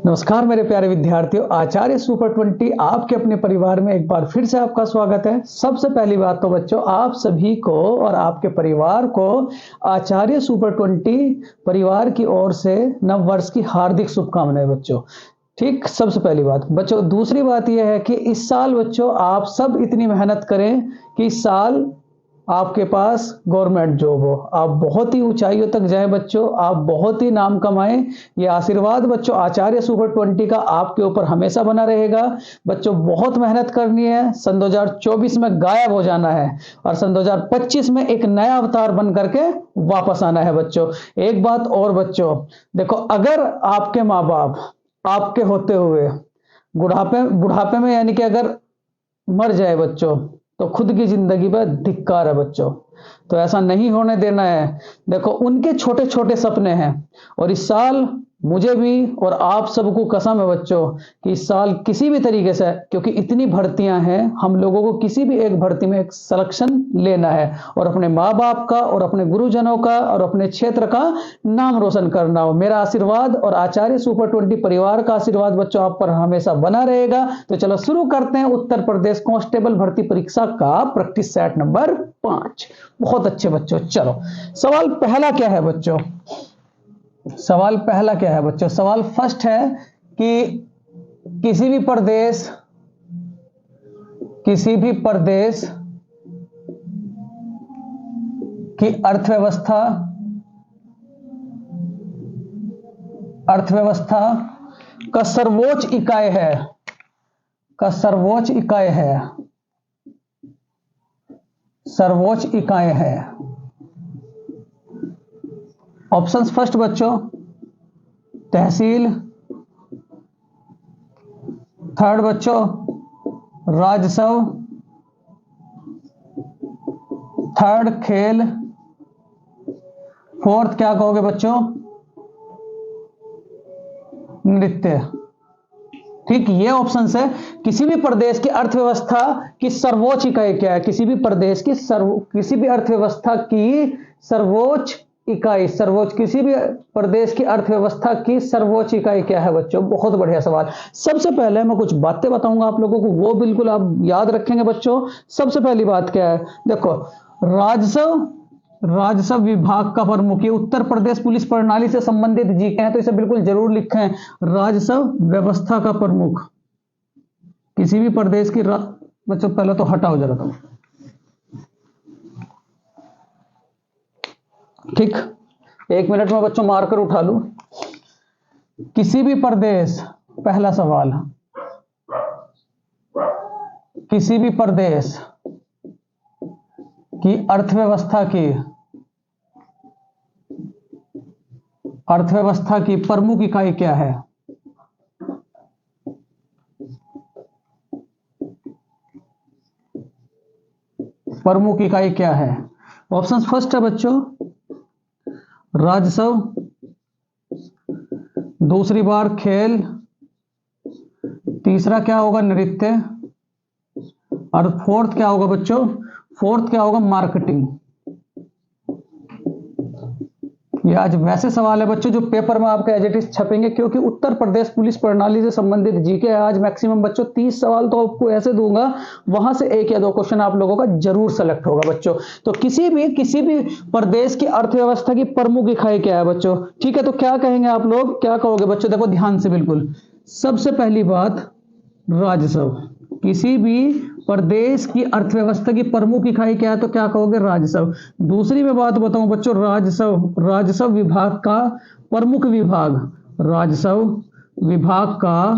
नमस्कार मेरे प्यारे विद्यार्थियों, आचार्य सुपर 20 आपके अपने परिवार में एक बार फिर से आपका स्वागत है। सबसे पहली बात तो बच्चों, आप सभी को और आपके परिवार को आचार्य सुपर 20 परिवार की ओर से नव वर्ष की हार्दिक शुभकामनाएं बच्चों। ठीक, सबसे पहली बात बच्चों। दूसरी बात यह है कि इस साल बच्चों आप सब इतनी मेहनत करें कि इस साल आपके पास गवर्नमेंट जॉब हो, आप बहुत ही ऊंचाइयों तक जाएं बच्चों, आप बहुत ही नाम कमाएं। ये आशीर्वाद बच्चों आचार्य सुपर 20 का आपके ऊपर हमेशा बना रहेगा। बच्चों बहुत मेहनत करनी है, सन 2024 में गायब हो जाना है और सन 2025 में एक नया अवतार बन करके वापस आना है बच्चों। एक बात और बच्चों, देखो, अगर आपके माँ बाप आपके होते हुए बुढ़ापे में यानी कि अगर मर जाए बच्चों, तो खुद की जिंदगी पर धिक्कार है बच्चों। तो ऐसा नहीं होने देना है। देखो, उनके छोटे छोटे सपने हैं और इस साल मुझे भी और आप सबको कसम है बच्चों कि इस साल किसी भी तरीके से, क्योंकि इतनी भर्तियां हैं, हम लोगों को किसी भी एक भर्ती में एक सिलेक्शन लेना है और अपने माँ बाप का और अपने गुरुजनों का और अपने क्षेत्र का नाम रोशन करना हो। मेरा आशीर्वाद और आचार्य सुपर 20 परिवार का आशीर्वाद बच्चों आप पर हमेशा बना रहेगा। तो चलो शुरू करते हैं उत्तर प्रदेश कांस्टेबल भर्ती परीक्षा का प्रैक्टिस सेट नंबर 5। बहुत अच्छे बच्चों, चलो सवाल पहला क्या है बच्चों? सवाल पहला क्या है बच्चों? सवाल फर्स्ट है कि किसी भी प्रदेश की अर्थव्यवस्था का सर्वोच्च इकाई है। ऑप्शंस फर्स्ट बच्चों तहसील, थर्ड बच्चों राजस्व, थर्ड खेल, फोर्थ क्या कहोगे बच्चों? नृत्य। ठीक, ये ऑप्शन है। किसी भी प्रदेश की अर्थव्यवस्था की सर्वोच्च इकाई क्या है? किसी भी अर्थव्यवस्था की सर्वोच्च इकाई, किसी भी प्रदेश की अर्थव्यवस्था की सर्वोच्च इकाई क्या है बच्चों? बहुत बढ़िया सवाल। सबसे पहले मैं कुछ बातें बताऊंगा आप लोगों को, वो बिल्कुल आप याद रखेंगे बच्चों। सबसे पहली बात क्या है? देखो, राजस्व विभाग का प्रमुख, ये उत्तर प्रदेश पुलिस प्रणाली से संबंधित जीके हैं, तो इसे बिल्कुल जरूर लिखें। राजस्व व्यवस्था का प्रमुख किसी भी प्रदेश की बच्चों पहले तो हटाओ जरा तुम। ठीक, एक मिनट में बच्चों मार्कर उठा लूं। किसी भी प्रदेश, पहला सवाल, किसी भी प्रदेश की अर्थव्यवस्था की प्रमुख इकाई क्या है? प्रमुख इकाई क्या है? ऑप्शन फर्स्ट है बच्चों राजस्व, दूसरी बार खेल, तीसरा क्या होगा? नृत्य, और फोर्थ क्या होगा बच्चों? फोर्थ क्या होगा? मार्केटिंग। ये आज वैसे सवाल है बच्चों जो पेपर में आपके एज इट इज छपेंगे, क्योंकि उत्तर प्रदेश पुलिस प्रणाली से संबंधित जीके है। आज मैक्सिमम बच्चों 30 सवाल तो आपको ऐसे दूंगा, वहां से एक या दो क्वेश्चन आप लोगों का जरूर सेलेक्ट होगा बच्चों। तो किसी भी प्रदेश की अर्थव्यवस्था की प्रमुख इकाई क्या है बच्चों? ठीक है, तो क्या कहेंगे आप लोग? क्या कहोगे बच्चों? देखो ध्यान से बिल्कुल। सबसे पहली बात राजस्व। किसी भी प्रदेश की अर्थव्यवस्था की प्रमुख इकाई क्या है? तो क्या कहोगे? राजस्व। दूसरी मैं बात बताऊं बच्चों, राजस्व विभाग का प्रमुख विभाग, राजस्व विभाग का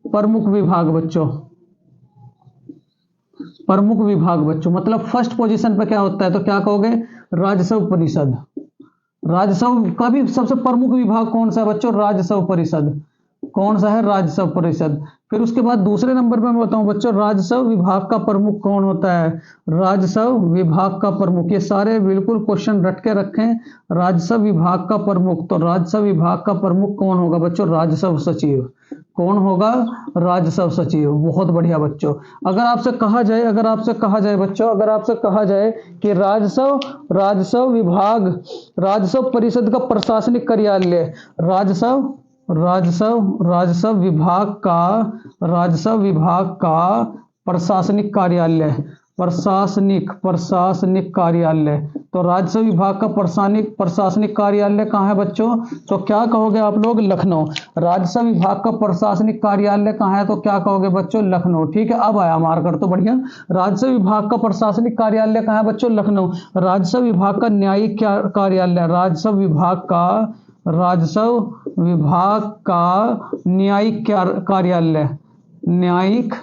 प्रमुख विभाग बच्चों, प्रमुख विभाग बच्चों मतलब फर्स्ट पोजीशन पे क्या होता है? तो क्या कहोगे? राजस्व परिषद। राजस्व का भी सबसे प्रमुख विभाग कौन सा है बच्चों? राजस्व परिषद। कौन सा है? राजस्व परिषद। फिर उसके बाद दूसरे नंबर पे मैं बताऊं बच्चों, राजस्व विभाग का प्रमुख कौन होता है? राजस्व विभाग का प्रमुख, ये सारे बिल्कुल क्वेश्चन रट के रखें। राजस्व विभाग का प्रमुख, तो राजस्व विभाग का प्रमुख कौन होगा बच्चों? राजस्व सचिव। कौन होगा? राजस्व सचिव। बहुत बढ़िया बच्चों। अगर आपसे कहा जाए बच्चों, अगर आपसे कहा जाए कि राजस्व विभाग, राजस्व परिषद का प्रशासनिक कार्यालय, राजस्व विभाग का प्रशासनिक कार्यालय, प्रशासनिक कार्यालय, तो राजस्व विभाग का प्रशासनिक कार्यालय कहाँ है बच्चों? तो क्या कहोगे आप लोग? लखनऊ। राजस्व विभाग का प्रशासनिक कार्यालय कहाँ है? तो क्या कहोगे बच्चों? लखनऊ। ठीक है, अब आया मार्कर तो बढ़िया। राजस्व विभाग का प्रशासनिक कार्यालय कहाँ है बच्चों? लखनऊ। राजस्व विभाग का न्यायिक कार्यालय, राजस्व विभाग का न्यायिक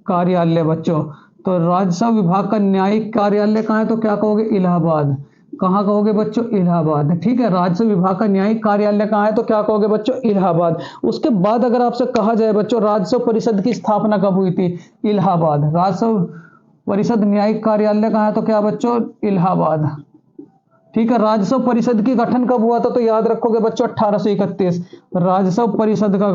कार्यालय बच्चों। तो राजस्व विभाग का न्यायिक कार्यालय कहाँ है? तो क्या कहोगे? इलाहाबाद। कहाँ कहोगे बच्चों? इलाहाबाद। ठीक है, राजस्व विभाग का न्यायिक कार्यालय कहाँ है? तो क्या कहोगे बच्चों? इलाहाबाद। उसके बाद अगर आपसे कहा जाए बच्चों राजस्व परिषद की स्थापना कब हुई थी? इलाहाबाद। राजस्व परिषद न्यायिक कार्यालय कहाँ है? तो क्या बच्चों? इलाहाबाद। ठीक है, राजस्व परिषद की गठन कब हुआ था? तो याद रखोगे बच्चों 1831। राजस्व परिषद का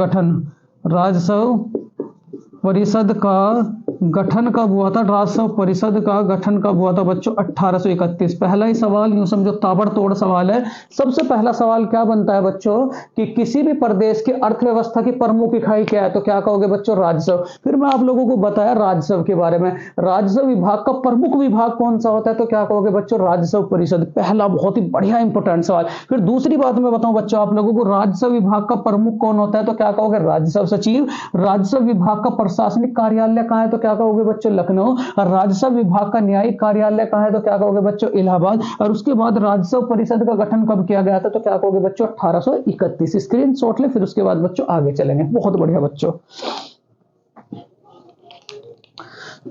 गठन कब हुआ था? राजस्व परिषद का गठन कब हुआ था बच्चों? 1831। पहला ही सवाल यूं समझो ताबड़तोड़ सवाल है। सबसे पहला सवाल क्या बनता है बच्चों कि किसी भी प्रदेश की अर्थव्यवस्था की प्रमुख इकाई क्या है? तो क्या कहोगे बच्चों? राजस्व। फिर मैं आप लोगों को बताया राजस्व के बारे में। राजस्व विभाग का प्रमुख विभाग कौन सा होता है? तो क्या कहोगे बच्चों? राजस्व परिषद। पहला बहुत ही बढ़िया इंपॉर्टेंट सवाल। फिर दूसरी बात मैं बताऊं बच्चों आप लोगों को, राजस्व विभाग का प्रमुख कौन होता है? तो क्या कहोगे? राजस्व सचिव। राजस्व विभाग का प्रशासनिक कार्यालय कहाँ है? तो क्या कहोगे बच्चों? लखनऊ। और राजस्व विभाग का न्यायिक कार्यालय कहाँ है? तो क्या कहोगे बच्चों? इलाहाबाद। और उसके बाद राजस्व परिषद का गठन कब किया गया था? तो क्या कहोगे बच्चों? 1831। स्क्रीनशॉट ले, फिर उसके बाद बच्चों आगे चलेंगे। बहुत बढ़िया बच्चों।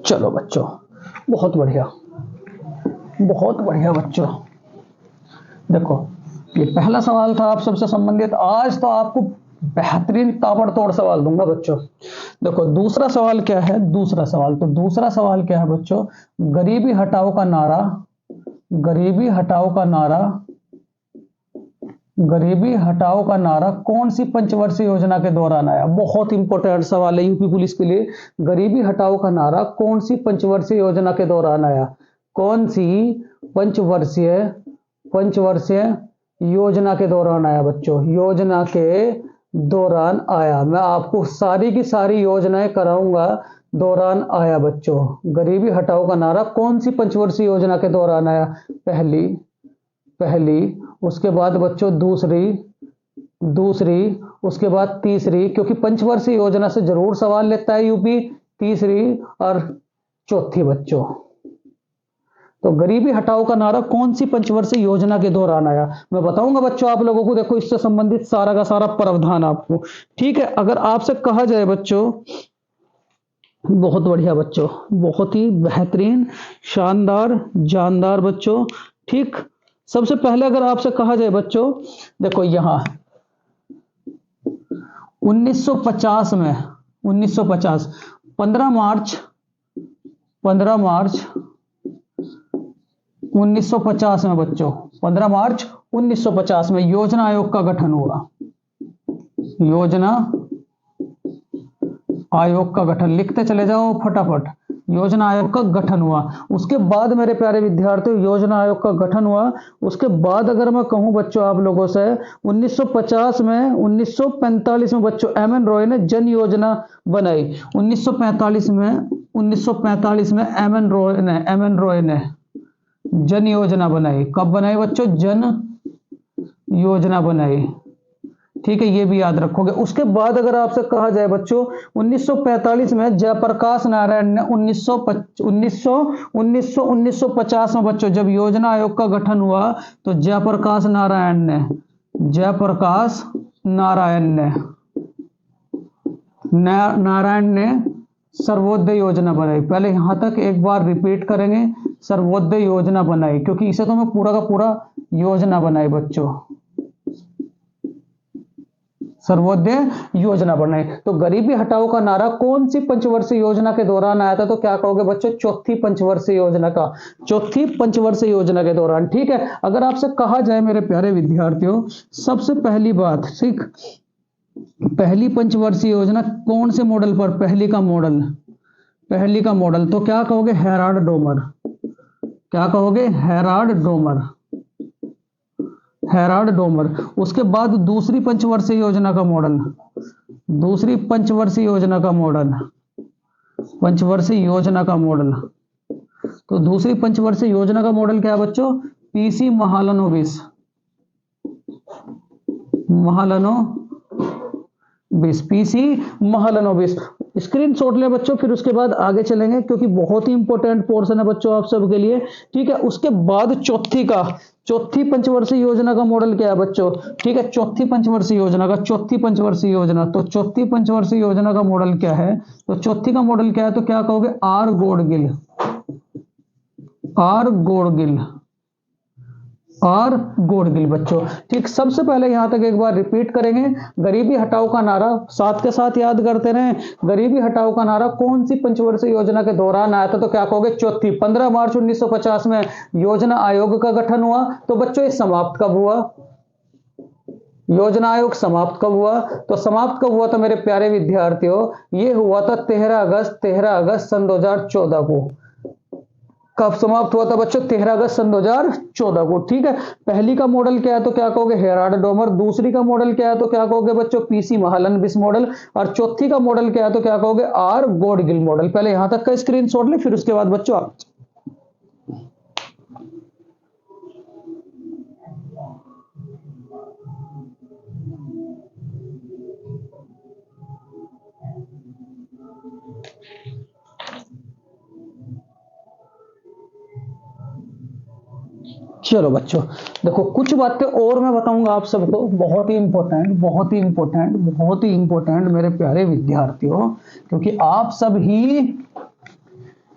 चलो बच्चों, बहुत बढ़िया बच्चों। देखो, ये पहला सवाल था आप सबसे संबंधित। आज तो आपको बेहतरीन ताबड़तोड़ सवाल दूंगा बच्चों। देखो दूसरा सवाल क्या है? दूसरा सवाल क्या है बच्चों? गरीबी हटाओ का नारा कौन सी पंचवर्षीय योजना के दौरान आया? बहुत इंपॉर्टेंट सवाल है यूपी पुलिस के लिए। गरीबी हटाओ का नारा कौन सी पंचवर्षीय योजना के दौरान आया? कौन सी पंचवर्षीय योजना के दौरान आया बच्चों? योजना के दौरान आया। मैं आपको सारी की सारी योजनाएं कराऊंगा। दौरान आया बच्चों। गरीबी हटाओ का नारा कौन सी पंचवर्षीय योजना के दौरान आया? पहली, उसके बाद बच्चों दूसरी, उसके बाद तीसरी, क्योंकि पंचवर्षीय योजना से जरूर सवाल लेता है यूपी। तीसरी और चौथी बच्चों। तो गरीबी हटाओ का नारा कौन सी पंचवर्षीय योजना के दौरान आया? मैं बताऊंगा बच्चों आप लोगों को। देखो इससे संबंधित सारा का सारा प्रावधान आपको। ठीक है, अगर आपसे कहा जाए बच्चों, बहुत बढ़िया बच्चों, बहुत ही बेहतरीन, शानदार, जानदार बच्चों। ठीक, सबसे पहले अगर आपसे कहा जाए बच्चों, देखो यहां 1950 में 15 मार्च 1950 में बच्चों, 15 मार्च 1950 में योजना आयोग का गठन हुआ। योजना आयोग का गठन, लिखते चले जाओ फटाफट। योजना आयोग का गठन हुआ। उसके बाद मेरे प्यारे विद्यार्थियों, योजना आयोग का गठन हुआ। उसके बाद अगर मैं कहूं बच्चों आप लोगों से, 1950 में 1945 में बच्चों एमएन रॉय ने जन योजना बनाई। 1945 में एमएन रॉय ने जन योजना बनाई। कब बनाई बच्चों? जन योजना बनाई। ठीक है, ये भी याद रखोगे। उसके बाद अगर आपसे कहा जाए बच्चों, 1945 में जयप्रकाश नारायण ने 1950 में बच्चों जब योजना आयोग का गठन हुआ, तो जयप्रकाश नारायण ने सर्वोदय योजना बनाई। पहले यहां तक एक बार रिपीट करेंगे, सर्वोदय योजना बनाई, क्योंकि इसे तो मैं पूरा का पूरा योजना बनाई बच्चों। सर्वोदय योजना बनाई। तो गरीबी हटाओ का नारा कौन सी पंचवर्षीय योजना के दौरान आया था? तो क्या कहोगे बच्चों? चौथी पंचवर्षीय योजना के दौरान। ठीक है, अगर आपसे कहा जाए मेरे प्यारे विद्यार्थियों, सबसे पहली बात, ठीक, पहली पंचवर्षीय योजना कौन से मॉडल पर? पहली का मॉडल, पहली का मॉडल तो क्या कहोगे? Harrod Domar. क्या कहोगे? Harrod Domar, Herald Domar. उसके बाद दूसरी पंचवर्षीय योजना का मॉडल, दूसरी पंचवर्षीय योजना का मॉडल, पंचवर्षीय योजना का मॉडल। तो दूसरी पंचवर्षीय योजना का मॉडल क्या है बच्चों? P C Mahalanobis, Mahalanobis, PC Mahalanobis. Screenshot ले बच्चों, फिर उसके बाद आगे चलेंगे क्योंकि बहुत ही इंपॉर्टेंट पोर्शन है बच्चों आप सबके लिए। ठीक है, उसके बाद चौथी पंचवर्षीय योजना का मॉडल क्या है बच्चों? ठीक है, चौथी पंचवर्षीय योजना का, चौथी पंचवर्षीय योजना, तो चौथी पंचवर्षीय योजना का मॉडल क्या है? तो चौथी का मॉडल क्या है? तो क्या कहोगे? R Gadgil, R Gadgil, R Gadgil बच्चों। ठीक, सबसे पहले यहां तक एक बार रिपीट करेंगे। गरीबी हटाओ का नारा साथ के साथ याद करते रहें। गरीबी हटाओ का नारा कौन सी पंचवर्षीय योजना के दौरान आया था? तो क्या कहोगे? चौथी। 15 मार्च 1950 में योजना आयोग का गठन हुआ। तो बच्चों ये समाप्त कब हुआ? योजना आयोग समाप्त कब हुआ? तो समाप्त कब हुआ था मेरे प्यारे विद्यार्थियों? ये हुआ था 13 अगस्त सन 2014 को। कब समाप्त हुआ था बच्चों? 13 अगस्त सन 2014 को। ठीक है, पहली का मॉडल क्या है? तो क्या कहोगे? Harrod Domar. दूसरी का मॉडल क्या है? तो क्या कहोगे बच्चों? P C Mahalanobis model. और चौथी का मॉडल क्या है? तो क्या कहोगे? R Gadgil model. पहले यहां तक का स्क्रीनशॉट ले, फिर उसके बाद बच्चों आप चलो बच्चों देखो, कुछ बातें और मैं बताऊंगा आप सबको, बहुत ही इंपॉर्टेंट, बहुत ही इंपॉर्टेंट, बहुत ही इंपॉर्टेंट मेरे प्यारे विद्यार्थियों, क्योंकि आप सब ही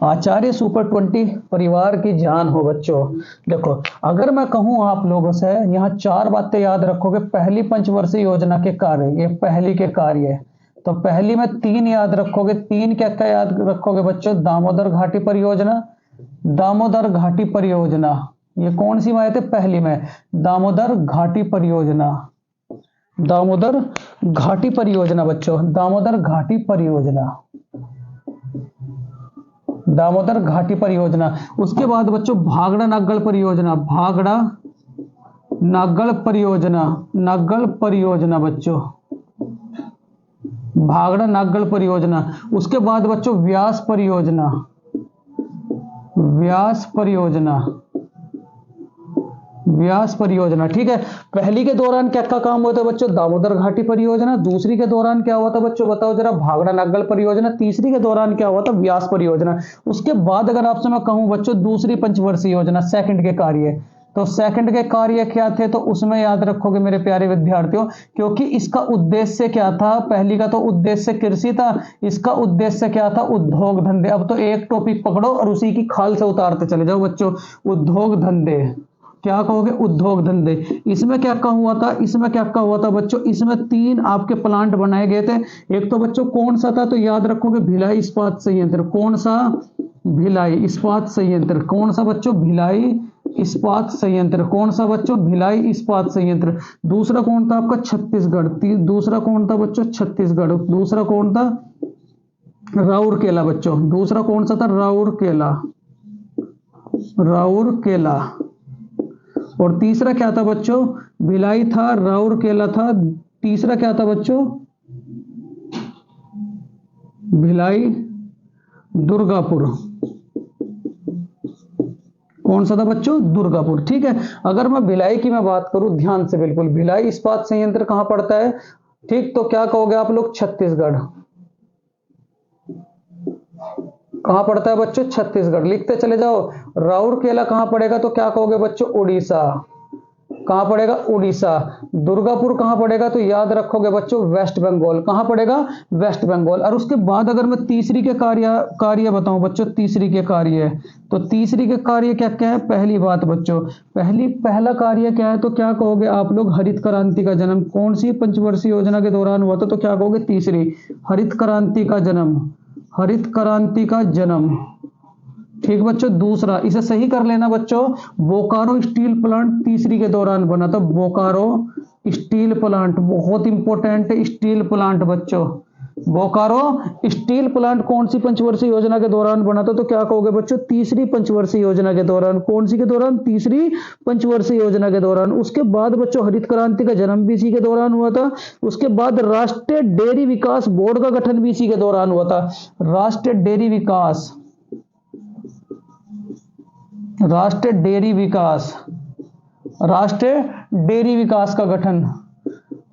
आचार्य सुपर 20 परिवार की जान हो बच्चों। देखो, अगर मैं कहूं आप लोगों से, यहाँ 4 बातें याद रखोगे। पहली पंचवर्षीय योजना के कार्य, ये पहली के कार्य है। तो पहली में 3 याद रखोगे। 3 क्या क्या याद रखोगे बच्चों? दामोदर घाटी परियोजना, दामोदर घाटी परियोजना। ये कौन सी में आए थे? पहली में दामोदर घाटी परियोजना, दामोदर घाटी परियोजना बच्चों, दामोदर घाटी परियोजना, दामोदर घाटी परियोजना। उसके बाद बच्चों भागड़ा नागल परियोजना, भागड़ा नागल परियोजना, नागल परियोजना बच्चों, भागड़ा नागल परियोजना। उसके बाद बच्चों व्यास परियोजना, व्यास परियोजना, व्यास परियोजना। ठीक है, पहली के दौरान क्या क्या काम हुआ था बच्चों? दामोदर घाटी परियोजना। दूसरी के दौरान क्या हुआ था बच्चों? बताओ जरा, भागड़ा नागल परियोजना। तीसरी के दौरान क्या हुआ था? व्यास परियोजना। उसके बाद अगर आपसे मैं कहूं बच्चों दूसरी पंचवर्षीय योजना, सेकंड के कार्य, तो सेकंड के कार्य क्या थे? तो उसमें याद रखोगे मेरे प्यारे विद्यार्थियों, क्योंकि इसका उद्देश्य क्या था? पहली का तो उद्देश्य कृषि था, इसका उद्देश्य क्या था? उद्योग धंधे। अब तो एक टॉपिक पकड़ो और उसी की खाल से उतारते चले जाओ बच्चों। उद्योग धंधे, क्या कहोगे? उद्योग धंधे। इसमें क्या क्या हुआ था? इसमें क्या क्या हुआ था बच्चों? इसमें 3 आपके प्लांट बनाए गए थे। एक तो बच्चों कौन सा था? तो याद रखोगे भिलाई इस्पात संयंत्र। कौन सा? भिलाई इस्पात संयंत्र। कौन सा बच्चों? भिलाई इस्पात संयंत्र। कौन सा बच्चों? भिलाई इस्पात संयंत्र। दूसरा कौन था आपका? छत्तीसगढ़। दूसरा कौन था बच्चों? छत्तीसगढ़। दूसरा कौन था? राउरकेला बच्चों। दूसरा कौन सा था? राउरकेला, राउरकेला। और तीसरा क्या था बच्चों? भिलाई था, राउरकेला था। तीसरा क्या था बच्चों? भिलाई दुर्गापुर। कौन सा था बच्चों? दुर्गापुर। ठीक है, अगर मैं भिलाई की मैं बात करूं ध्यान से, बिल्कुल भिलाई इस्पात संयंत्र कहां पड़ता है? ठीक, तो क्या कहोगे आप लोग? छत्तीसगढ़। कहां पड़ता है बच्चों? छत्तीसगढ़। लिखते चले जाओ। राउरकेला कहां पड़ेगा? तो क्या कहोगे बच्चों? उड़ीसा। कहां पड़ेगा? उड़ीसा। दुर्गापुर कहां पड़ेगा? तो याद रखोगे बच्चों वेस्ट बंगाल। कहां पड़ेगा? वेस्ट बंगाल। और उसके बाद अगर मैं तीसरी के कार्य बताऊं बच्चों, तीसरी के कार्य, तो तीसरी के कार्य क्या क्या है? पहली बात बच्चों, पहला कार्य क्या है? तो क्या कहोगे आप लोग? हरित क्रांति का जन्म। कौन सी पंचवर्षीय योजना के दौरान हुआ था? तो क्या कहोगे? तीसरी, हरित क्रांति का जन्म, हरित क्रांति का जन्म। ठीक बच्चों, दूसरा इसे सही कर लेना बच्चों, बोकारो स्टील प्लांट तीसरी के दौरान बना था। बोकारो स्टील प्लांट बहुत इंपॉर्टेंट है, स्टील प्लांट बच्चों। बोकारो स्टील प्लांट कौन सी पंचवर्षीय योजना के दौरान बना था? तो क्या कहोगे बच्चों? तीसरी पंचवर्षीय योजना के दौरान। कौन सी के दौरान? तीसरी पंचवर्षीय योजना के दौरान। उसके बाद बच्चों हरित क्रांति का जन्म भी इसी के दौरान हुआ था। उसके बाद राष्ट्रीय डेयरी विकास बोर्ड का गठन भी इसी के दौरान हुआ था। राष्ट्रीय डेयरी विकास, राष्ट्रीय डेयरी विकास, राष्ट्रीय डेयरी विकास का गठन,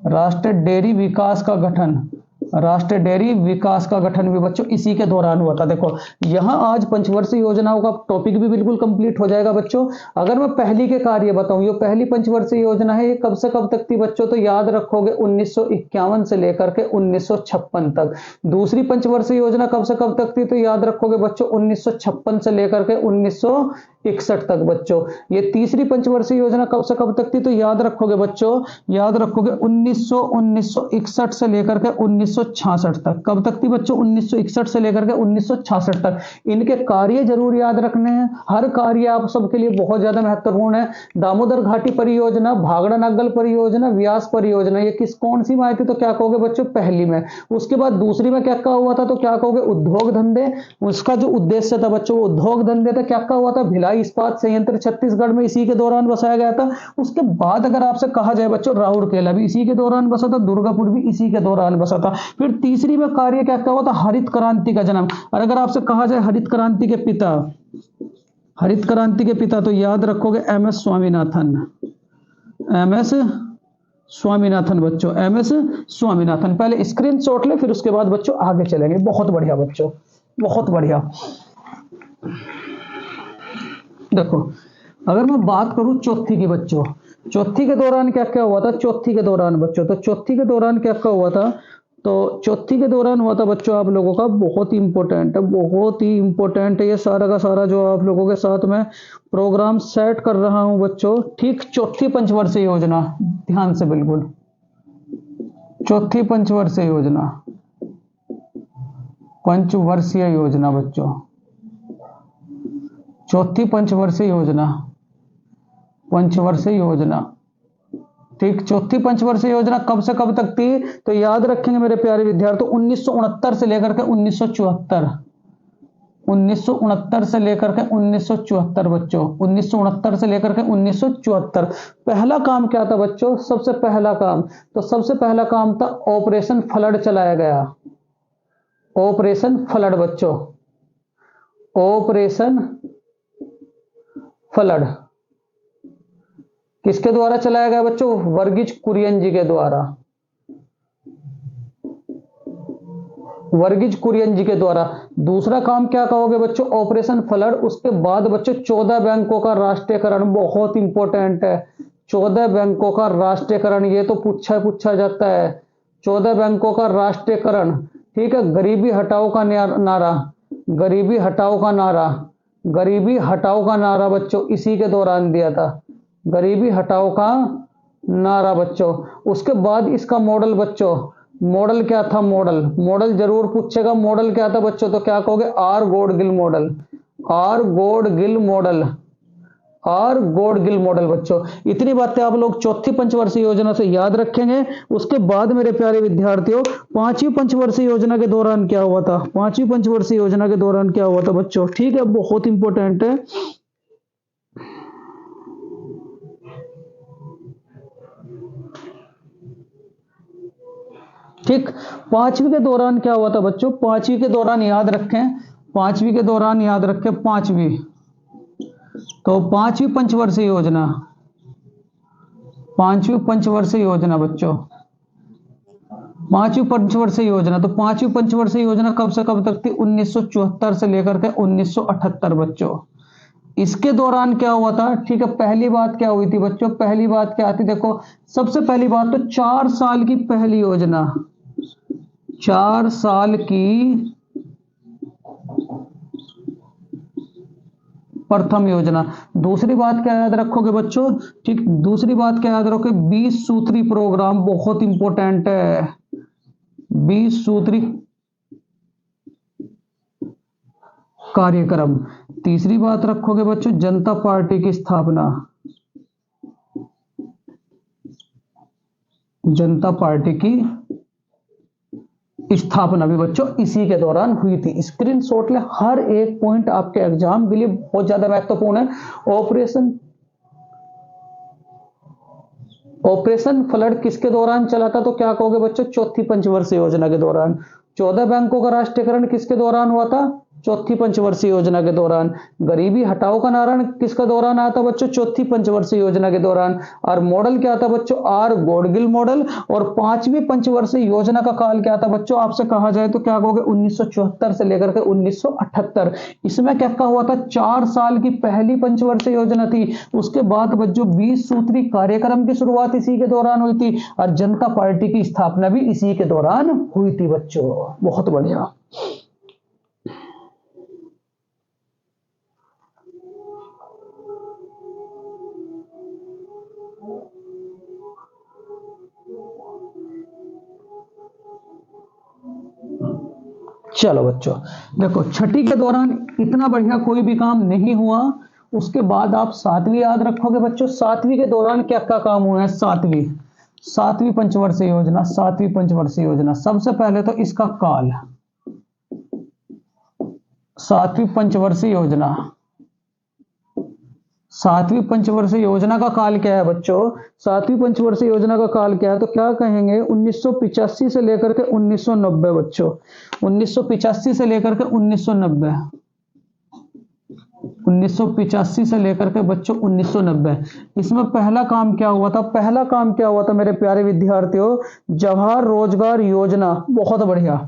राष्ट्रीय डेयरी विकास का गठन, राष्ट्रीय डेयरी विकास का गठन भी बच्चों इसी के दौरान हुआ था। देखो यहां आज पंचवर्षीय योजनाओं का टॉपिक भी बिल्कुल कंप्लीट हो जाएगा बच्चों। अगर मैं पहली के कार्य बताऊं, ये पहली पंचवर्षीय योजना है, ये कब से कब तक थी बच्चों? तो याद रखोगे 1951 से लेकर के 1956 तक। दूसरी पंचवर्षीय योजना कब से कब तक थी? तो याद रखोगे बच्चों 1956 से लेकर के 1961 तक बच्चों। ये तीसरी पंचवर्षीय योजना कब से कब तक थी? तो याद रखोगे बच्चों, याद रखोगे 1961 से लेकर के 1966 तक। कब तक थी बच्चों? 1961 से लेकर के 1966 तक। इनके कार्य जरूर याद रखने हैं, हर कार्य आप सबके लिए बहुत ज्यादा महत्वपूर्ण है। दामोदर घाटी परियोजना, भागड़ा नागल परियोजना, व्यास परियोजना, ये किस कौन सी में आई थी? तो क्या कहोगे बच्चों? पहली में। उसके बाद दूसरी में क्या कहा हुआ था? तो क्या कहोगे? उद्योग धंधे। उसका जो उद्देश्य था बच्चों उद्योग धंधे था। क्या कहा हुआ था? भिलाई इस्पात संयंत्र छत्तीसगढ़ में इसी के दौरान बसाया गया था। उसके बाद अगर आपसे कहा जाए बच्चों राउरकेला भी इसी के दौरान बसा था, दुर्गापुर भी इसी के दौरान बसा था। फिर तीसरी में कार्य क्या कहा हुआ था? हरित क्रांति का जन्म। और अगर आपसे कहा जाए हरित क्रांति के पिता, हरित क्रांति के पिता, तो याद रखोगे एमएस स्वामीनाथन, एमएस स्वामीनाथन बच्चों, एमएस स्वामीनाथन। पहले स्क्रीनशॉट ले, फिर उसके बाद बच्चों आगे चलेंगे। बहुत बढ़िया बच्चों, बहुत बढ़िया। देखो अगर मैं बात करूं चौथी की बच्चों, चौथी के दौरान क्या क्या हुआ था? चौथी के दौरान बच्चों, तो चौथी के दौरान क्या क्या हुआ था? तो चौथी के दौरान हुआ था बच्चों आप लोगों का, बहुत ही इंपॉर्टेंट है, बहुत ही इंपॉर्टेंट है ये सारा का सारा जो आप लोगों के साथ में प्रोग्राम सेट कर रहा हूं बच्चों। ठीक, चौथी पंचवर्षीय योजना, ध्यान से बिल्कुल, चौथी पंचवर्षीय योजना, पंचवर्षीय योजना बच्चों, चौथी पंचवर्षीय योजना, पंचवर्षीय योजना। ठीक, चौथी पंचवर्षीय योजना कब से कब तक थी? तो याद रखेंगे मेरे प्यारे विद्यार्थियों 1969 से लेकर के 1974, 1969 से लेकर के 1974 बच्चों, 1969 से लेकर के 1974। पहला काम क्या था बच्चों? सबसे पहला काम, तो सबसे पहला काम था ऑपरेशन फ्लड चलाया गया। ऑपरेशन फ्लड बच्चों, ऑपरेशन फ्लड किसके द्वारा चलाया गया बच्चों? वर्गीज कुरियन जी के द्वारा, वर्गीज कुरियन जी के द्वारा। दूसरा काम क्या कहोगे बच्चों? Operation flood. उसके बाद बच्चों 14 बैंकों का राष्ट्रीयकरण, बहुत इंपॉर्टेंट है। 14 बैंकों का राष्ट्रीयकरण, ये तो पूछा जाता है। 14 बैंकों का राष्ट्रीयकरण, ठीक है। गरीबी हटाओ का नारा, गरीबी हटाओ का नारा, गरीबी हटाओ का नारा बच्चों इसी के दौरान दिया था, गरीबी हटाओ का नारा बच्चों। उसके बाद इसका मॉडल बच्चों, मॉडल क्या था? मॉडल जरूर पूछेगा, मॉडल क्या था बच्चों? तो क्या कहोगे? R Gadgil model, R Gadgil model, R Gadgil model बच्चों। इतनी बातें आप लोग चौथी पंचवर्षीय योजना से याद रखेंगे। उसके बाद मेरे प्यारे विद्यार्थियों पांचवी पंचवर्षीय योजना के दौरान क्या हुआ था? पांचवी पंचवर्षीय योजना के दौरान क्या हुआ था बच्चों? ठीक है, बहुत इंपॉर्टेंट है। ठीक, पांचवी के दौरान क्या हुआ था बच्चों? पांचवी के दौरान याद रखें, पांचवी के दौरान याद रखें, पांचवी, तो पांचवी पंचवर्षीय योजना, पांचवी पंचवर्षीय योजना बच्चों, पांचवी पंचवर्षीय योजना। तो पांचवी पंचवर्षीय योजना कब से कब तक थी? 1974 से लेकर के 1978 बच्चों। इसके दौरान क्या हुआ था? ठीक है, पहली बात क्या हुई थी बच्चों? पहली बात क्या थी? देखो सबसे पहली बात तो 4 साल की पहली योजना, 4 साल की प्रथम योजना। दूसरी बात क्या याद रखोगे बच्चों? ठीक, दूसरी बात क्या याद रखोगे? 20 सूत्री प्रोग्राम, बहुत इंपॉर्टेंट है, 20 सूत्री कार्यक्रम। तीसरी बात रखोगे बच्चों जनता पार्टी की स्थापना, जनता पार्टी की स्थापना भी बच्चों इसी के दौरान हुई थी। स्क्रीनशॉट ले, हर एक पॉइंट आपके एग्जाम के लिए बहुत ज्यादा महत्वपूर्ण है। ऑपरेशन फ्लड किसके दौरान चला था? तो क्या कहोगे बच्चों? चौथी पंचवर्षीय योजना के दौरान। 14 बैंकों का राष्ट्रीयकरण किसके दौरान हुआ था? चौथी पंचवर्षीय योजना के दौरान। गरीबी हटाओ का नारा किसका दौरान आया था बच्चों? चौथी पंचवर्षीय योजना के दौरान। और मॉडल क्या था बच्चों? R Gadgil model. और पांचवी पंचवर्षीय योजना का काल क्या था बच्चों? आपसे कहा जाए तो क्या कहोगे? 1974 से लेकर के 1978। इसमें क्या हुआ था? 4 साल की पहली पंचवर्षीय योजना थी। उसके बाद बच्चों 20 सूत्री कार्यक्रम की शुरुआत इसी के दौरान हुई थी और जनता पार्टी की स्थापना भी इसी के दौरान हुई थी बच्चों। बहुत बढ़िया। चलो बच्चों देखो, छठी के दौरान इतना बढ़िया कोई भी काम नहीं हुआ। उसके बाद आप सातवीं याद रखोगे बच्चों। सातवीं के दौरान क्या क्या काम हुए हैं? सातवीं पंचवर्षीय योजना। सातवीं पंचवर्षीय योजना, सबसे पहले तो इसका काल, सातवीं पंचवर्षीय योजना। सातवीं पंचवर्षीय योजना का काल क्या है बच्चों? सातवीं पंचवर्षीय योजना का काल क्या है? तो क्या कहेंगे? 1985 से लेकर के 1990 बच्चों। 1985 से लेकर के 1990। 1985 से लेकर के बच्चों 1990। इसमें पहला काम क्या हुआ था? पहला काम क्या हुआ था मेरे प्यारे विद्यार्थियों? जवाहर रोजगार योजना। बहुत बढ़िया।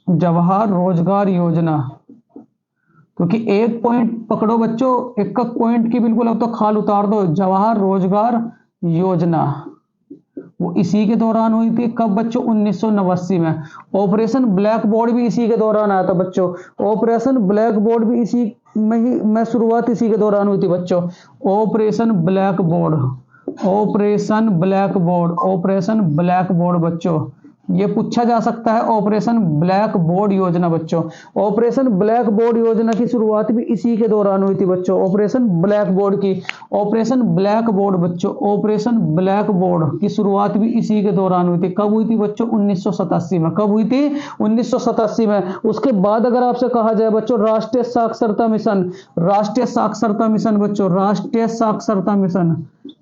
जवाहर रोजगार योजना। क्योंकि एक पॉइंट पकड़ो बच्चों, एक पॉइंट की बिल्कुल अब तो खाल उतार दो। जवाहर रोजगार योजना वो इसी के दौरान हुई थी। कब बच्चों? 1989 में। ऑपरेशन ब्लैक बोर्ड भी इसी के दौरान आया था बच्चों। ऑपरेशन ब्लैक बोर्ड भी इसी में शुरुआत इसी के दौरान हुई थी बच्चों। Operation black board, operation black board, operation black board बच्चों, ये पूछा जा सकता है। ऑपरेशन ब्लैक बोर्ड योजना बच्चों। ऑपरेशन ब्लैक बोर्ड योजना की शुरुआत भी इसी के दौरान हुई थी बच्चों। ऑपरेशन ब्लैक बोर्ड की, ऑपरेशन ब्लैक बोर्ड बच्चों, ऑपरेशन ब्लैक बोर्ड की शुरुआत भी इसी के दौरान हुई थी। कब हुई थी बच्चों? 1987 में। कब हुई थी? 1987 में। उसके बाद अगर आपसे कहा जाए बच्चों राष्ट्रीय साक्षरता मिशन, राष्ट्रीय साक्षरता मिशन बच्चों, राष्ट्रीय साक्षरता मिशन,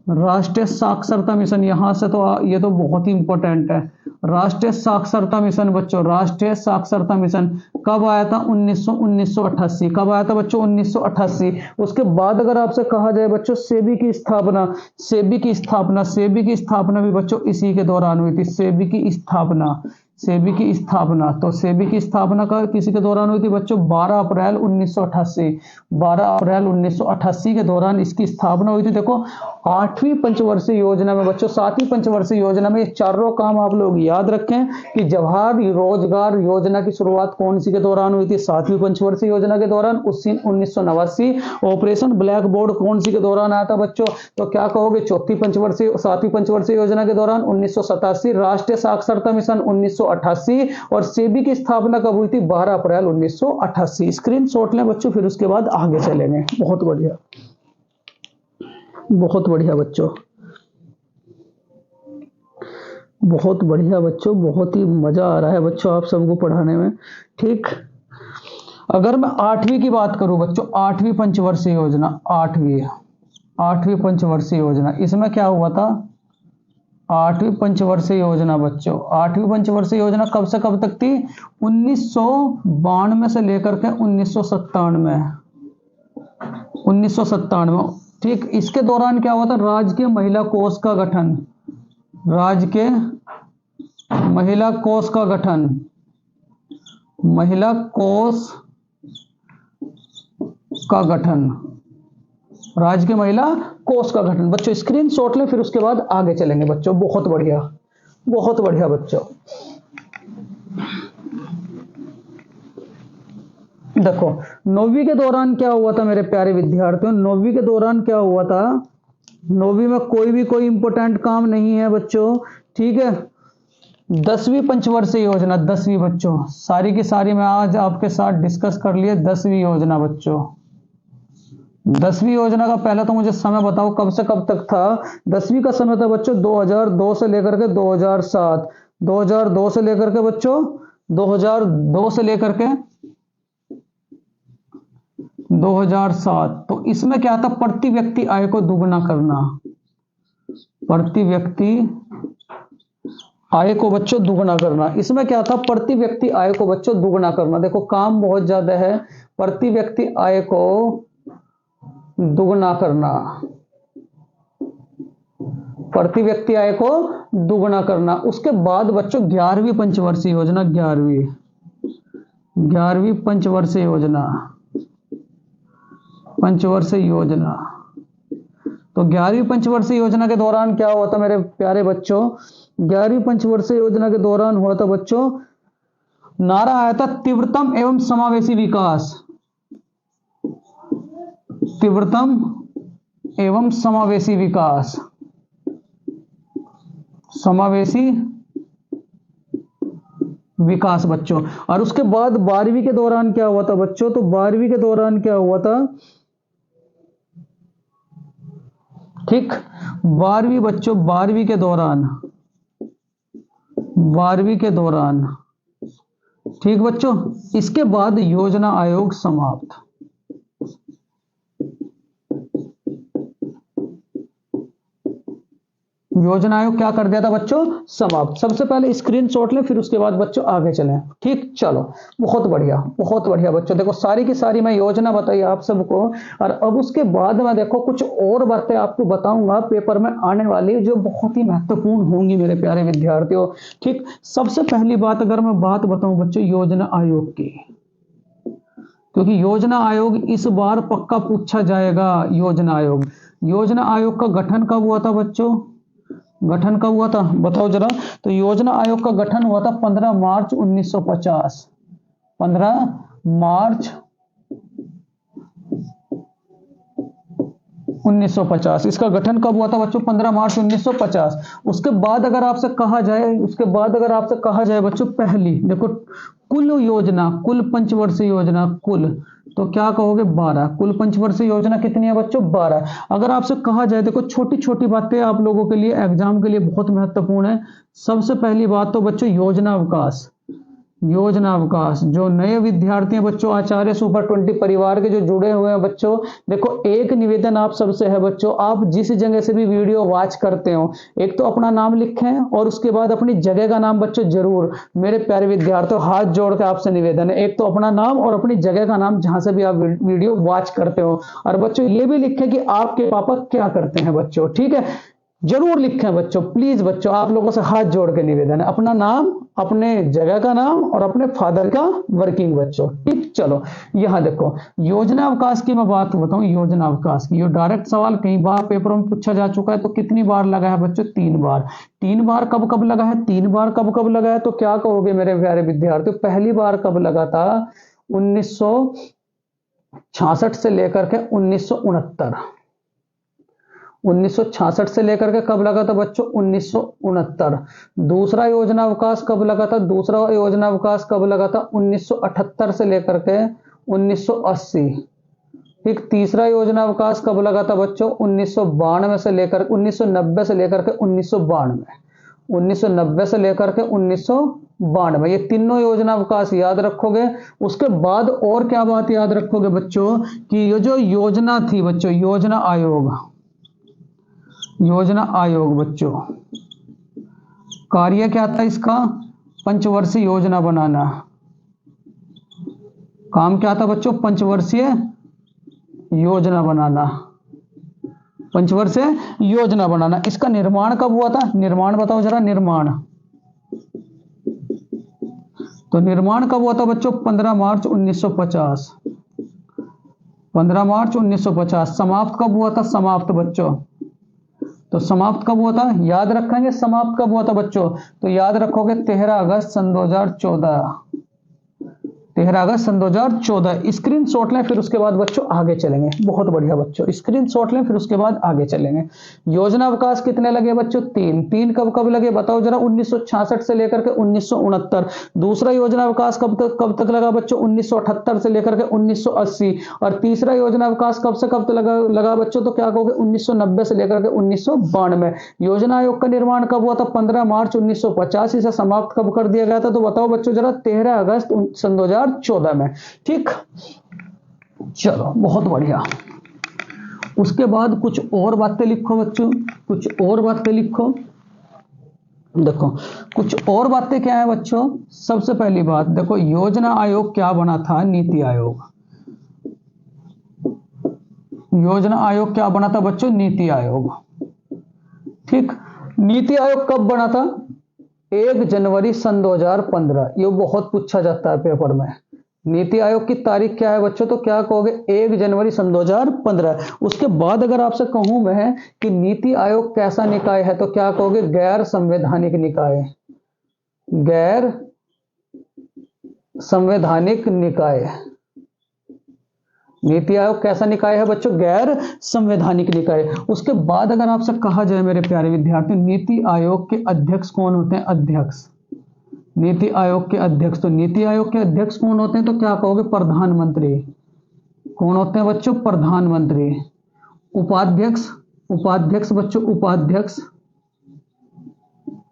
राष्ट्रीय साक्षरता मिशन, यहां से तो ये तो बहुत ही इंपॉर्टेंट है। राष्ट्रीय साक्षरता मिशन बच्चों, राष्ट्रीय साक्षरता मिशन कब आया था? 1988। कब आया था बच्चों? 1988। उसके बाद अगर आपसे कहा जाए बच्चों सेबी की स्थापना, सेबी की स्थापना, सेबी की स्थापना भी बच्चों इसी के दौरान हुई थी। सेबी की स्थापना, सेबी की स्थापना, तो सेबी की स्थापना का किसी के दौरान हुई थी बच्चों? 12 अप्रैल 1988। 12 अप्रैल 1988 के दौरान इसकी स्थापना हुई थी। देखो 8वीं पंचवर्षीय योजना में बच्चों, 7वीं पंचवर्षीय योजना में ये चारों काम आप लोग याद रखें कि जवाहर रोजगार योजना की शुरुआत कौन सी के दौरान हुई थी? 7वीं पंचवर्षीय योजना के दौरान, उसी 1989। ऑपरेशन ब्लैक बोर्ड कौन सी के दौरान आया था बच्चों? तो क्या कहोगे? चौथी पंचवर्षीय, 7वीं पंचवर्षीय योजना के दौरान 1987। राष्ट्रीय साक्षरता मिशन 1988। और सेबी की स्थापना कब हुई थी? 12 अप्रैल 1988। स्क्रीनशॉट लें बच्चों, फिर उसके बाद आगे चलेंगे। बहुत बढ़िया, बहुत बढ़िया बच्चों, बहुत बढ़िया बच्चों, बहुत ही मजा आ रहा है बच्चों आप सबको पढ़ाने में। ठीक, अगर मैं 8वीं की बात करूं बच्चों, 8वीं पंचवर्षीय योजना, 8वीं पंचवर्षीय योजना, इसमें क्या हुआ था? 8वीं पंचवर्षीय योजना बच्चों, 8वीं पंचवर्षीय योजना कब से कब तक थी? 1992 से लेकर के 1997। 1997। ठीक, इसके दौरान क्या हुआ था? राजकीय महिला कोष का गठन, राजकीय महिला कोष का गठन, महिला कोष का गठन, राजकीय महिला कोष का गठन बच्चों। स्क्रीनशॉट लें, फिर उसके बाद आगे चलेंगे बच्चों। बहुत बढ़िया, बहुत बढ़िया बच्चों। देखो 9वीं के दौरान क्या हुआ था मेरे प्यारे विद्यार्थियों? 9वीं के दौरान क्या हुआ था? 9वीं में कोई इंपॉर्टेंट काम नहीं है बच्चों। ठीक है, 10वीं पंचवर्षीय योजना, 10वीं बच्चों, सारी की सारी मैं आज आपके साथ डिस्कस कर लिए। 10वीं योजना बच्चों, 10वीं योजना का पहले तो मुझे समय बताओ कब से कब तक था। 10वीं का समय था बच्चों 2002 से लेकर के 2007। 2002 से लेकर के बच्चों 2002 से लेकर के 2007। तो इसमें क्या था, प्रति व्यक्ति आय को दुगना करना। प्रति व्यक्ति आय को बच्चों दुगना करना। इसमें क्या था, प्रति व्यक्ति आय को बच्चों दुगना करना। देखो काम बहुत ज्यादा है, प्रति व्यक्ति आय को दुगना करना। प्रति व्यक्ति आय को दुगना करना। उसके बाद बच्चों 11वीं पंचवर्षीय योजना, 11वीं पंचवर्षीय योजना, पंचवर्षीय योजना। तो 11वीं पंचवर्षीय योजना के दौरान क्या हुआ था मेरे प्यारे बच्चों, 11वीं पंचवर्षीय योजना के दौरान हुआ था बच्चों, नारा आया था तीव्रतम एवं समावेशी विकास। तीव्रतम एवं समावेशी विकास, समावेशी विकास बच्चों। और उसके बाद 12वीं के दौरान क्या हुआ था बच्चों, तो 12वीं के दौरान क्या हुआ था, ठीक 12वीं बच्चों, 12वीं के दौरान, 12वीं के दौरान, ठीक बच्चों। इसके बाद योजना आयोग समाप्त। योजना आयोग क्या कर दिया था बच्चों, समाप्त। सबसे पहले स्क्रीनशॉट लें, फिर उसके बाद बच्चों आगे चलें। ठीक, चलो बहुत बढ़िया, बहुत बढ़िया बच्चों। देखो सारी की सारी मैं योजना बताई आप सबको, और अब उसके बाद मैं देखो कुछ और बातें आपको बताऊंगा पेपर में आने वाली, जो बहुत ही महत्वपूर्ण होंगी मेरे प्यारे विद्यार्थियों। ठीक, सबसे पहली बात अगर मैं बात बताऊं बच्चों योजना आयोग की, क्योंकि योजना आयोग इस बार पक्का पूछा जाएगा। योजना आयोग, योजना आयोग का गठन कब हुआ था बच्चों, गठन कब हुआ था बताओ जरा। तो योजना आयोग का गठन हुआ था 15 मार्च 1950। 15 मार्च 1950 इसका गठन कब हुआ था बच्चों, 15 मार्च 1950। उसके बाद अगर आपसे कहा जाए, उसके बाद अगर आपसे कहा जाए बच्चों, पहली देखो कुल योजना, कुल पंचवर्षीय योजना, कुल तो क्या कहोगे 12। कुल पंचवर्षीय योजना कितनी है बच्चों, 12। अगर आपसे कहा जाए, देखो छोटी छोटी बातें आप लोगों के लिए एग्जाम के लिए बहुत महत्वपूर्ण है। सबसे पहली बात तो बच्चों योजना अवकाश, योजना अवकाश। जो नए विद्यार्थी हैं बच्चों, आचार्य सुपर 20 परिवार के जो जुड़े हुए हैं बच्चों, देखो एक निवेदन आप सबसे है बच्चों, आप जिस जगह से भी वीडियो वॉच करते हो, एक तो अपना नाम लिखें और उसके बाद अपनी जगह का नाम बच्चों जरूर। मेरे प्यारे विद्यार्थियों हाथ जोड़ के आपसे निवेदन है, एक तो अपना नाम और अपनी जगह का नाम जहां से भी आप वीडियो वॉच करते हो। और बच्चों ये भी लिखें कि आपके पापा क्या करते हैं बच्चों, ठीक है, जरूर लिखें बच्चों, प्लीज बच्चों आप लोगों से हाथ जोड़ के निवेदन है, अपना नाम, अपने जगह का नाम और अपने फादर का वर्किंग बच्चों। ठीक, चलो यहां देखो योजना अवकाश की मैं बात बताऊं, योजना अवकाश की। ये डायरेक्ट सवाल कई बार पेपरों में पूछा जा चुका है। तो कितनी बार लगा है बच्चों, 3 बार। 3 बार कब कब लगा है, 3 बार कब कब लगा है, तो क्या कहोगे मेरे प्यारे विद्यार्थियों, पहली बार कब लगा था, 1966 से लेकर के 1969। 1966 से लेकर के कब लगा था बच्चों, 1969। दूसरा योजना अवकाश कब लगा था, दूसरा योजना अवकाश कब लगा था, 1978 से लेकर के 1980। ठीक, तीसरा योजना अवकाश कब लगा था बच्चों, 1992 से लेकर 1990 से लेकर के 1992। 1990 से लेकर के 1992 ये तीनों योजना अवकाश याद रखोगे। उसके बाद और क्या बात याद रखोगे बच्चों, कि ये जो योजना थी बच्चों, योजना आयोग, योजना आयोग बच्चों कार्य क्या था इसका, पंचवर्षीय योजना बनाना। काम क्या था बच्चों, पंचवर्षीय योजना बनाना, पंचवर्षीय योजना बनाना। इसका निर्माण कब हुआ था, निर्माण बताओ जरा, निर्माण। तो निर्माण कब हुआ था बच्चों, 15 मार्च 1950। 15 मार्च 1950। समाप्त कब हुआ था, समाप्त बच्चों, तो समाप्त कब हुआ था, याद रखेंगे समाप्त कब हुआ था बच्चों, तो याद रखोगे 13 अगस्त सन 2014। 13 अगस्त सन 2014 स्क्रीन शॉट लें, फिर उसके बाद बच्चों आगे चलेंगे। बहुत बढ़िया बच्चों, स्क्रीन शॉट लें फिर उसके बाद आगे चलेंगे। योजना अवकाश कितने लगे बच्चों? 3 कब कब लगे बताओ जरा? 1966 से लेकर के 1969। दूसरा योजना अवकाश कब तक लगा बच्चों? 1978 से लेकर के 1980। और तीसरा योजना अवकाश कब से कब तक लगा बच्चों? तो क्या कहोगे? 1990 से लेकर के 1992। योजना आयोग का निर्माण कब हुआ था? 15 मार्च 1985 से। समाप्त कब कर दिया गया था? तो बताओ बच्चों जरा? 13 अगस्त सन 2014 में। ठीक, चलो बहुत बढ़िया। उसके बाद कुछ और बातें लिखो बच्चों, कुछ और बातें लिखो। देखो कुछ और बातें क्या है बच्चों? सबसे पहली बात देखो, योजना आयोग क्या बना था? नीति आयोग। योजना आयोग क्या बना था बच्चों? नीति आयोग। ठीक, नीति आयोग कब बना था? 1 जनवरी सन 2015। ये बहुत पूछा जाता है पेपर में। नीति आयोग की तारीख क्या है बच्चों? तो क्या कहोगे? 1 जनवरी सन 2015। उसके बाद अगर आपसे कहूं मैं कि नीति आयोग कैसा निकाय है, तो क्या कहोगे? गैर संवैधानिक निकाय। गैर संवैधानिक निकाय। नीति आयोग कैसा निकाय है बच्चों? गैर संवैधानिक निकाय। उसके बाद अगर आपसे कहा जाए मेरे प्यारे विद्यार्थी, नीति आयोग के अध्यक्ष कौन होते हैं? अध्यक्ष। नीति आयोग के अध्यक्ष, तो नीति आयोग के अध्यक्ष कौन होते हैं? तो क्या कहोगे? प्रधानमंत्री। कौन होते हैं बच्चों? प्रधानमंत्री। उपाध्यक्ष, उपाध्यक्ष बच्चों, उपाध्यक्ष।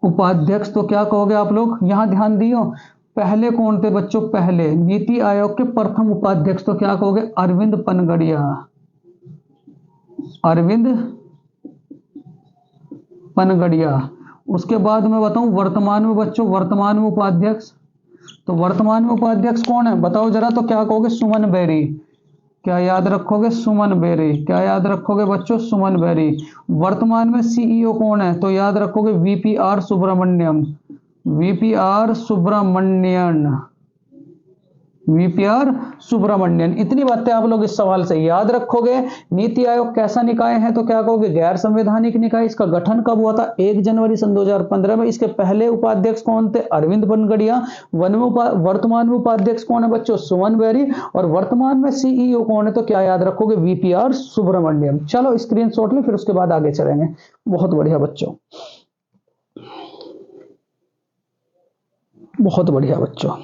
उपाध्यक्ष तो क्या कहोगे आप लोग? यहां ध्यान दियो, पहले कौन थे बच्चों? पहले नीति आयोग के प्रथम उपाध्यक्ष तो क्या कहोगे? अरविंद पनगड़िया। अरविंद पनगड़िया। उसके बाद मैं बताऊं वर्तमान में बच्चों, वर्तमान में उपाध्यक्ष, तो वर्तमान में उपाध्यक्ष कौन है बताओ जरा? तो क्या कहोगे? सुमन बेरी। क्या याद रखोगे? सुमन बेरी। क्या याद रखोगे बच्चों? सुमन बेरी। वर्तमान में सीईओ कौन है? तो याद रखोगे VPR Subramaniam. VPR Subramanian. VPR Subramanian. इतनी बातें आप लोग इस सवाल से याद रखोगे। नीति आयोग कैसा निकाय है? तो क्या कहोगे? गैर संवैधानिक निकाय। इसका गठन कब हुआ था? 1 जनवरी सन 2015 में। इसके पहले उपाध्यक्ष कौन थे? अरविंद पनगड़िया। वर्तमान में उपाध्यक्ष कौन है बच्चों? सुमन बेरी। और वर्तमान में सीईओ कौन है? तो क्या याद रखोगे? वीपीआर सुब्रमण्यम। चलो स्क्रीनशॉट ले, फिर उसके बाद आगे चलेंगे। बहुत बढ़िया बच्चों, बहुत बढ़िया बच्चों।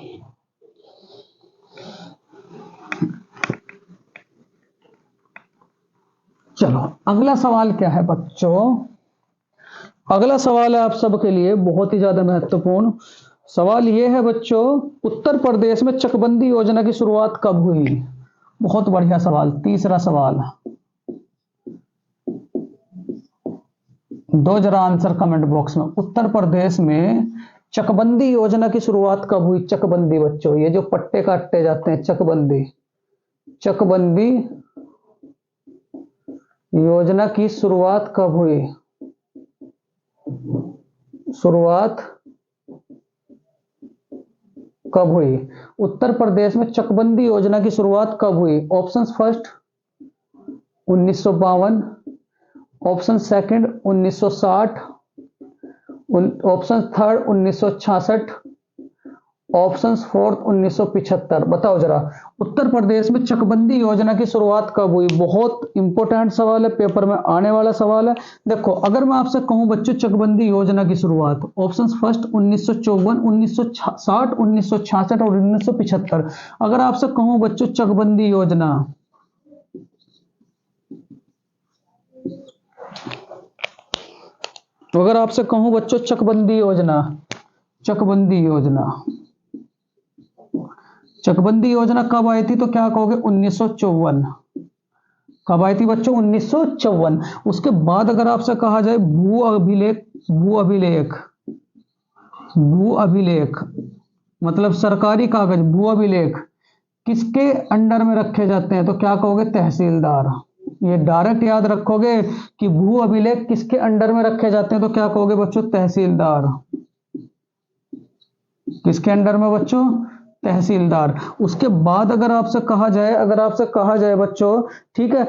चलो अगला सवाल क्या है बच्चों? अगला सवाल है आप सबके लिए बहुत ही ज्यादा महत्वपूर्ण सवाल। यह है बच्चों, उत्तर प्रदेश में चकबंदी योजना की शुरुआत कब हुई? बहुत बढ़िया सवाल। तीसरा सवाल दो जरा आंसर कमेंट बॉक्स में। उत्तर प्रदेश में चकबंदी योजना की शुरुआत कब हुई? चकबंदी बच्चों, ये जो पट्टे काटे जाते हैं, चकबंदी। चकबंदी योजना की शुरुआत कब हुई? शुरुआत कब हुई? उत्तर प्रदेश में चकबंदी योजना की शुरुआत कब हुई? Option first 1952, option second 1960, option third 1966, option fourth 1975। बताओ जरा, उत्तर प्रदेश में चकबंदी योजना की शुरुआत कब हुई? बहुत इंपॉर्टेंट सवाल है, पेपर में आने वाला सवाल है। देखो अगर मैं आपसे कहूं बच्चों चकबंदी योजना की शुरुआत, ऑप्शन फर्स्ट 1954, 1960, 1966 और 1975। अगर आपसे कहूं बच्चों चकबंदी योजना, तो अगर आपसे कहूं बच्चों चकबंदी योजना, चकबंदी योजना, चकबंदी योजना कब आई थी? तो क्या कहोगे? 1954। कब आई थी बच्चों? 1954। उसके बाद अगर आपसे कहा जाए भू अभिलेख, भू अभिलेख, भू अभिलेख मतलब सरकारी कागज, भू अभिलेख किसके अंडर में रखे जाते हैं? तो क्या कहोगे? तहसीलदार। ये डायरेक्ट याद रखोगे कि भू अभिलेख किसके अंडर में रखे जाते हैं? तो क्या कहोगे बच्चों? तहसीलदार। किसके अंडर में बच्चों? तहसीलदार। उसके बाद अगर आपसे कहा जाए, अगर आपसे कहा जाए बच्चों, ठीक है,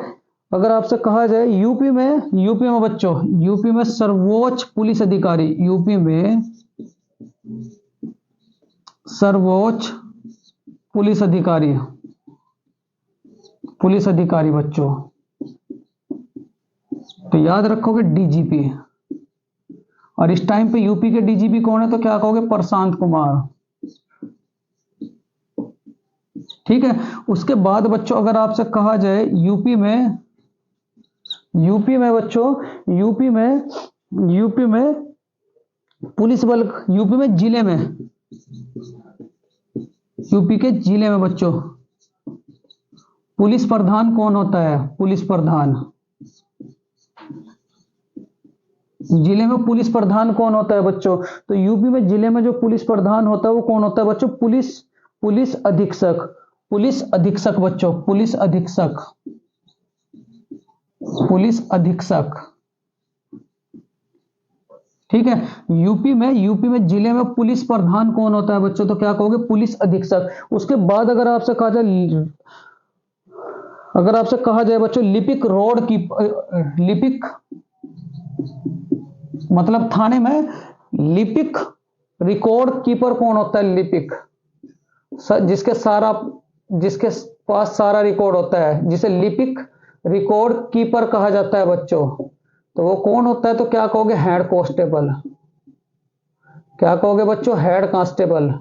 अगर आपसे कहा जाए यूपी में बच्चों, यूपी में सर्वोच्च पुलिस अधिकारी, यूपी में सर्वोच्च पुलिस अधिकारी, पुलिस अधिकारी बच्चों, तो याद रखोगे डीजीपी। और इस टाइम पे यूपी के डीजीपी कौन है, तो क्या कहोगे, प्रशांत कुमार। ठीक है। उसके बाद बच्चों अगर आपसे कहा जाए यूपी में बच्चों, यूपी में पुलिस बल, यूपी में जिले में, यूपी के जिले में बच्चों पुलिस प्रधान कौन होता है, पुलिस प्रधान। जिले में पुलिस प्रधान कौन होता है बच्चों, तो यूपी में जिले में जो पुलिस प्रधान होता है वो कौन होता है बच्चों, पुलिस अधीक्षक, पुलिस अधीक्षक बच्चों, पुलिस अधीक्षक, पुलिस अधीक्षक। ठीक है। यूपी में जिले में पुलिस प्रधान कौन होता है बच्चों, तो क्या कहोगे, पुलिस अधीक्षक। उसके बाद अगर आपसे कहा जाए बच्चों लिपिक रोड की, लिपिक मतलब थाने में लिपिक रिकॉर्ड कीपर कौन होता है, लिपिक, जिसके पास सारा रिकॉर्ड होता है, जिसे लिपिक रिकॉर्ड कीपर कहा जाता है बच्चों, तो वो कौन होता है, तो क्या कहोगे, हेड कांस्टेबल। क्या कहोगे बच्चों, हेड कांस्टेबल,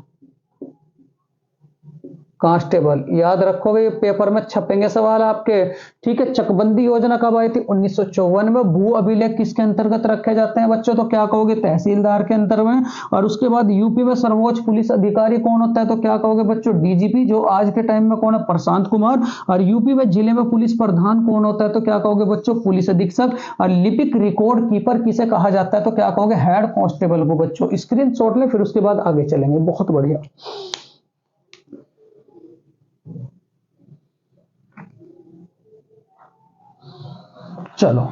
कांस्टेबल। याद रखोगे, ये पेपर में छपेंगे सवाल आपके। ठीक है। चकबंदी योजना कब आई थी, 1954 में। भू अभिलेख किसके अंतर्गत रखे जाते हैं बच्चों, तो क्या कहोगे, तहसीलदार के अंतर्गत। और उसके बाद यूपी में सर्वोच्च पुलिस अधिकारी कौन होता है, तो क्या कहोगे बच्चों, डीजीपी, जो आज के टाइम में कौन है, प्रशांत कुमार। और यूपी में जिले में पुलिस प्रधान कौन होता है, तो क्या कहोगे बच्चों, पुलिस अधीक्षक। और लिपिक रिकॉर्ड कीपर किसे कहा जाता है, तो क्या कहोगे, हेड कांस्टेबल को बच्चों। स्क्रीनशॉट लें, फिर उसके बाद आगे चलेंगे। बहुत बढ़िया। चलो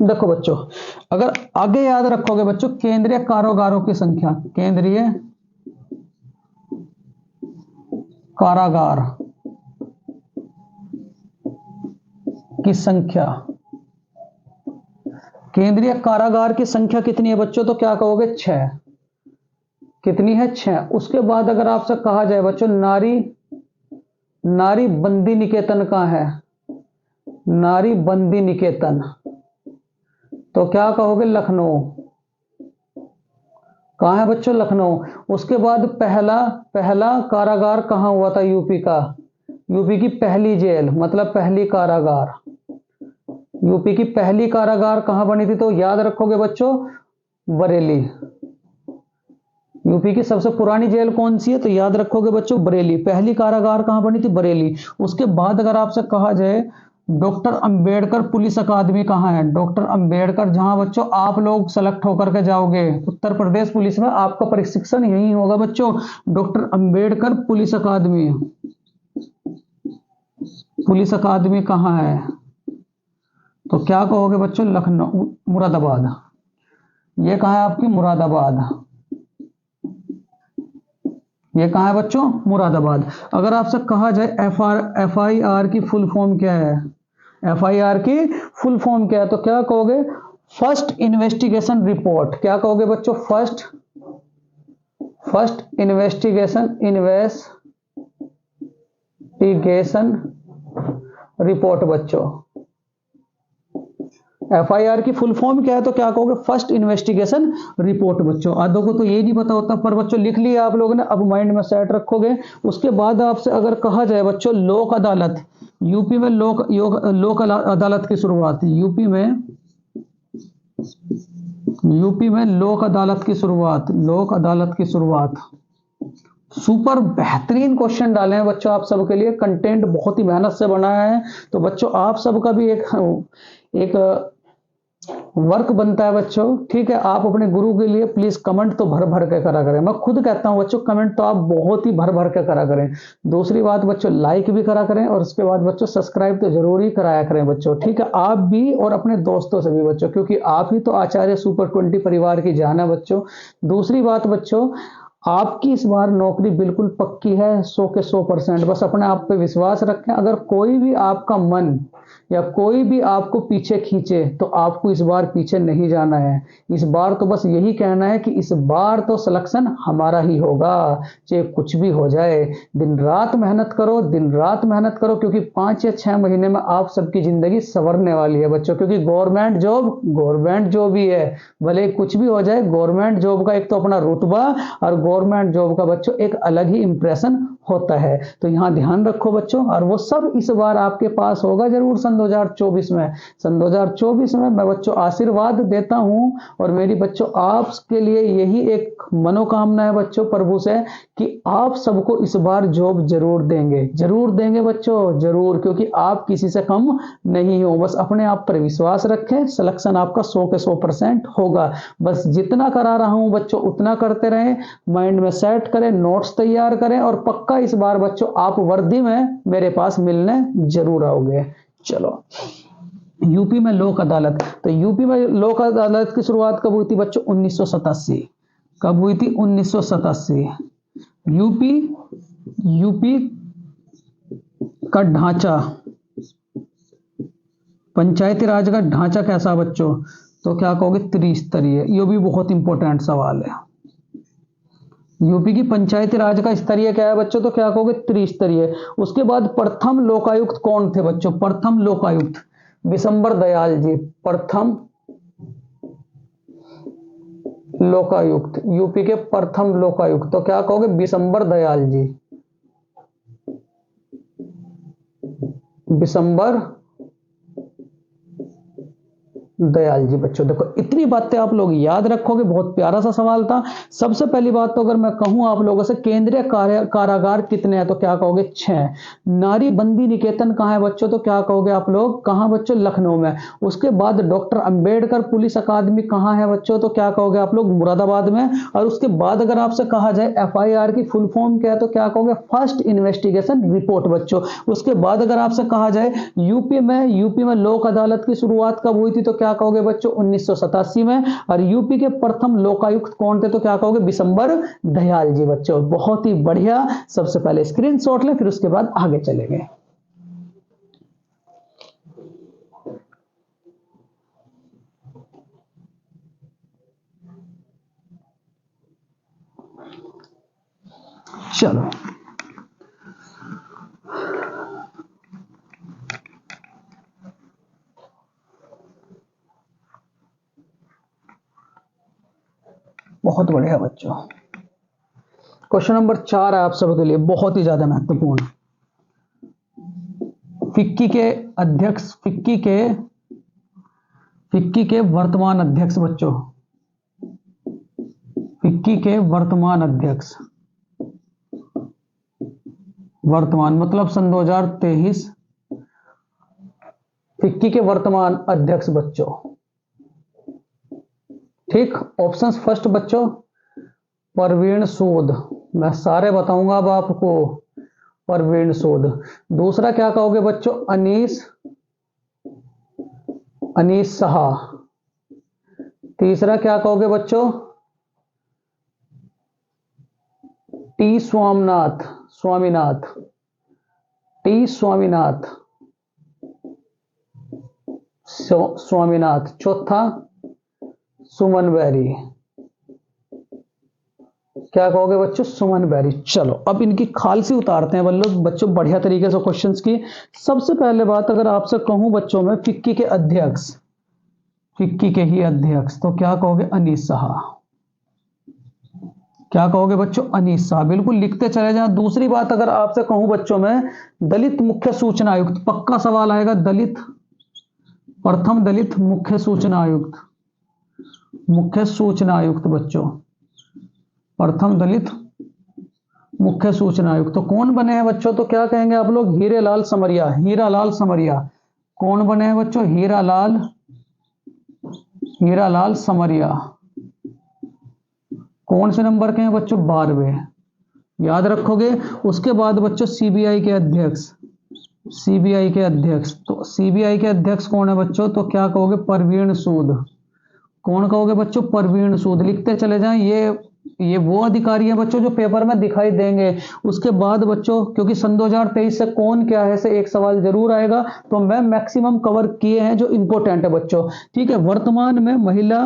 देखो बच्चों, अगर आगे याद रखोगे बच्चों, केंद्रीय कारागारों की संख्या, केंद्रीय कारागार की संख्या, केंद्रीय कारागार की संख्या कितनी है बच्चों, तो क्या कहोगे, 6। कितनी है, 6। उसके बाद अगर आपसे कहा जाए बच्चों नारी बंदी निकेतन कहां है, नारी बंदी निकेतन, तो क्या कहोगे, लखनऊ। कहां है बच्चों, लखनऊ। उसके बाद पहला कारागार कहां हुआ था, यूपी का, यूपी की पहली जेल, मतलब पहली कारागार, यूपी की पहली कारागार कहां बनी थी, तो याद रखोगे बच्चों, बरेली। यूपी की सबसे पुरानी जेल कौन सी है, तो याद रखोगे बच्चों, बरेली। पहली कारागार कहां बनी थी, बरेली। उसके बाद अगर आपसे कहा जाए डॉक्टर अंबेडकर पुलिस अकादमी कहां है, डॉक्टर अंबेडकर, जहां बच्चों आप लोग सेलेक्ट होकर के जाओगे उत्तर प्रदेश पुलिस में, आपका प्रशिक्षण यही होगा बच्चों, डॉक्टर अंबेडकर पुलिस अकादमी। पुलिस अकादमी कहां है, तो क्या कहोगे बच्चों, लखनऊ, मुरादाबाद। ये कहां है आपकी, मुरादाबाद। ये कहां है बच्चों, मुरादाबाद। अगर आपसे कहा जाए एफआईआर की फुल फॉर्म क्या है, एफआईआर की फुल फॉर्म क्या है, तो क्या कहोगे, फर्स्ट इन्वेस्टिगेशन रिपोर्ट। क्या कहोगे बच्चों, फर्स्ट इन्वेस्टिगेशन रिपोर्ट बच्चों। एफआईआर की फुल फॉर्म क्या है, तो क्या कहोगे, फर्स्ट इन्वेस्टिगेशन रिपोर्ट बच्चों। आधों को तो ये नहीं पता होता, पर बच्चों लिख लिया आप लोगों ने, अब माइंड में सेट रखोगे। उसके बाद आपसे अगर कहा जाए बच्चों लोक अदालत, यूपी में लोक अदालत की शुरुआत, यूपी में लोक अदालत की शुरुआत, लोक अदालत की शुरुआत। सुपर बेहतरीन क्वेश्चन डाले हैं बच्चों आप सबके लिए, कंटेंट बहुत ही मेहनत से बनाया है। तो बच्चों आप सबका भी एक वर्क बनता है बच्चों। ठीक है। आप अपने गुरु के लिए प्लीज कमेंट तो भर भर के करा करें। मैं खुद कहता हूं बच्चों, कमेंट तो आप बहुत ही भर भर के करा करें। दूसरी बात बच्चों, लाइक भी करा करें, और उसके बाद बच्चों सब्सक्राइब तो जरूर ही कराया करें बच्चों। ठीक है। आप भी और अपने दोस्तों से भी बच्चों, क्योंकि आप ही तो आचार्य सुपर 20 परिवार की जान है बच्चों। दूसरी बात बच्चों, आपकी इस बार नौकरी बिल्कुल पक्की है, 100 के 100%। बस अपने आप पे विश्वास रखें। अगर कोई भी आपका मन या कोई भी आपको पीछे खींचे तो आपको इस बार पीछे नहीं जाना है। इस बार तो बस यही कहना है कि इस बार तो सिलेक्शन हमारा ही होगा, चाहे कुछ भी हो जाए। दिन रात मेहनत करो, दिन रात मेहनत करो, क्योंकि 5 या 6 महीने में आप सबकी जिंदगी संवरने वाली है बच्चों। क्योंकि गवर्नमेंट जॉब ही है, भले कुछ भी हो जाए, गवर्नमेंट जॉब का एक तो अपना रुतबा और गवर्नमेंट जॉब का बच्चों एक अलग ही इंप्रेशन होता है। तो यहां ध्यान रखो बच्चों, और वो सब इस बार आपके पास होगा जरूर सन 2024 में। सन 2024 में मैं बच्चों आशीर्वाद देता हूं, और मेरी बच्चों आपके लिए यही एक मनोकामना है बच्चों प्रभु से कि आप सबको इस बार जॉब जरूर देंगे बच्चों, जरूर, क्योंकि आप किसी से कम नहीं हो। बस अपने आप पर विश्वास रखें, सिलेक्शन आपका 100 के 100% होगा। बस जितना करा रहा हूं बच्चों उतना करते रहें, माइंड में सेट करें, नोट्स तैयार करें, और पक्का इस बार बच्चों आप वर्दी में मेरे पास मिलने जरूर आओगे। चलो, यूपी में लोक अदालत। तो यूपी में लोक अदालत की शुरुआत कब हुई थी बच्चों? 1987। कब हुई थी? 1987। यूपी का ढांचा, पंचायती राज का ढांचा कैसा बच्चों? तो क्या कहोगे? त्रिस्तरीय। ये भी बहुत इंपॉर्टेंट सवाल है। यूपी की पंचायती राज का स्तरीय क्या है बच्चों? तो क्या कहोगे? त्रिस्तरीय। उसके बाद प्रथम लोकायुक्त कौन थे बच्चों? प्रथम लोकायुक्त बिशंबर दयाल जी। प्रथम लोकायुक्त, यूपी के प्रथम लोकायुक्त, तो क्या कहोगे? बिशंबर दयाल जी। बिशंबर दयाल जी। बच्चों देखो, इतनी बातें आप लोग याद रखोगे, बहुत प्यारा सा सवाल था। सबसे पहली बात तो अगर मैं कहूं आप लोगों से, केंद्रीय कारागार कितने हैं? तो क्या कहोगे? 6। नारी बंदी निकेतन कहां है बच्चों? तो क्या कहोगे आप लोग? कहां बच्चों? लखनऊ में। उसके बाद डॉक्टर अंबेडकर पुलिस अकादमी कहां है बच्चों? तो क्या कहोगे आप लोग? मुरादाबाद में। और उसके बाद अगर आपसे कहा जाए FIR की फुल फॉर्म क्या है? तो क्या कहोगे? फर्स्ट इन्वेस्टिगेशन रिपोर्ट बच्चों। उसके बाद अगर आपसे कहा जाए यूपी में लोक अदालत की शुरुआत कब हुई थी? तो क्या कहोगे बच्चों? 1987 में। और यूपी के प्रथम लोकायुक्त कौन थे? तो क्या कहोगे? बिशंबर दयाल जी। बच्चों बहुत ही बढ़िया। सबसे पहले स्क्रीनशॉट लें, फिर उसके बाद आगे चलेंगे। चलो, बहुत बढ़िया बच्चों। क्वेश्चन नंबर 4 है आप सबके लिए, बहुत ही ज्यादा महत्वपूर्ण। फिक्की के अध्यक्ष, फिक्की के वर्तमान अध्यक्ष बच्चों, फिक्की के वर्तमान अध्यक्ष, वर्तमान मतलब सन 2023 फिक्की के वर्तमान अध्यक्ष बच्चों। ठीक, ऑप्शंस फर्स्ट बच्चों परवीन सूद, मैं सारे बताऊंगा अब आपको। परवीन सूद। दूसरा क्या कहोगे बच्चों? अनीस साहा। तीसरा क्या कहोगे बच्चों? T Swaminath, T Swaminath. चौथा सुमन बैरी। क्या कहोगे बच्चों? सुमन बैरी। चलो, अब इनकी खालसी उतारते हैं बच्चों बढ़िया तरीके से क्वेश्चंस की। सबसे पहले बात अगर आपसे कहूं बच्चों में फिक्की के अध्यक्ष, फिक्की के ही अध्यक्ष, तो क्या कहोगे? अनीस साहा। क्या कहोगे बच्चों? अनीस साहा। बिल्कुल लिखते चले जाएं। दूसरी बात अगर आपसे कहूं बच्चों में दलित मुख्य सूचना आयुक्त, पक्का सवाल आएगा। प्रथम दलित मुख्य सूचना आयुक्त, बच्चों, प्रथम दलित मुख्य सूचना आयुक्त। तो कौन बने हैं बच्चों? तो क्या कहेंगे आप लोग? हीरालाल समरिया। कौन बने हैं बच्चों? हीरालाल समरिया। कौन से नंबर के हैं बच्चों? 12वें। याद रखोगे। उसके बाद बच्चों सीबीआई के अध्यक्ष, तो सीबीआई के अध्यक्ष कौन है बच्चों? तो क्या कहोगे? परवीन सूद। कौन कहोगे बच्चों? परवीन सूद। लिखते चले जाएं। ये ये वो अधिकारी हैं बच्चों जो पेपर में दिखाई देंगे। उसके बाद बच्चों, क्योंकि सन 2023 से कौन क्या है से एक सवाल जरूर आएगा, तो मैं मैक्सिमम कवर किए हैं जो इंपॉर्टेंट है बच्चों। ठीक है, वर्तमान में महिला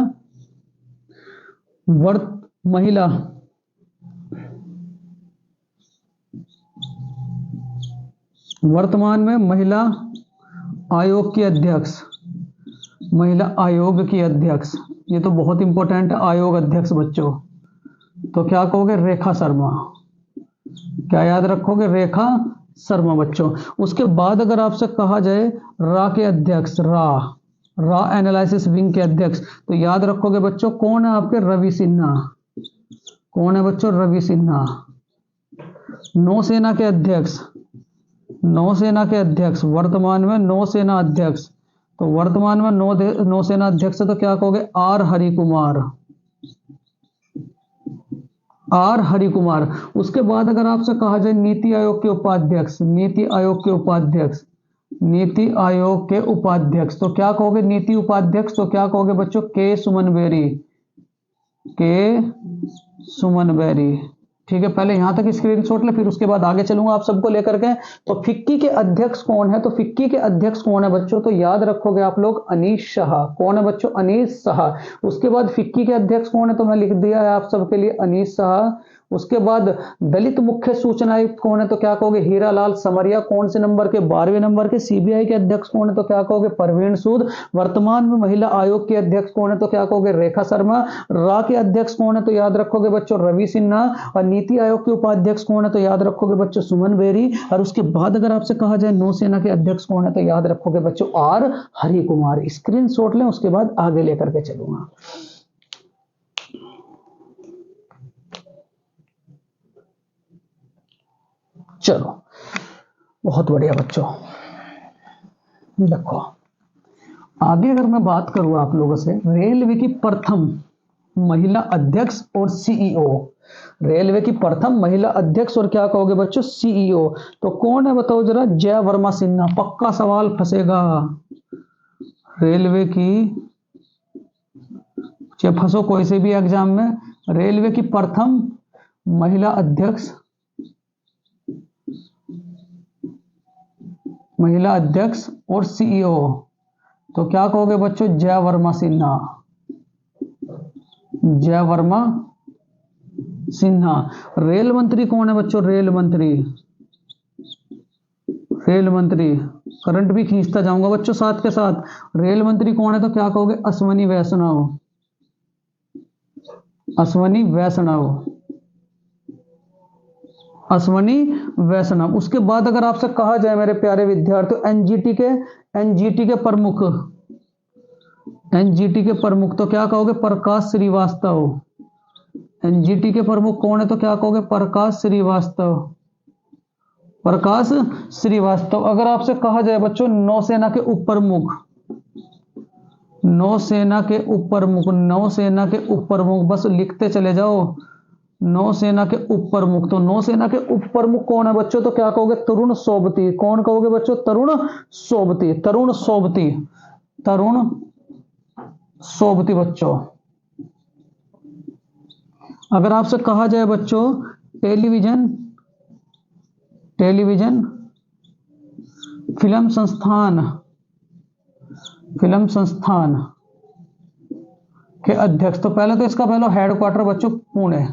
वर्तमान में महिला आयोग की अध्यक्ष, महिला आयोग की अध्यक्ष, ये तो बहुत इंपॉर्टेंट है, आयोग अध्यक्ष बच्चों। तो क्या कहोगे? रेखा शर्मा। क्या याद रखोगे? रेखा शर्मा बच्चों। उसके बाद अगर आपसे कहा जाए रा के अध्यक्ष, रा एनालिसिस विंग के अध्यक्ष, तो याद रखोगे बच्चों कौन है आपके? रवि सिन्हा। कौन है बच्चों? रवि सिन्हा। नौसेना के अध्यक्ष, नौसेना के अध्यक्ष, वर्तमान में नौसेना अध्यक्ष, तो वर्तमान में नौसेना अध्यक्ष तो क्या कहोगे? आर हरिकुमार। आर हरिकुमार। उसके बाद अगर आपसे कहा जाए नीति आयोग के उपाध्यक्ष, नीति आयोग के उपाध्यक्ष, नीति आयोग के उपाध्यक्ष, तो क्या कहोगे? नीति उपाध्यक्ष, तो क्या कहोगे बच्चों? के सुमन बेरी। के सुमन बेरी। ठीक है, पहले यहां तक स्क्रीनशॉट ले, फिर उसके बाद आगे चलूंगा आप सबको लेकर के। तो फिक्की के अध्यक्ष कौन है? तो फिक्की के अध्यक्ष कौन है बच्चों? तो याद रखोगे आप लोग अनीश शाह। कौन है बच्चों? अनीश शाह। उसके बाद फिक्की के अध्यक्ष कौन है? तो मैं लिख दिया है आप सबके लिए, अनीश शाह। उसके बाद दलित मुख्य सूचना आयुक्त कौन है? तो क्या कहोगे? हीरालाल समरिया। कौन से नंबर के? 12वें नंबर के। सीबीआई के अध्यक्ष कौन है? तो क्या कहोगे? परवीन सूद। वर्तमान में महिला आयोग के अध्यक्ष कौन है? तो क्या कहोगे? रेखा शर्मा। रा के अध्यक्ष कौन है? तो याद रखोगे बच्चों रवि सिन्हा। और नीति आयोग के उपाध्यक्ष कौन है? तो याद रखोगे बच्चों सुमन बेरी। और उसके बाद अगर आपसे कहा जाए नौसेना के अध्यक्ष कौन है? तो याद रखोगे बच्चों आर हरिकुमार। स्क्रीनशॉट लें, उसके बाद आगे लेकर के चलूंगा। चलो, बहुत बढ़िया बच्चों। देखो आगे अगर मैं बात करूं आप लोगों से, रेलवे की प्रथम महिला अध्यक्ष और सीईओ, रेलवे की प्रथम महिला अध्यक्ष और क्या कहोगे बच्चों? सीईओ। तो कौन है बताओ जरा? जय वर्मा सिन्हा। पक्का सवाल फंसेगा रेलवे की, चाहे फंसो कोई से भी एग्जाम में। रेलवे की प्रथम महिला अध्यक्ष, महिला अध्यक्ष और सीईओ, तो क्या कहोगे बच्चों? जय वर्मा सिन्हा। जय वर्मा सिन्हा। रेल मंत्री कौन है बच्चों? रेल मंत्री, रेल मंत्री, करंट भी खींचता जाऊंगा बच्चों साथ के साथ। रेल मंत्री कौन है? तो क्या कहोगे? अश्वनी वैष्णव। अश्वनी वैष्णव, अश्वनी वैष्णव। उसके बाद अगर आपसे कहा जाए मेरे प्यारे विद्यार्थियों एनजीटी के प्रमुख, एनजीटी के प्रमुख, तो क्या कहोगे? प्रकाश श्रीवास्तव। एनजीटी के प्रमुख कौन है? तो क्या कहोगे? प्रकाश श्रीवास्तव। प्रकाश श्रीवास्तव। अगर आपसे कहा जाए बच्चों नौसेना के उप प्रमुख, नौसेना के उप प्रमुख, नौसेना के उप प्रमुख, बस लिखते चले जाओ, नौसेना के उप प्रमुख। तो नौसेना के उप प्रमुख कौन है बच्चों? तो क्या कहोगे? तरुण सोबती। कौन कहोगे बच्चों? तरुण सोबती। तरुण सोबती, तरुण सोबती बच्चों। अगर आपसे कहा जाए बच्चों टेलीविजन, टेलीविजन फिल्म संस्थान, फिल्म संस्थान के अध्यक्ष, तो पहले तो इसका पहला हेडक्वार्टर बच्चों पुणे,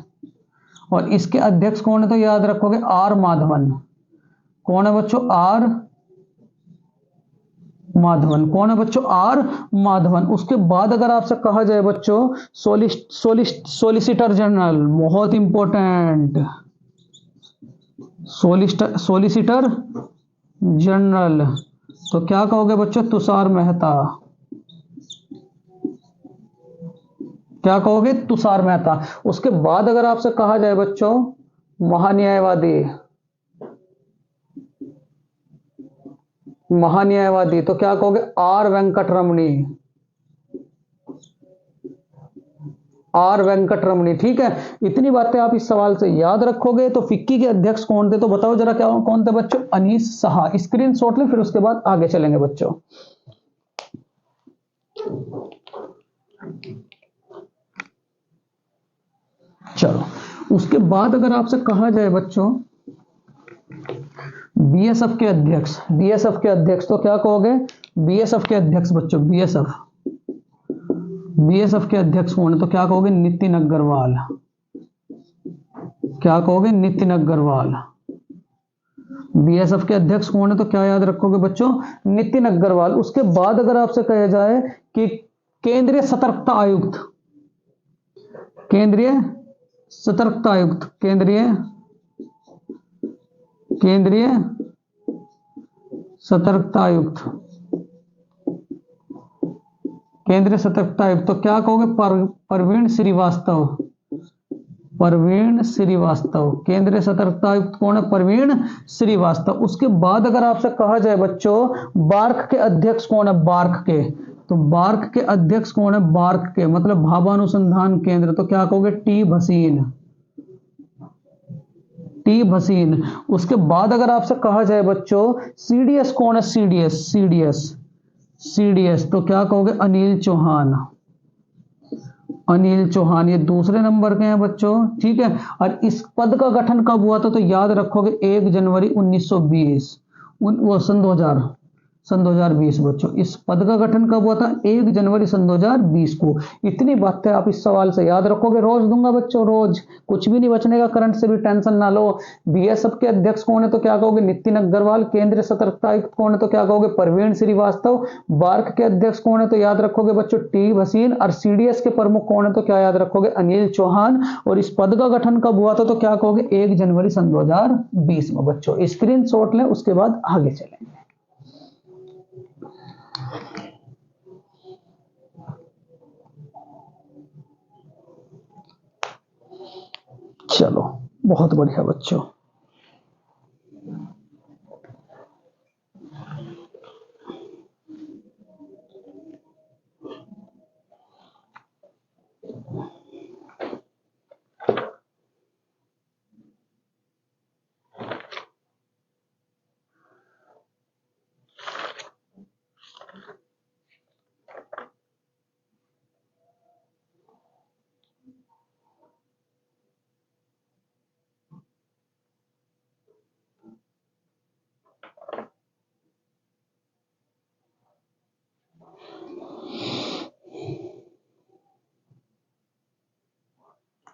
और इसके अध्यक्ष कौन है? तो याद रखोगे आर माधवन। कौन है बच्चों? आर माधवन। कौन है बच्चों? आर माधवन। उसके बाद अगर आपसे कहा जाए बच्चों सोलिसिटर जनरल, बहुत इंपॉर्टेंट, सोलिसिटर जनरल, तो क्या कहोगे बच्चों? तुषार मेहता। क्या कहोगे? तुषार मेहता। उसके बाद अगर आपसे कहा जाए बच्चों महान्यायवादी, महान्यायवादी, तो क्या कहोगे? आर वेंकटरमणी। आर वेंकटरमणी। ठीक है, इतनी बातें आप इस सवाल से याद रखोगे। तो फिक्की के अध्यक्ष कौन थे? तो बताओ जरा क्या कौन थे बच्चों? अनीश शाह। स्क्रीनशॉट ले, फिर उसके बाद आगे चलेंगे बच्चों। चलो, उसके बाद अगर आपसे कहा जाए बच्चों बीएसएफ के अध्यक्ष, बीएसएफ के अध्यक्ष तो क्या कहोगे? बीएसएफ के अध्यक्ष बच्चों, बीएसएफ, बीएसएफ के अध्यक्ष कौन है? तो क्या कहोगे? नितिन अग्रवाल। क्या कहोगे? नितिन अग्रवाल। बीएसएफ के अध्यक्ष कौन है? तो क्या याद रखोगे बच्चों? नितिन अग्रवाल। उसके बाद अगर आपसे कहा जाए कि केंद्रीय सतर्कता आयुक्त, केंद्रीय सतर्कता आयुक्त, केंद्रीय सतर्कता आयुक्त, केंद्रीय सतर्कता आयुक्त तो क्या कहोगे? प्रवीण श्रीवास्तव। प्रवीण श्रीवास्तव, केंद्रीय सतर्कता आयुक्त कौन है? प्रवीण श्रीवास्तव। उसके बाद अगर आपसे कहा जाए बच्चों बार्क के अध्यक्ष कौन है? बार्क के, तो बार्क के अध्यक्ष कौन है? बार्क के मतलब भाभानुसंधान केंद्र, तो क्या कहोगे? टी भसीन। टी भसीन। उसके बाद अगर आपसे कहा जाए बच्चों सीडीएस कौन है? सीडीएस, सीडीएस, सीडीएस तो क्या कहोगे? अनिल चौहान। अनिल चौहान, ये दूसरे नंबर के हैं बच्चों, ठीक है। और इस पद का गठन कब हुआ था? तो याद रखोगे 1 जनवरी 1920, वो सन 2020 बच्चों। इस पद का गठन कब हुआ था? 1 जनवरी सन 2020 को। इतनी बातें आप इस सवाल से याद रखोगे, रोज दूंगा बच्चों, रोज, कुछ भी नहीं बचने का, करंट से भी टेंशन ना लो। बीएसएफ के अध्यक्ष कौन है? तो क्या कहोगे? नितिन अग्रवाल। केंद्रीय सतर्कता आयुक्त कौन है? तो क्या कहोगे? प्रवीण श्रीवास्तव। बार्क के अध्यक्ष कौन है? तो याद रखोगे बच्चों टी भसीन। और सीडीएस के प्रमुख कौन है? तो क्या याद रखोगे? अनिल चौहान। और इस पद का गठन कब हुआ था? तो क्या कहोगे? 1 जनवरी सन 2020 में बच्चों। स्क्रीन शॉट लें, उसके बाद आगे चलेंगे। चलो, बहुत बढ़िया बच्चों।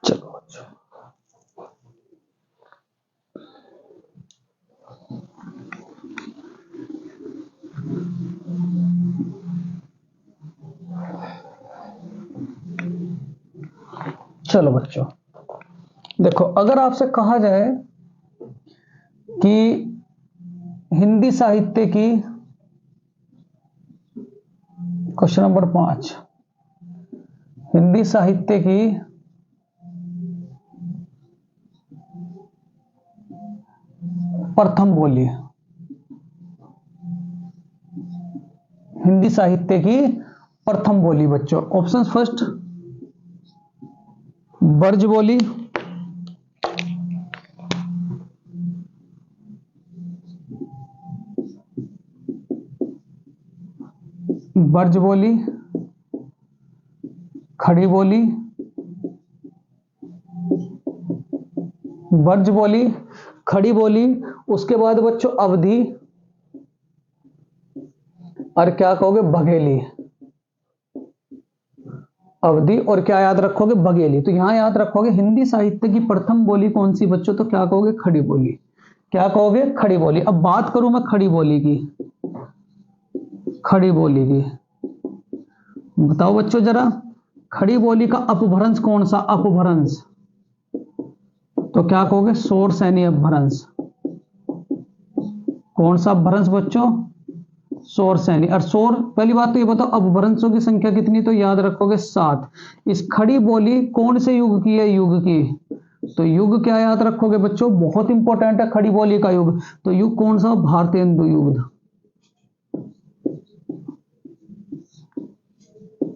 चलो बच्चों, चलो बच्चों देखो, अगर आपसे कहा जाए कि हिंदी साहित्य की, क्वेश्चन नंबर 5, हिंदी साहित्य की प्रथम बोली, हिंदी साहित्य की प्रथम बोली बच्चों। ऑप्शन फर्स्ट ब्रज बोली, ब्रज बोली, खड़ी बोली, ब्रज बोली, खड़ी बोली। उसके बाद बच्चों अवधी, और क्या कहोगे? बघेली। अवधि और क्या याद रखोगे? बघेली। तो यहां याद रखोगे हिंदी साहित्य की प्रथम बोली कौन सी बच्चों? तो क्या कहोगे? खड़ी बोली। क्या कहोगे? खड़ी बोली। अब बात करूं मैं खड़ी बोली की, खड़ी बोली की, बताओ बच्चों जरा, खड़ी बोली का अपभ्रंश कौन सा? अपभ्रंश तो क्या कहोगे? शोर सैनी अपभ्रंश। कौन सा अपभ्रंश बच्चों? शोर सैनी। और शोर, पहली बात तो ये बताओ अपभ्रंशों की संख्या कितनी? तो याद रखोगे 7। इस खड़ी बोली कौन से युग की है? युग की। तो युग क्या याद रखोगे बच्चों? बहुत इंपॉर्टेंट है खड़ी बोली का युग। तो युग कौन सा? भारतेंदु युग।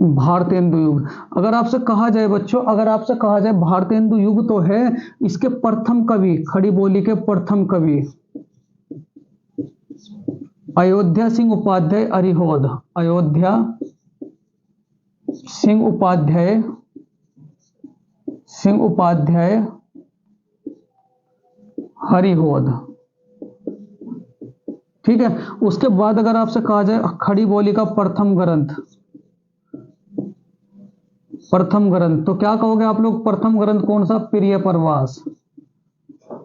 भारतेंदु युग। अगर आपसे कहा जाए बच्चों, अगर आपसे कहा जाए भारतेंदु युग तो है, इसके प्रथम कवि, खड़ी बोली के प्रथम कवि अयोध्या सिंह उपाध्याय अरिहोद। अयोध्या सिंह उपाध्याय सिंह उपाध्याय हरिहोद। ठीक है, उसके बाद अगर आपसे कहा जाए खड़ी बोली का प्रथम ग्रंथ, प्रथम ग्रंथ, तो क्या कहोगे आप लोग? प्रथम ग्रंथ कौन सा? प्रिय प्रवास।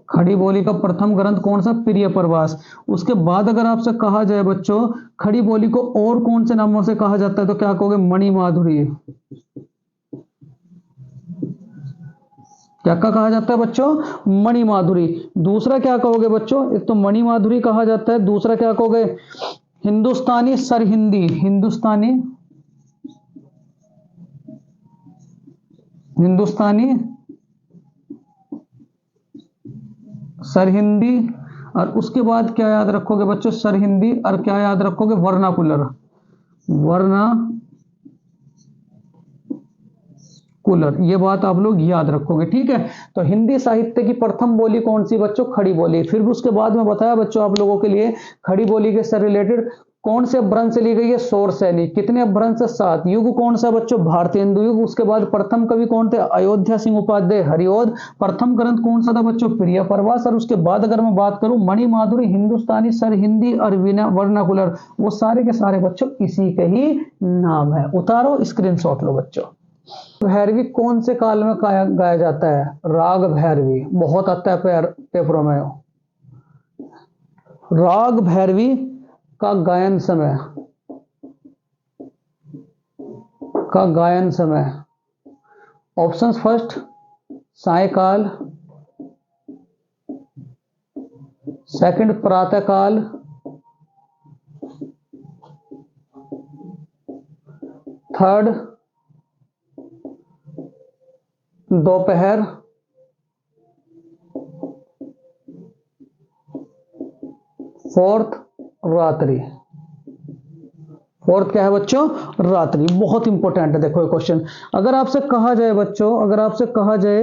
खड़ी बोली का प्रथम ग्रंथ कौन सा? प्रिय प्रवास। उसके बाद अगर आपसे कहा जाए बच्चों खड़ी बोली को और कौन से नामों से कहा जाता है, तो क्या कहोगे? मणिमाधुरी। क्या कहा जाता है बच्चों? मणिमाधुरी। दूसरा क्या कहोगे बच्चों? एक तो मणिमाधुरी कहा जाता है, दूसरा क्या कहोगे? हिंदुस्तानी सरहिंदी। हिंदुस्तानी सरहिंदी। और उसके बाद क्या याद रखोगे बच्चों? सरहिंदी। और क्या याद रखोगे? वर्नाकुलर। वर्नाकुलर, ये बात आप लोग याद रखोगे। ठीक है, तो हिंदी साहित्य की प्रथम बोली कौन सी बच्चों? खड़ी बोली। फिर उसके बाद में बताया बच्चों आप लोगों के लिए खड़ी बोली के से रिलेटेड कौन से अपभ्रंश से ली गई है? शौर शैली। कितने अपभ्रंश से? 7। युग कौन सा बच्चों? भारतीय हिंदू युग। उसके बाद प्रथम कवि कौन थे? अयोध्या सिंह उपाध्याय हरिओद। प्रथम ग्रंथ कौन सा था बच्चों? प्रिय प्रवास। और उसके बाद अगर मैं बात करूं मणिमाधुरी, हिंदुस्तानी सरहिंदी और वर्नाकुलर, वो सारे के सारे बच्चों इसी के ही नाम है। उतारो, स्क्रीनशॉट लो बच्चों। भैरवी कौन से काल में गाया जाता है? राग भैरवी। बहुत आता है पेपरों में। राग भैरवी का गायन समय। ऑप्शंस फर्स्ट सायकाल, सेकंड प्रातः काल, थर्ड दोपहर, फोर्थ रात्रि। फोर्थ क्या है बच्चों? रात्रि। बहुत इंपॉर्टेंट है। देखो ये क्वेश्चन अगर आपसे कहा जाए बच्चों, अगर आपसे कहा जाए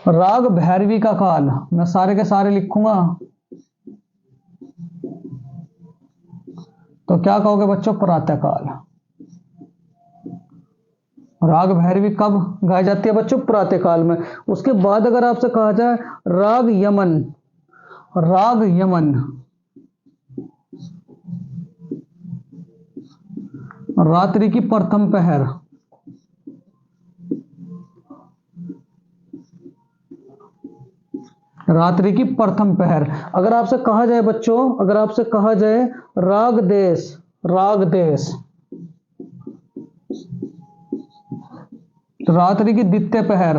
राग भैरवी का काल, मैं सारे के सारे लिखूंगा, तो क्या कहोगे बच्चों? प्रातः काल। राग भैरवी कब गाई जाती है बच्चों? प्रातः काल में। उसके बाद अगर आपसे कहा जाए राग यमन, राग यमन, रात्रि की प्रथम पहर, रात्रि की प्रथम पहर। अगर आपसे कहा जाए बच्चों, अगर आपसे कहा जाए राग देश, राग देश, रात्रि की द्वितीय पहर,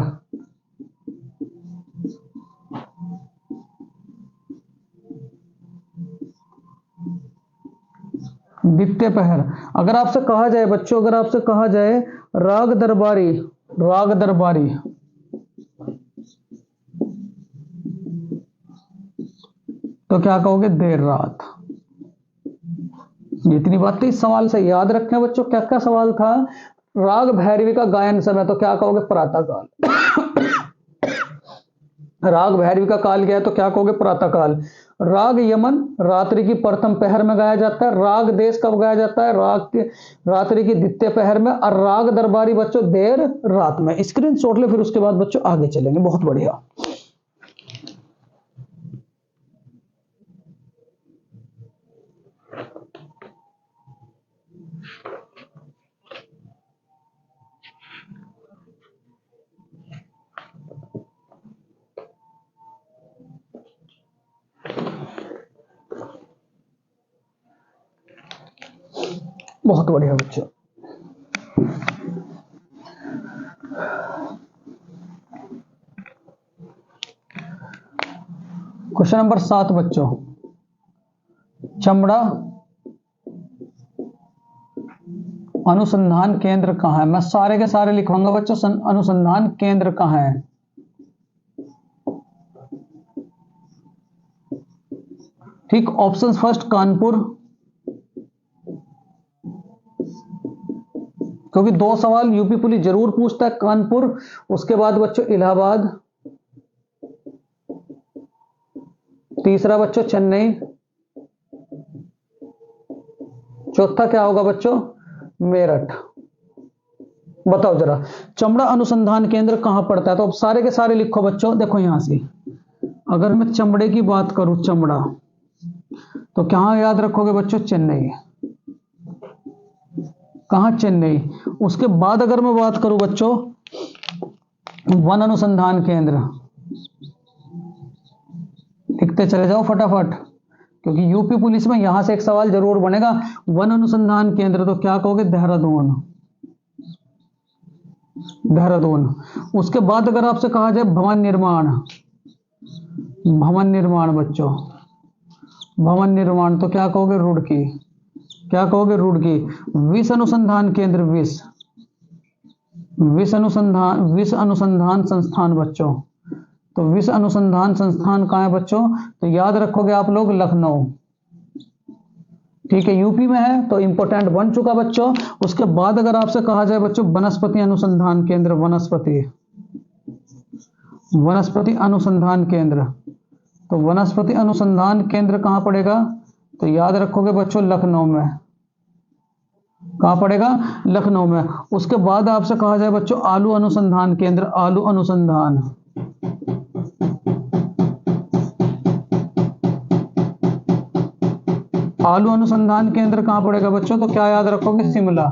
द्वितीय पहर। अगर आपसे कहा जाए बच्चों, अगर आपसे कहा जाए राग दरबारी, राग दरबारी, तो क्या कहोगे? देर रात। इतनी बातें इस सवाल से याद रखें बच्चों। क्या क्या सवाल था? राग भैरवी का गायन समय, तो क्या कहोगे? प्रातः काल। राग भैरवी का काल क्या है? तो क्या कहोगे? प्रातः काल। राग यमन रात्रि की प्रथम पहर में गाया जाता है। राग देश कब गाया जाता है? रात्रि की द्वितीय पहर में। और राग दरबारी बच्चों देर रात में। स्क्रीनशॉट ले, फिर उसके बाद बच्चों आगे चलेंगे। बहुत बढ़िया। बहुत बढ़िया बच्चों। क्वेश्चन नंबर 7 बच्चों, चमड़ा अनुसंधान केंद्र कहां है? मैं सारे के सारे लिखवाऊंगा बच्चों। अनुसंधान केंद्र कहां है? ठीक, ऑप्शन फर्स्ट कानपुर, क्योंकि 2 सवाल यूपी पुलिस जरूर पूछता है। कानपुर। उसके बाद बच्चों इलाहाबाद, तीसरा बच्चों चेन्नई, चौथा क्या होगा बच्चों? मेरठ। बताओ जरा, चमड़ा अनुसंधान केंद्र कहां पड़ता है? तो अब सारे के सारे लिखो बच्चों। देखो यहां से अगर मैं चमड़े की बात करूं, चमड़ा, तो कहां याद रखोगे बच्चों? चेन्नई। कहां? चेन्नई। उसके बाद अगर मैं बात करूं बच्चों वन अनुसंधान केंद्र, लिखते चले जाओ फटाफट, क्योंकि यूपी पुलिस में यहां से एक सवाल जरूर बनेगा। वन अनुसंधान केंद्र, तो क्या कहोगे? देहरादून। देहरादून। उसके बाद अगर आपसे कहा जाए भवन निर्माण, भवन निर्माण बच्चों, भवन निर्माण, तो क्या कहोगे? रुड़की। क्या कहोगे? रुड़की। विष अनुसंधान केंद्र, विष अनुसंधान संस्थान बच्चों, तो विश्व अनुसंधान संस्थान कहाँ है बच्चों? तो याद रखोगे आप लोग लखनऊ। ठीक है, यूपी में है तो इंपॉर्टेंट बन चुका बच्चों। उसके बाद अगर आपसे कहा जाए बच्चों वनस्पति अनुसंधान केंद्र, वनस्पति अनुसंधान केंद्र, तो वनस्पति अनुसंधान केंद्र कहां पड़ेगा? तो याद रखोगे बच्चों लखनऊ में। कहां पड़ेगा? लखनऊ में। उसके बाद आपसे कहा जाए बच्चों आलू अनुसंधान केंद्र, आलू अनुसंधान, आलू अनुसंधान केंद्र कहां पड़ेगा बच्चों? तो क्या याद रखोगे? शिमला।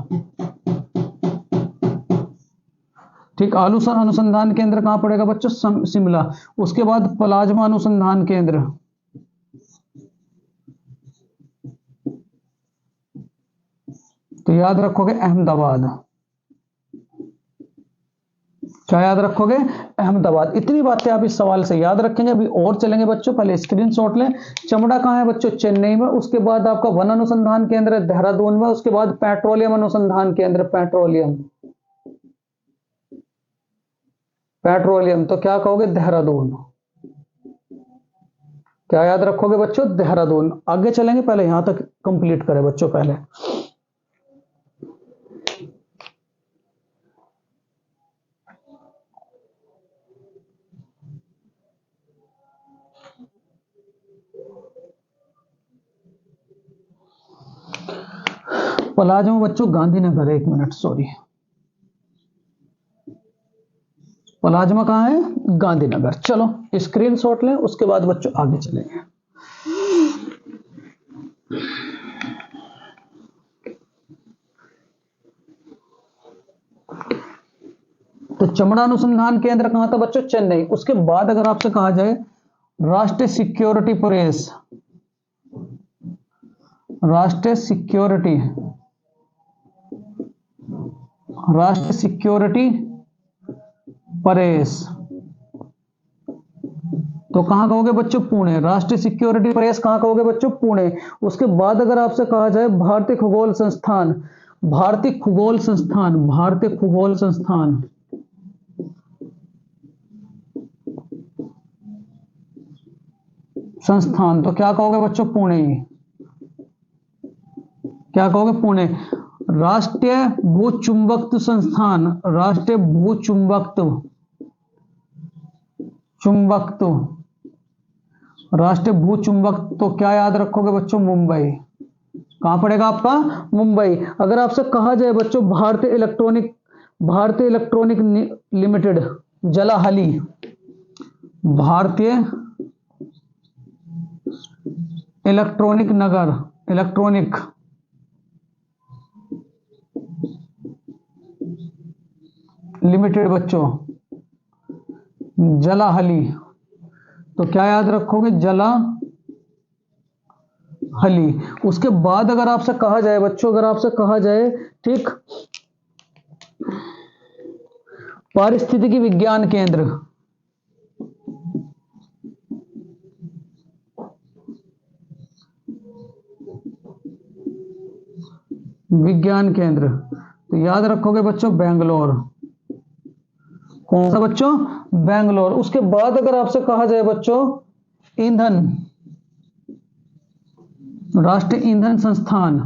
ठीक, आलू अनुसंधान केंद्र कहां पड़ेगा बच्चों? शिमला। उसके बाद प्लाज्मा अनुसंधान केंद्र, तो याद रखोगे अहमदाबाद। क्या याद रखोगे? अहमदाबाद। इतनी बातें आप इस सवाल से याद रखेंगे। अभी और चलेंगे बच्चों, पहले स्क्रीनशॉट लें। चमड़ा कहां है बच्चों? चेन्नई में। उसके बाद आपका वन अनुसंधान केंद्र है देहरादून में। उसके बाद पेट्रोलियम अनुसंधान केंद्र, पेट्रोलियम, पेट्रोलियम, तो क्या कहोगे? देहरादून। क्या याद रखोगे बच्चों? देहरादून। आगे चलेंगे, पहले यहां तक कंप्लीट करें बच्चों। पहले प्लाज्मा बच्चों गांधीनगर, एक मिनट सॉरी, प्लाज्मा कहां है? गांधीनगर। चलो स्क्रीनशॉट लें, उसके बाद बच्चों आगे चलेंगे। तो चमड़ा अनुसंधान केंद्र कहां था बच्चों? चेन्नई। उसके बाद अगर आपसे कहा जाए राष्ट्रीय सिक्योरिटी प्रेस, राष्ट्रीय सिक्योरिटी, राष्ट्रीय सिक्योरिटी प्रेस, तो कहां कहोगे बच्चों? पुणे। राष्ट्रीय सिक्योरिटी प्रेस कहां कहोगे बच्चों? पुणे। उसके बाद अगर आपसे कहा जाए भारतीय खगोल संस्थान, भारतीय खगोल संस्थान, भारतीय खगोल संस्थान, संस्थान, तो क्या कहोगे बच्चों? पुणे। क्या कहोगे? पुणे। राष्ट्रीय भूचुंबकत्व संस्थान, राष्ट्रीय भूचुंबकत्व, चुंबकत्व, राष्ट्रीय भूचुंबकत्व, तो क्या याद रखोगे बच्चों? मुंबई। कहां पड़ेगा आपका? मुंबई। अगर आपसे कहा जाए बच्चों भारतीय इलेक्ट्रॉनिक, भारतीय इलेक्ट्रॉनिक लिमिटेड, जलाहली, भारतीय इलेक्ट्रॉनिक नगर, इलेक्ट्रॉनिक लिमिटेड बच्चों, जलाहली, तो क्या याद रखोगे? जलाहली। उसके बाद अगर आपसे कहा जाए बच्चों, अगर आपसे कहा जाए ठीक पारिस्थितिकी विज्ञान केंद्र, विज्ञान केंद्र, तो याद रखोगे बच्चों बेंगलोर। कौन सा बच्चों? बेंगलोर। उसके बाद अगर आपसे कहा जाए बच्चों ईंधन, राष्ट्रीय ईंधन संस्थान,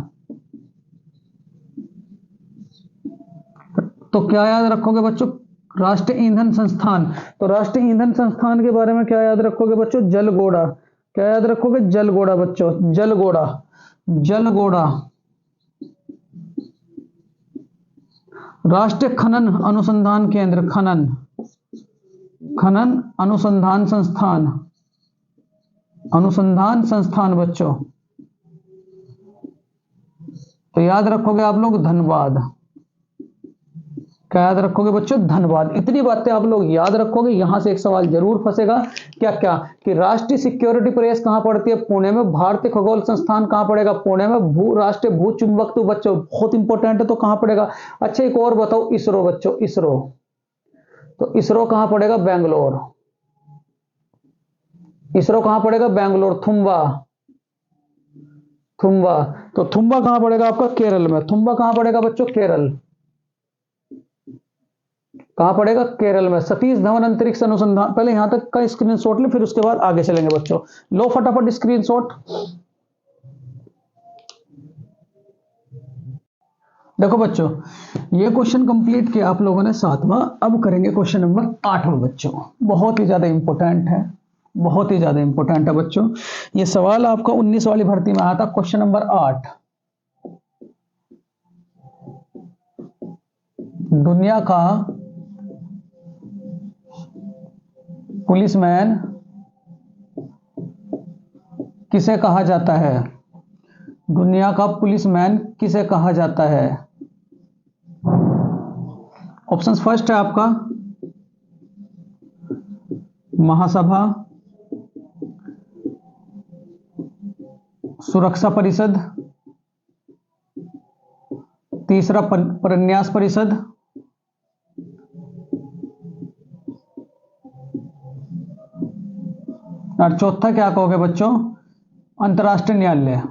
तो क्या याद रखोगे बच्चों? राष्ट्रीय ईंधन संस्थान। तो राष्ट्रीय ईंधन संस्थान के बारे में क्या याद रखोगे बच्चों? जलगोड़ा। क्या याद रखोगे? जलगोड़ा बच्चों, जलगोड़ा, जलगोड़ा। राष्ट्रीय खनन अनुसंधान केंद्र, खनन खनन अनुसंधान संस्थान, अनुसंधान संस्थान बच्चों। तो याद रखोगे आप लोग धनबाद। क्या याद रखोगे बच्चों? धनबाद। इतनी बातें आप लोग याद रखोगे। यहां से एक सवाल जरूर फंसेगा। क्या क्या कि राष्ट्रीय सिक्योरिटी प्रेस कहां पड़ती है? पुणे में। भारतीय खगोल संस्थान कहां पड़ेगा? पुणे में। राष्ट्रीय भू चुंबकत्व बच्चों बहुत इंपॉर्टेंट है, तो कहां पड़ेगा? अच्छा एक और बताओ, इसरो बच्चों, इसरो। तो इसरो कहां पड़ेगा? बेंगलोर। इसरो कहां पड़ेगा? बेंगलोर। थुम्बा, थुम्बा। तो थुम्बा कहां पड़ेगा आपका? केरल में। थुम्बा कहां पड़ेगा बच्चों? केरल। कहां पड़ेगा? केरल में। सतीश धवन अंतरिक्ष अनुसंधान। पहले यहां तक का स्क्रीनशॉट ले, फिर उसके बाद आगे चलेंगे बच्चों। लो फटाफट स्क्रीनशॉट। देखो बच्चों, ये क्वेश्चन कंप्लीट किया आप लोगों ने 7वां। अब करेंगे क्वेश्चन नंबर 8वां बच्चों। बहुत ही ज्यादा इंपॉर्टेंट है, बहुत ही ज्यादा इंपॉर्टेंट है बच्चों। ये सवाल आपका 19 वाली भर्ती में आया था, क्वेश्चन नंबर 8। दुनिया का पुलिसमैन किसे कहा जाता है? दुनिया का पुलिसमैन किसे कहा जाता है? ऑप्शन फर्स्ट है आपका महासभा, सुरक्षा परिषद, तीसरा प्रन्यास परिषद, और चौथा क्या कहोगे बच्चों? अंतर्राष्ट्रीय न्यायालय।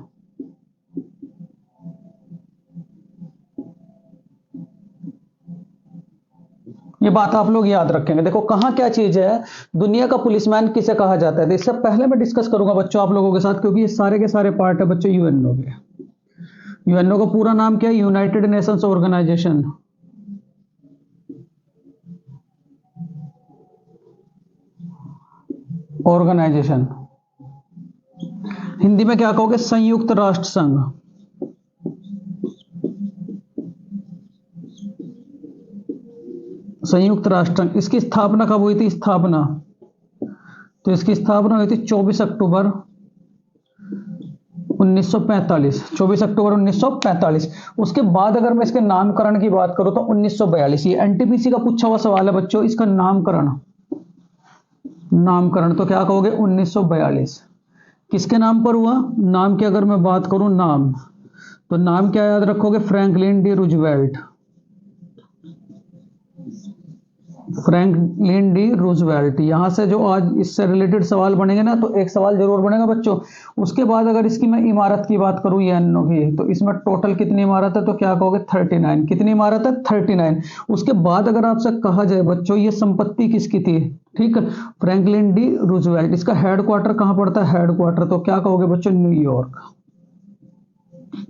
ये बात आप लोग याद रखेंगे। देखो कहां क्या चीज है, दुनिया का पुलिसमैन किसे कहा जाता है। तो इससे पहले मैं डिस्कस करूंगा बच्चों आप लोगों के साथ, क्योंकि ये सारे के सारे पार्ट है बच्चों यूएनओ के। यूएनओ का पूरा नाम क्या है? United Nations Organisation. Organisation Hindi में क्या कहोगे? संयुक्त राष्ट्र संघ। संयुक्त राष्ट्र संघ। इसकी स्थापना कब हुई थी? स्थापना तो इसकी स्थापना हुई थी 24 अक्टूबर 1945। 24 अक्टूबर 1945। उसके बाद अगर मैं इसके नामकरण की बात करूं तो 1942। ये एनटीपीसी का पूछा हुआ सवाल है बच्चों। इसका नामकरण, नामकरण तो क्या कहोगे? 1942। किसके नाम पर हुआ? नाम की अगर मैं बात करूं, नाम तो नाम क्या याद रखोगे? Franklin D Roosevelt. Franklin D Roosevelt. यहां से जो आज इससे रिलेटेड सवाल बनेंगे ना, तो एक सवाल जरूर बनेगा बच्चों। उसके बाद अगर इसकी मैं इमारत की बात करूं यूएनओ की, तो इसमें टोटल कितनी इमारत है? तो क्या कहोगे? 39। कितनी इमारत है? 39। उसके बाद अगर आपसे कहा जाए बच्चों ये संपत्ति किसकी थी, ठीक है, फ्रैंकलिन डी रूजवेल्ट। इसका हेडक्वार्टर कहां पड़ता है? हेडक्वार्टर तो क्या कहोगे बच्चों? न्यूयॉर्क।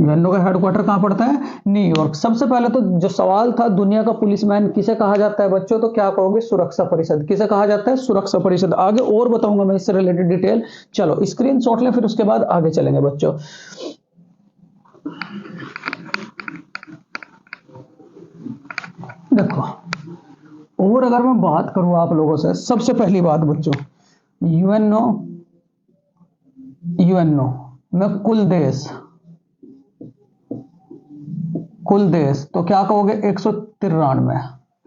यूएनओ का हेडक्वार्टर कहां पड़ता है? न्यूयॉर्क। सबसे पहले तो जो सवाल था दुनिया का पुलिसमैन किसे कहा जाता है बच्चों, तो क्या कहोगे? सुरक्षा परिषद। किसे कहा जाता है? सुरक्षा परिषद। आगे और बताऊंगा मैं इससे रिलेटेड डिटेल। चलो स्क्रीनशॉट लें, फिर उसके बाद आगे चलेंगे बच्चों। देखो और अगर मैं बात करूं आप लोगों से, सबसे पहली बात बच्चों, यूएनओ, यूएनओ में कुल देश, कुल देश तो क्या कहोगे? 193।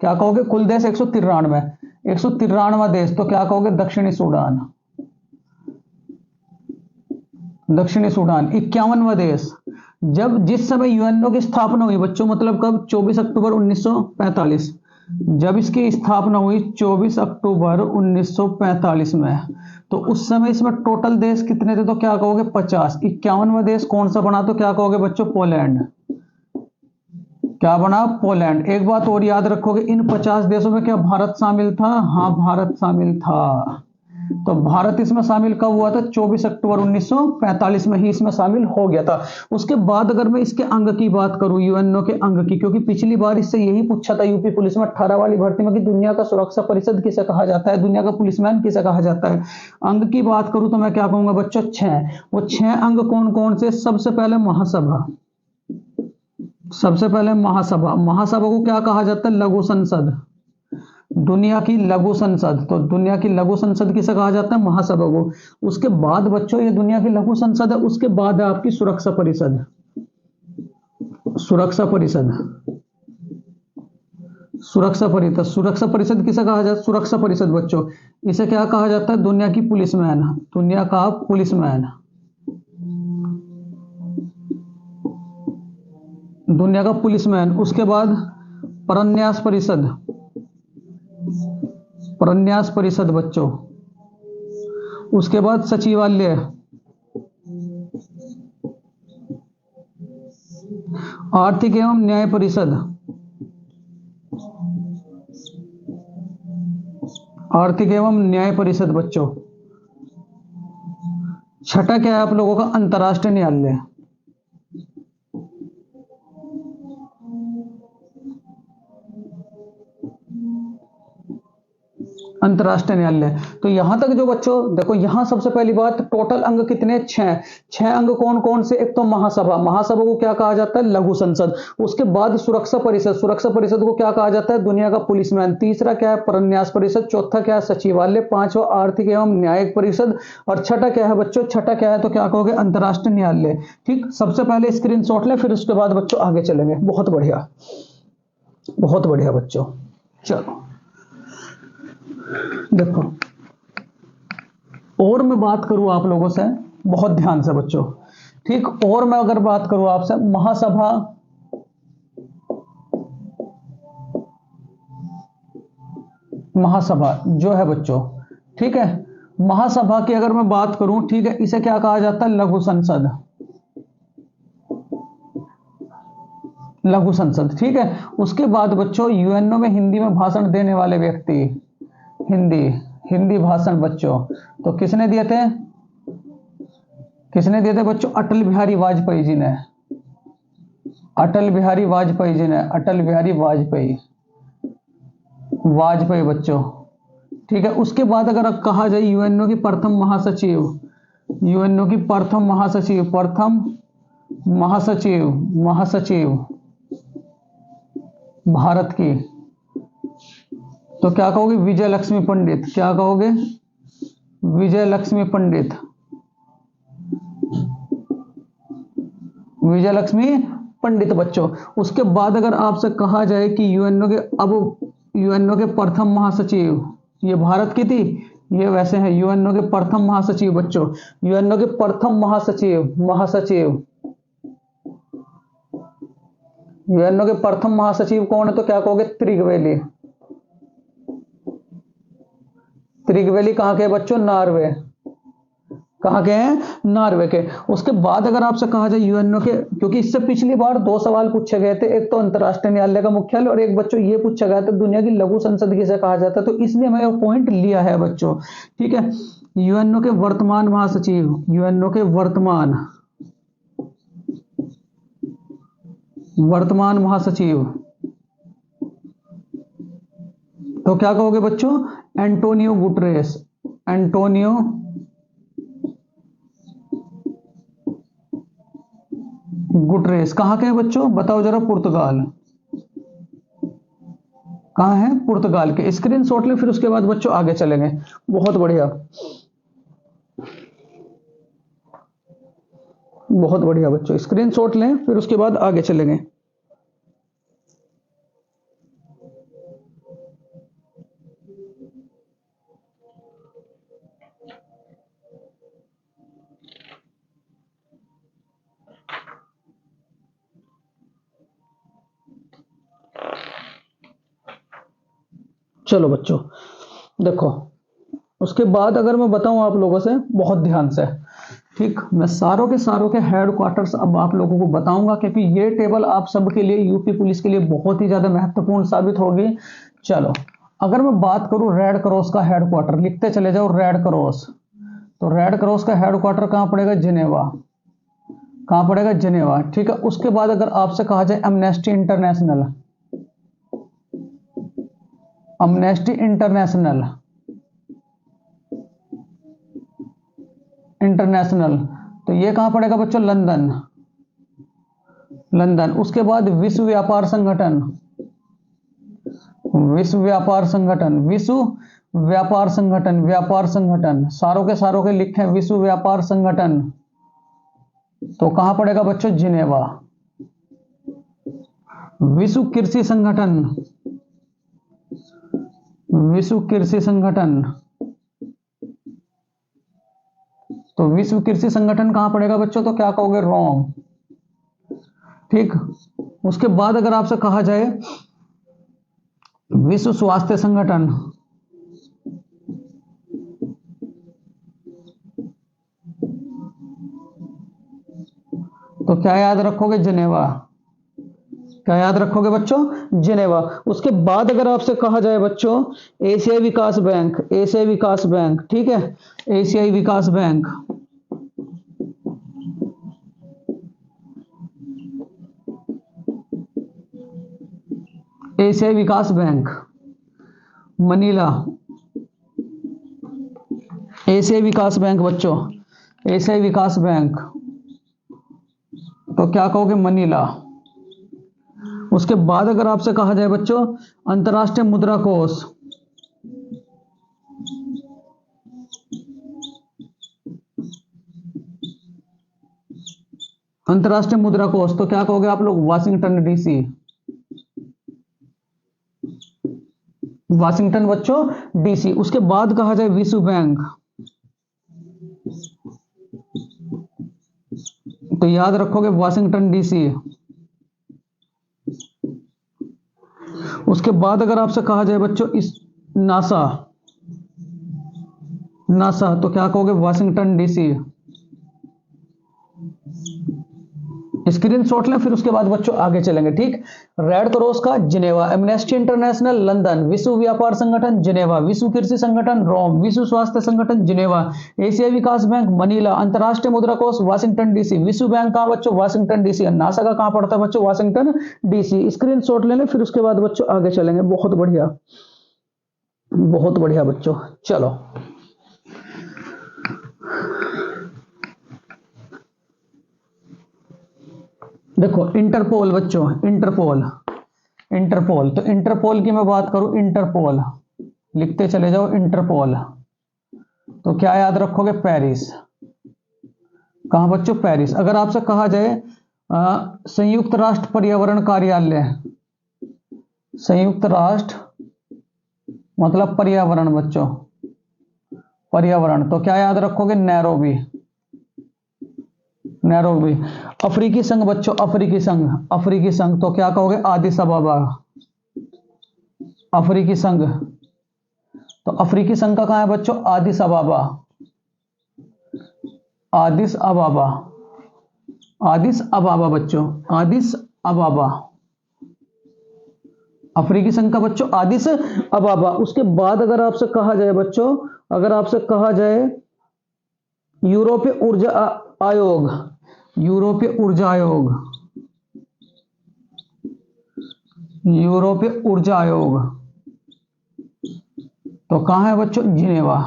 क्या कहोगे? कुल देश 193। 193वां देश तो क्या कहोगे? दक्षिणी सूडान। दक्षिणी सूडान। 51वां देश, जब जिस समय यूएनओ की स्थापना हुई बच्चों, मतलब कब? 24 अक्टूबर 1945। जब इसकी स्थापना हुई 24 अक्टूबर 1945 में, तो उस समय इसमें टोटल देश कितने थे? तो क्या कहोगे? 50। 51वां देश कौन सा बना? तो क्या कहोगे बच्चों? पोलैंड। क्या बना? पोलैंड। एक बात और याद रखोगे, इन 50 देशों में क्या भारत शामिल था? हाँ भारत शामिल था। तो भारत इसमें शामिल कब हुआ था? 24 अक्टूबर 1945 में ही इसमें शामिल हो गया था। उसके बाद अगर मैं इसके अंग की बात करूं, यूएनओ के अंग की, क्योंकि पिछली बार इससे यही पूछा था यूपी पुलिस में 18 वाली भर्ती में कि दुनिया का सुरक्षा परिषद किसे कहा जाता है, दुनिया का पुलिसमैन किसे कहा जाता है। अंग की बात करूं तो मैं क्या कहूंगा बच्चों? 6। वो 6 अंग कौन कौन से? सबसे पहले महासभा, सबसे पहले महासभा, महासभा को क्या कहा जाता है? लघु संसद। दुनिया की लघु संसद, तो दुनिया की लघु संसद किसे कहा जाता है? महासभा को। उसके बाद बच्चों, ये दुनिया की लघु संसद है, उसके बाद है आपकी सुरक्षा परिषद। सुरक्षा परिषद, सुरक्षा परिषद, सुरक्षा परिषद किसे कहा जाता है? सुरक्षा परिषद बच्चों, इसे क्या कहा जाता है? दुनिया की पुलिसमैन, दुनिया का पुलिसमैन, दुनिया का पुलिसमैन। उसके बाद परन्यास परिषद, परन्यास परिषद बच्चों। उसके बाद सचिवालय, आर्थिक एवं न्याय परिषद, आर्थिक एवं न्याय परिषद बच्चों। छठा क्या है आप लोगों का? अंतर्राष्ट्रीय न्यायालय, अंतर्राष्ट्रीय न्यायालय। तो यहां तक जो बच्चों देखो, यहां सबसे पहली बात, टोटल अंग कितने? छह। छह अंग कौन कौन से? एक तो महासभा, महासभा को क्या कहा जाता है? लघु संसद। उसके बाद सुरक्षा परिषद, सुरक्षा परिषद को क्या कहा जाता है? दुनिया का पुलिसमैन। तीसरा क्या है? परन्यास परिषद। चौथा क्या है? सचिवालय। पांचवा आर्थिक एवं न्यायिक परिषद। और छठा क्या है बच्चों? छठा क्या है तो क्या कहोगे? अंतर्राष्ट्रीय न्यायालय। ठीक, सबसे पहले स्क्रीनशॉट ले, फिर उसके बाद बच्चों आगे चलेंगे। बहुत बढ़िया, बहुत बढ़िया बच्चों। चलो देखो, और मैं बात करूं आप लोगों से, बहुत ध्यान से बच्चों, ठीक। और मैं अगर बात करूं आपसे, महासभा, महासभा जो है बच्चों, ठीक है, महासभा की अगर मैं बात करूं, ठीक है, इसे क्या कहा जाता है? लघु संसद, लघु संसद, ठीक है। उसके बाद बच्चों यूएनओ में हिंदी में भाषण देने वाले व्यक्ति, हिंदी, हिंदी भाषण बच्चों, तो किसने दिए थे? किसने दिए थे बच्चों? अटल बिहारी वाजपेयी जी ने, अटल बिहारी वाजपेयी जी ने, अटल बिहारी वाजपेयी, वाजपेयी बच्चों, ठीक है। उसके बाद अगर कहा जाए यूएनओ की प्रथम महासचिव, यूएनओ की प्रथम महासचिव, प्रथम महासचिव, महासचिव भारत की, तो क्या कहोगे? विजय लक्ष्मी पंडित। क्या कहोगे? विजय लक्ष्मी पंडित, विजय लक्ष्मी पंडित बच्चों। उसके बाद अगर आपसे कहा जाए कि यूएनओ के, अब यूएनओ के प्रथम महासचिव, ये भारत की थी, ये वैसे हैं यूएनओ के प्रथम महासचिव बच्चों, यूएनओ के प्रथम महासचिव, महासचिव, यूएनओ के प्रथम महासचिव कौन है तो क्या कहोगे? त्रिगवेली, त्रिगवेली कहां के बच्चों? नॉर्वे, कहां के हैं? नॉर्वे के। उसके बाद अगर आपसे कहा जाए यूएनओ के, क्योंकि इससे पिछली बार दो सवाल पूछे गए थे, एक तो अंतर्राष्ट्रीय न्यायालय का मुख्यालय, और एक बच्चों ये पूछा गया था दुनिया की लघु संसद किसे कहा जाता है, तो इसलिए मैं वो पॉइंट लिया है बच्चों, ठीक है। यूएनओ के वर्तमान महासचिव, यूएनओ के वर्तमान, वर्तमान महासचिव, तो क्या कहोगे बच्चों? Antonio Guterres, Antonio Guterres. कहां के हैं बच्चों? बताओ जरा। पुर्तगाल, कहां है? पुर्तगाल के। स्क्रीनशॉट ले, फिर उसके बाद बच्चों आगे चलेंगे। बहुत बढ़िया, बहुत बढ़िया बच्चों, स्क्रीनशॉट लें, फिर उसके बाद आगे चलेंगे। चलो बच्चों देखो, उसके बाद अगर मैं बताऊं आप लोगों से, बहुत ध्यान से, ठीक, मैं सारों के हेडक्वार्टर्स अब आप लोगों को बताऊंगा, क्योंकि ये टेबल आप सबके लिए, यूपी पुलिस के लिए बहुत ही ज्यादा महत्वपूर्ण साबित होगी। चलो, अगर मैं बात करूं रेड क्रॉस का हेडक्वार्टर, लिखते चले जाओ रेड क्रॉस, तो रेड क्रॉस का हेडक्वार्टर कहां पड़ेगा? जिनेवा, कहां पड़ेगा? जिनेवा, ठीक है। उसके बाद अगर आपसे कहा जाए amnesty international, amnesty international, international, तो ये कहां पड़ेगा बच्चों? London, London. उसके बाद विश्व व्यापार संगठन, विश्व व्यापार संगठन, विश्व व्यापार संगठन, व्यापार संगठन, सारों के लिखे विश्व व्यापार संगठन, तो कहां पड़ेगा बच्चों? जिनेवा। विश्व कृषि संगठन, विश्व कृषि संगठन, तो विश्व कृषि संगठन कहां पड़ेगा बच्चों? तो क्या कहोगे? रोम। ठीक। उसके बाद अगर आपसे कहा जाए विश्व स्वास्थ्य संगठन, तो क्या याद रखोगे? जिनेवा। क्या याद रखोगे बच्चों? जिनेवा। उसके बाद अगर आपसे कहा जाए बच्चों एशियाई विकास बैंक, एशियाई विकास बैंक, ठीक है, एशियाई विकास बैंक, एशियाई विकास बैंक, मनीला, एशियाई विकास बैंक बच्चों, एशियाई विकास बैंक, तो क्या कहोगे? मनीला। उसके बाद अगर आपसे कहा जाए बच्चों अंतर्राष्ट्रीय मुद्रा कोष, अंतर्राष्ट्रीय मुद्रा कोष, तो क्या कहोगे आप लोग? Washington DC. वाशिंगटन बच्चों डीसी। उसके बाद कहा जाए विश्व बैंक, तो याद रखोगे वाशिंगटन डीसी। उसके बाद अगर आपसे कहा जाए बच्चों इस नासा, नासा, तो क्या कहोगे? Washington DC. स्क्रीनशॉट लें, फिर उसके बाद बच्चों आगे चलेंगे। ठीक। रेड क्रॉस का जिनेवा, एमनेस्टी इंटरनेशनल लंदन, विश्व व्यापार संगठन जिनेवा, विश्व कृषि संगठन रोम, विश्व स्वास्थ्य संगठन जिनेवा, एशिया विकास बैंक मनीला, अंतर्राष्ट्रीय मुद्रा कोष वाशिंगटन डीसी, विश्व बैंक कहां बच्चों? Washington DC. नासा का कहां पड़ता है बच्चों? Washington DC. स्क्रीनशॉट ले लें, फिर उसके बाद बच्चों आगे चलेंगे। बहुत बढ़िया, बहुत बढ़िया बच्चों। चलो देखो इंटरपोल बच्चों, इंटरपोल, इंटरपोल, तो इंटरपोल की मैं बात करूं, इंटरपोल लिखते चले जाओ, इंटरपोल, तो क्या याद रखोगे? पेरिस। कहां बच्चों? पेरिस। अगर आपसे कहा जाए संयुक्त राष्ट्र पर्यावरण कार्यालय, संयुक्त राष्ट्र मतलब पर्यावरण बच्चों, पर्यावरण, तो क्या याद रखोगे? Nairobi, Nairobi. अफ्रीकी संघ बच्चों, अफ्रीकी संघ, अफ्रीकी संघ, तो क्या कहोगे? आदिस अबाबा, अफ्रीकी संघ, तो अफ्रीकी संघ का कहां है बच्चों? आदिस अबाबा, आदिस अबाबा, आदिस अबाबा बच्चों, आदिस अबाबा, अफ्रीकी संघ का बच्चों आदिस अबाबा। उसके बाद अगर आपसे कहा जाए बच्चों, अगर आपसे कहा जाए यूरोपीय ऊर्जा आयोग, यूरोपीय ऊर्जा आयोग, यूरोपीय ऊर्जा आयोग, तो कहां है बच्चों? जिनेवा।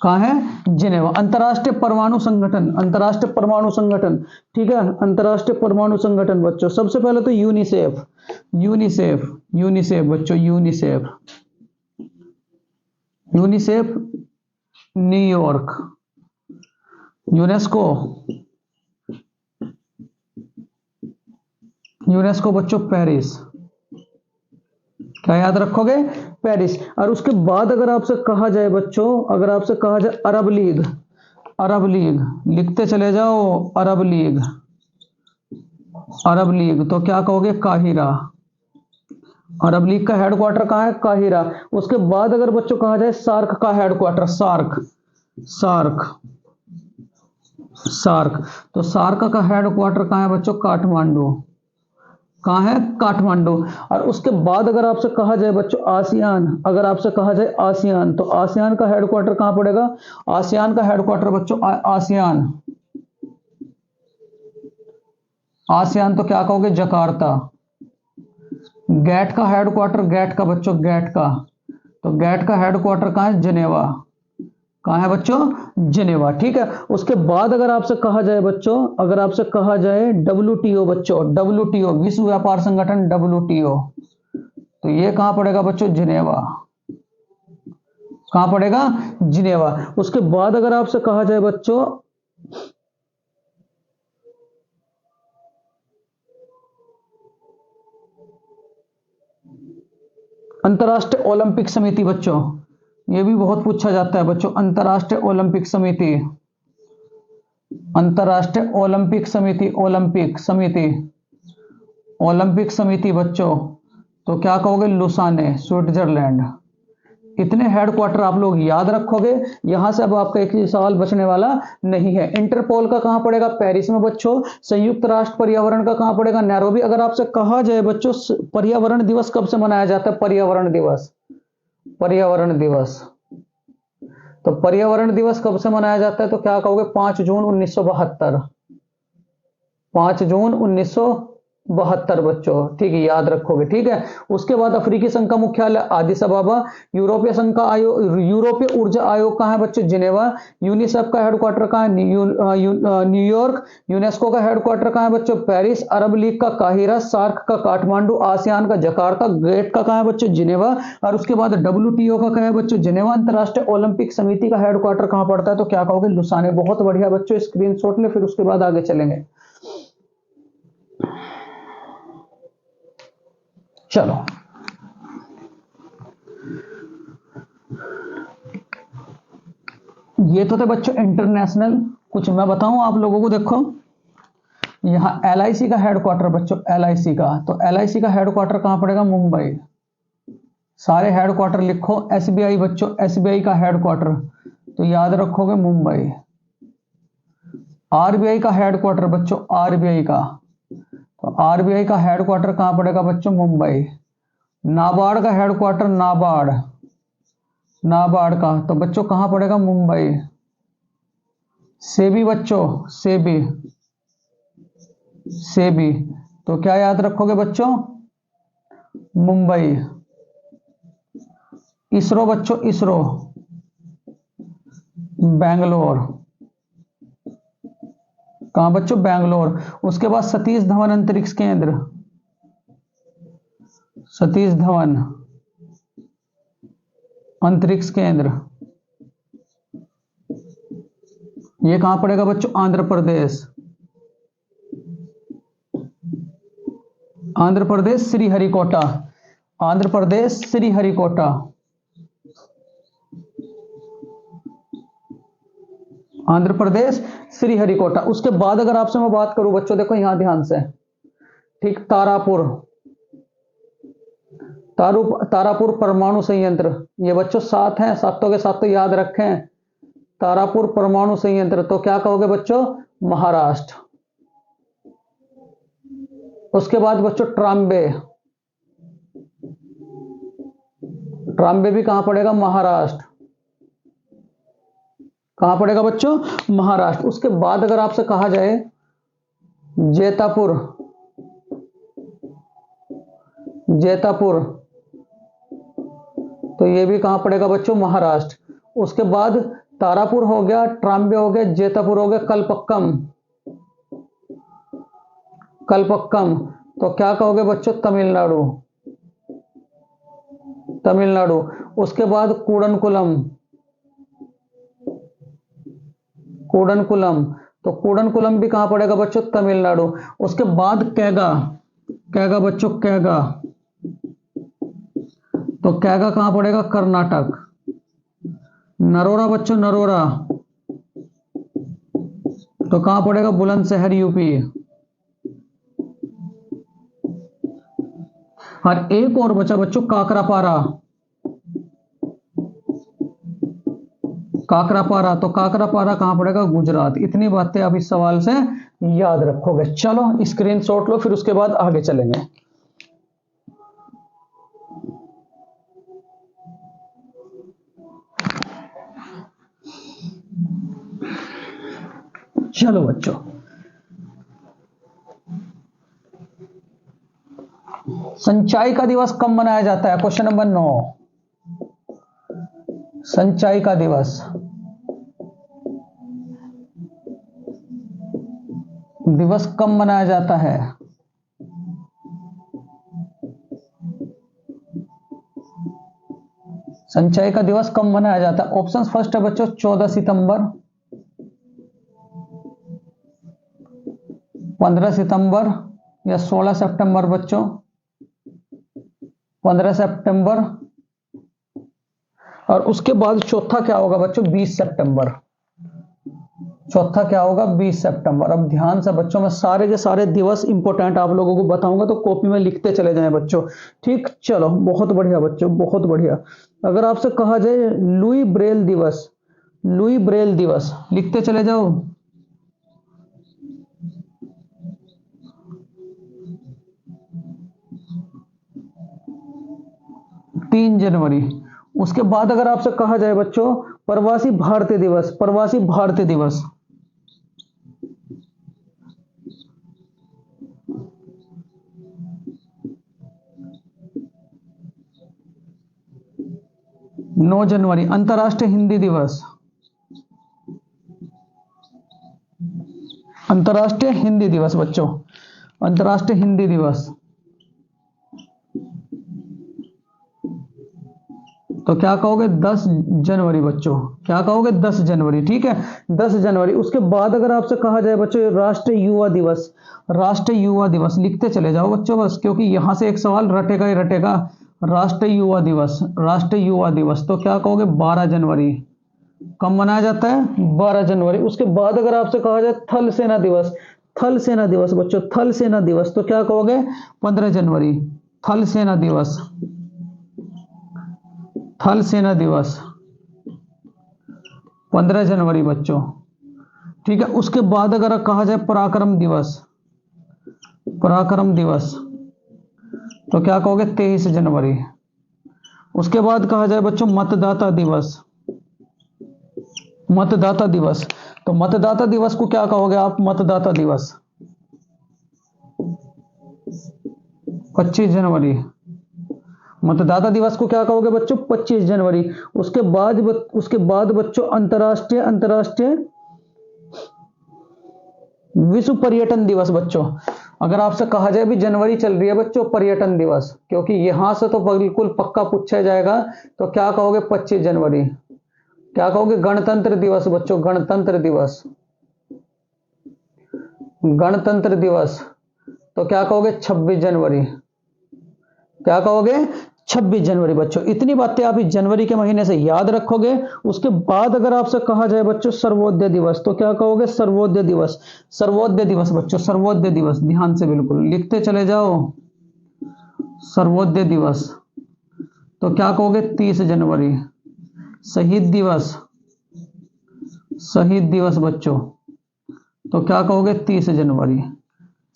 कहां है? जिनेवा। अंतरराष्ट्रीय परमाणु संगठन, अंतरराष्ट्रीय परमाणु संगठन, ठीक है, अंतरराष्ट्रीय परमाणु संगठन बच्चों, सबसे पहले तो यूनिसेफ, यूनिसेफ, यूनिसेफ बच्चों, UNICEF, UNICEF New York, UNESCO, UNESCO बच्चों पेरिस। क्या याद रखोगे? पेरिस। और उसके बाद अगर आपसे कहा जाए बच्चों, अगर आपसे कहा जाए अरब लीग, अरब लीग लिखते चले जाओ, अरब लीग, अरब लीग, तो क्या कहोगे? काहिरा। अरब लीग का हेडक्वार्टर कहां है? काहिरा। उसके बाद अगर बच्चों कहा जाए सार्क का हेडक्वार्टर, सार्क, सार्क, सार्क, तो सार्क का हेडक्वार्टर कहां है बच्चों? काठमांडू। कहां है? काठमांडू। और उसके बाद अगर आपसे कहा जाए बच्चों आसियान, अगर आपसे कहा जाए आसियान, तो आसियान का हेडक्वार्टर कहां पड़ेगा? आसियान का हेडक्वार्टर बच्चों आसियान, आसियान, तो क्या कहोगे? जकार्ता। गैट का हेडक्वार्टर, गैट का बच्चों, गैट का, तो गैट का हेडक्वार्टर कहां है? जिनेवा। कहाँ है बच्चों? जिनेवा। ठीक है, उसके बाद अगर आपसे कहा जाए बच्चों, अगर आपसे कहा जाए WTO बच्चों, WTO विश्व व्यापार संगठन, WTO, तो ये कहां पड़ेगा बच्चों? जिनेवा। कहां पड़ेगा? जिनेवा। उसके बाद अगर आपसे कहा जाए बच्चों अंतर्राष्ट्रीय ओलंपिक समिति बच्चों, ये भी बहुत पूछा जाता है बच्चों। अंतर्राष्ट्रीय ओलंपिक समिति, अंतर्राष्ट्रीय ओलंपिक समिति, ओलंपिक समिति, ओलंपिक समिति बच्चों, तो क्या कहोगे? Lausanne, Switzerland. इतने हेडक्वार्टर आप लोग याद रखोगे, यहां से अब आपका एक सवाल बचने वाला नहीं है। इंटरपोल का कहां पड़ेगा? पेरिस में बच्चों। संयुक्त राष्ट्र पर्यावरण का कहां पड़ेगा? नैरोबी। अगर आपसे कहा जाए बच्चों पर्यावरण दिवस कब से मनाया जाता है? पर्यावरण दिवस, पर्यावरण दिवस, तो पर्यावरण दिवस कब से मनाया जाता है? तो क्या कहोगे? 5 जून 1972, 5 जून 1972 बच्चों। ठीक है, याद रखोगे। ठीक है, उसके बाद अफ्रीकी संघ का मुख्यालय आदिस अबाबा। यूरोपीय संघ का आयोग, यूरोपीय ऊर्जा आयोग कहां है बच्चों? जिनेवा। यूनिसेफ का हेडक्वार्टर कहां है? न्यूयॉर्क। यूनेस्को का हेडक्वार्टर कहां है बच्चों? पेरिस। अरब लीग का काहिरा। सार्क का काठमांडू। आसियान का जकार्ता। गेट का कहां है बच्चों? जिनेवा। और उसके बाद WTO का कहां है बच्चों? जिनेवा। अंतर्राष्ट्रीय ओलंपिक समिति का हेडक्वार्टर कहां पड़ता है? तो क्या कहोगे? लुसाने। बहुत बढ़िया बच्चों, स्क्रीनशॉट ले, फिर उसके बाद आगे चलेंगे। चलो, ये तो थे बच्चों इंटरनेशनल। कुछ मैं बताऊं आप लोगों को, देखो यहां LIC का हेडक्वार्टर बच्चों, LIC का, तो LIC का हेडक्वार्टर कहां पड़ेगा? मुंबई। सारे हेडक्वार्टर लिखो। SBI बच्चों, SBI का हेडक्वार्टर तो याद रखोगे मुंबई। RBI का हेडक्वार्टर बच्चों, RBI का, तो RBI का हेडक्वार्टर कहां पड़ेगा बच्चों? मुंबई। नाबार्ड का हेडक्वार्टर, नाबार्ड, नाबार्ड का तो बच्चों कहां पड़ेगा? मुंबई। सेबी बच्चों, सेबी, सेबी, तो क्या याद रखोगे बच्चों? मुंबई। इसरो बच्चों, इसरो, बैंगलोर। कहां बच्चों? बैंगलोर। उसके बाद सतीश धवन अंतरिक्ष केंद्र, सतीश धवन अंतरिक्ष केंद्र, ये कहां पड़ेगा बच्चों? आंध्र प्रदेश। आंध्र प्रदेश श्रीहरिकोटा, आंध्र प्रदेश श्रीहरिकोटा। आंध्र प्रदेश श्रीहरिकोटा। उसके बाद अगर आपसे मैं बात करूं बच्चों, देखो यहां ध्यान से, ठीक, तारापुर, तारापुर परमाणु संयंत्र, ये बच्चों 7 हैं, सातों के सातों याद रखें। तारापुर परमाणु संयंत्र, तो क्या कहोगे बच्चों? महाराष्ट्र। उसके बाद बच्चों ट्राम्बे, ट्राम्बे भी कहां पड़ेगा? महाराष्ट्र। कहां पड़ेगा बच्चों? महाराष्ट्र। उसके बाद अगर आपसे कहा जाए जैतापुर, जैतापुर, तो ये भी कहां पड़ेगा बच्चों? महाराष्ट्र। उसके बाद तारापुर हो गया, ट्राम्बे हो गया, जैतापुर हो गया, कलपक्कम, कलपक्कम, तो क्या कहोगे बच्चों? तमिलनाडु, तमिलनाडु। उसके बाद कूडनकुलम, कूडनकुलम, तो कूडनकुलम भी कहां पड़ेगा बच्चों? तमिलनाडु। उसके बाद कैगा, कैगा बच्चों, कैगा, तो कैगा कहां पड़ेगा? कर्नाटक। नरोरा बच्चों, नरोरा, तो कहां पड़ेगा? बुलंदशहर, यूपी। और एक और बचा बच्चों काकरापारा, काकरापारा, तो काकरापारा कहां पड़ेगा? गुजरात। इतनी बातें आप इस सवाल से याद रखोगे। चलो स्क्रीनशॉट लो, फिर उसके बाद आगे चलेंगे। चलो बच्चों, संचाई का दिवस कब मनाया जाता है? क्वेश्चन नंबर 9, संचाई का दिवस दिवस कब मनाया जाता है? संचय का दिवस कब मनाया जाता है? ऑप्शन फर्स्ट है बच्चों 14 सितंबर, 15 सितंबर या 16 सितंबर बच्चों, 15 सितंबर। और उसके बाद चौथा क्या होगा बच्चों? 20 सितंबर। चौथा क्या होगा? 20 सितंबर। अब ध्यान से बच्चों, मैं सारे के सारे दिवस इंपॉर्टेंट आप लोगों को बताऊंगा, तो कॉपी में लिखते चले जाएं बच्चों। ठीक, चलो बहुत बढ़िया बच्चों, बहुत बढ़िया। अगर आपसे कहा जाए लुई ब्रेल दिवस, लुई ब्रेल दिवस लिखते चले जाओ। 3 जनवरी। उसके बाद अगर आपसे कहा जाए बच्चों प्रवासी भारतीय दिवस, प्रवासी भारतीय दिवस, 9 जनवरी। अंतर्राष्ट्रीय हिंदी दिवस, अंतर्राष्ट्रीय हिंदी दिवस बच्चों, अंतर्राष्ट्रीय हिंदी दिवस। तो क्या कहोगे? 10 जनवरी बच्चों। क्या कहोगे? 10 जनवरी। ठीक है, 10 जनवरी। उसके बाद अगर आपसे कहा जाए बच्चों राष्ट्रीय युवा दिवस, राष्ट्रीय युवा दिवस लिखते चले जाओ बच्चों बस, क्योंकि यहां से एक सवाल रटेगा ही रटेगा। राष्ट्रीय युवा दिवस, राष्ट्रीय युवा दिवस। तो क्या कहोगे? 12 जनवरी। कब मनाया जाता है? 12 जनवरी। उसके बाद अगर आपसे कहा जाए थल सेना दिवस, थल सेना दिवस बच्चों, थल सेना दिवस, तो क्या कहोगे? 15 जनवरी। थल सेना दिवस, थल सेना दिवस 15 जनवरी बच्चों। ठीक है, उसके बाद अगर कहा जाए पराक्रम दिवस, पराक्रम दिवस, तो क्या कहोगे? 23 जनवरी। उसके बाद कहा जाए बच्चों मतदाता दिवस, मतदाता दिवस, तो मतदाता दिवस को क्या कहोगे आप? मतदाता दिवस 25 जनवरी। मतदाता दिवस को क्या कहोगे बच्चों? 25 जनवरी। उसके बाद बच्चों अंतर्राष्ट्रीय, अंतर्राष्ट्रीय विश्व पर्यटन दिवस बच्चों। अगर आपसे कहा जाए भी जनवरी चल रही है बच्चों पर्यटन दिवस, क्योंकि यहां से तो बिल्कुल पक्का पूछा जाएगा, तो क्या कहोगे? 25 जनवरी। क्या कहोगे? गणतंत्र दिवस बच्चों, गणतंत्र दिवस, गणतंत्र दिवस, तो क्या कहोगे? 26 जनवरी। क्या कहोगे? 26 जनवरी बच्चों। इतनी बातें आप इस जनवरी के महीने से याद रखोगे। उसके बाद अगर आपसे कहा जाए बच्चों सर्वोदय दिवस, तो क्या कहोगे? सर्वोदय दिवस, सर्वोदय दिवस बच्चों, सर्वोदय दिवस। ध्यान से बिल्कुल लिखते चले जाओ, सर्वोदय दिवस। तो क्या कहोगे? 30 जनवरी। शहीद दिवस, शहीद दिवस बच्चों, तो क्या कहोगे? 30 जनवरी।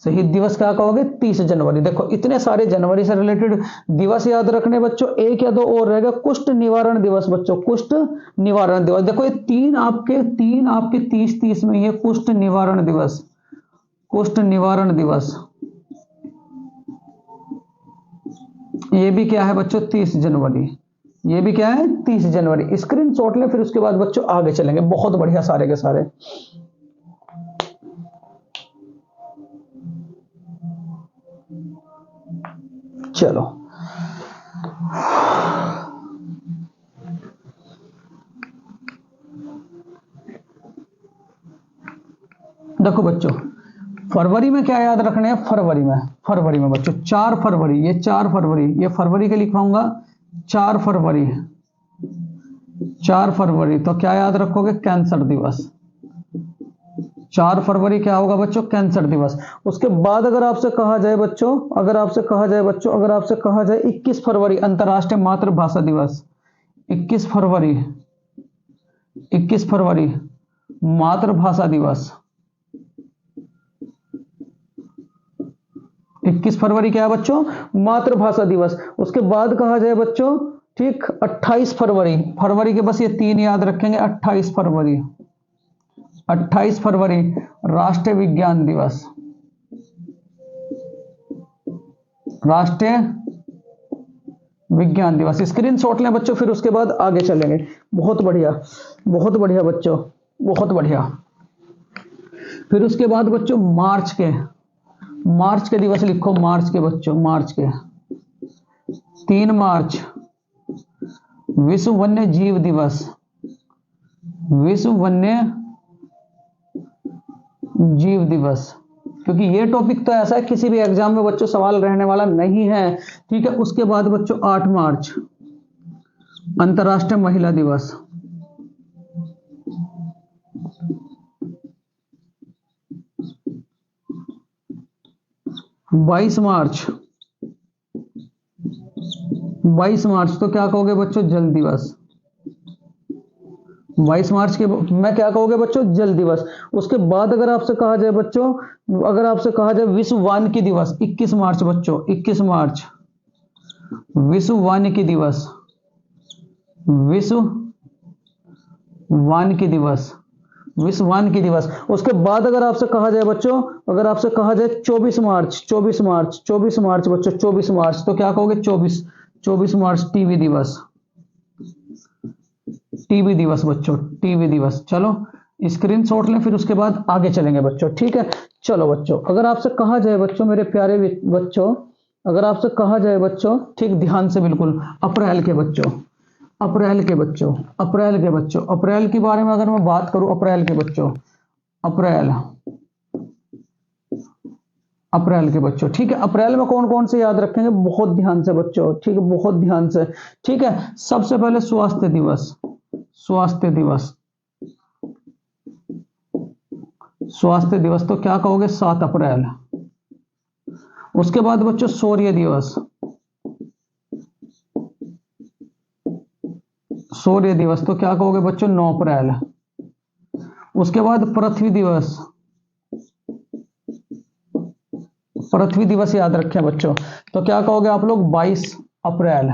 शहीद दिवस क्या कहोगे? 30 जनवरी। देखो इतने सारे जनवरी से रिलेटेड दिवस याद रखने बच्चों। एक या दो और रहेगा, कुष्ठ निवारण दिवस बच्चों, कुष्ठ निवारण दिवस। देखो ये तीन आपके 30-30 में, ये कुष्ठ निवारण दिवस, कुष्ठ निवारण दिवस, ये भी क्या है बच्चों? 30 जनवरी। ये भी क्या है? 30 जनवरी। स्क्रीनशॉट लें, फिर उसके बाद बच्चों आगे चलेंगे। बहुत बढ़िया सारे के सारे। चलो देखो बच्चों, फरवरी में क्या याद रखने हैं? फरवरी में बच्चों 4 फरवरी, ये 4 फरवरी, ये फरवरी के लिखवाऊंगा 4 फरवरी, 4 फरवरी। तो क्या याद रखोगे? कैंसर दिवस। 4 फरवरी क्या होगा बच्चों? कैंसर दिवस। उसके बाद अगर आपसे कहा जाए बच्चों, अगर आपसे कहा जाए 21 फरवरी अंतर्राष्ट्रीय मातृभाषा दिवस, 21 फरवरी, 21 फरवरी मातृभाषा दिवस। 21 फरवरी क्या है बच्चों? मातृभाषा दिवस। उसके बाद कहा जाए बच्चों, ठीक 28 फरवरी, फरवरी के बस ये 3 याद रखेंगे। 28 फरवरी, 28 फरवरी राष्ट्रीय विज्ञान दिवस, राष्ट्रीय विज्ञान दिवस। स्क्रीनशॉट लें बच्चों, फिर उसके बाद आगे चलेंगे। बहुत बढ़िया, बहुत बढ़िया बच्चों, बहुत बढ़िया। फिर उसके बाद बच्चों मार्च के दिवस लिखो, मार्च के बच्चों, मार्च के 3 मार्च विश्व वन्य जीव दिवस, विश्व वन्य जीव दिवस। क्योंकि ये टॉपिक तो ऐसा है किसी भी एग्जाम में बच्चों सवाल रहने वाला नहीं है, ठीक है। उसके बाद बच्चों 8 मार्च अंतर्राष्ट्रीय महिला दिवस, 22 मार्च, 22 मार्च तो क्या कहोगे बच्चों, जल दिवस। 22 मार्च के मैं क्या कहोगे बच्चों, जल दिवस। उसके बाद अगर आपसे कहा जाए बच्चों, अगर आपसे कहा जाए विश्व वानिकी दिवस, 21 मार्च बच्चों, 21 मार्च विश्व वानिकी दिवस, विश्व वानिकी दिवस, विश्व वानिकी दिवस। उसके बाद अगर आपसे कहा जाए बच्चों, अगर आपसे कहा जाए 24 मार्च, 24 मार्च, 24 मार्च बच्चों, 24 मार्च तो क्या कहोगे, 24 मार्च टीबी दिवस, टीबी दिवस बच्चों, टीबी दिवस। चलो स्क्रीनशॉट लें, फिर उसके बाद आगे चलेंगे बच्चों, ठीक है। चलो बच्चों, अगर आपसे कहा जाए बच्चों, मेरे प्यारे बच्चों, अगर आपसे कहा जाए बच्चों, ठीक ध्यान से बिल्कुल, अप्रैल के बच्चों, अप्रैल के बच्चों, अप्रैल के बच्चों, अप्रैल के बारे में अगर मैं बात करूं, अप्रैल के बच्चों, अप्रैल, अप्रैल के बच्चों, ठीक है। अप्रैल में कौन कौन से याद रखेंगे, बहुत ध्यान से बच्चों, ठीक है, बहुत ध्यान से, ठीक है। सबसे पहले स्वास्थ्य दिवस, स्वास्थ्य दिवस, स्वास्थ्य दिवस तो क्या कहोगे, 7 अप्रैल। उसके बाद बच्चों शौर्य दिवस, शौर्य दिवस तो क्या कहोगे बच्चों, 9 अप्रैल। उसके बाद पृथ्वी दिवस, पृथ्वी दिवस याद रखें बच्चों, तो क्या कहोगे आप लोग, 22 अप्रैल।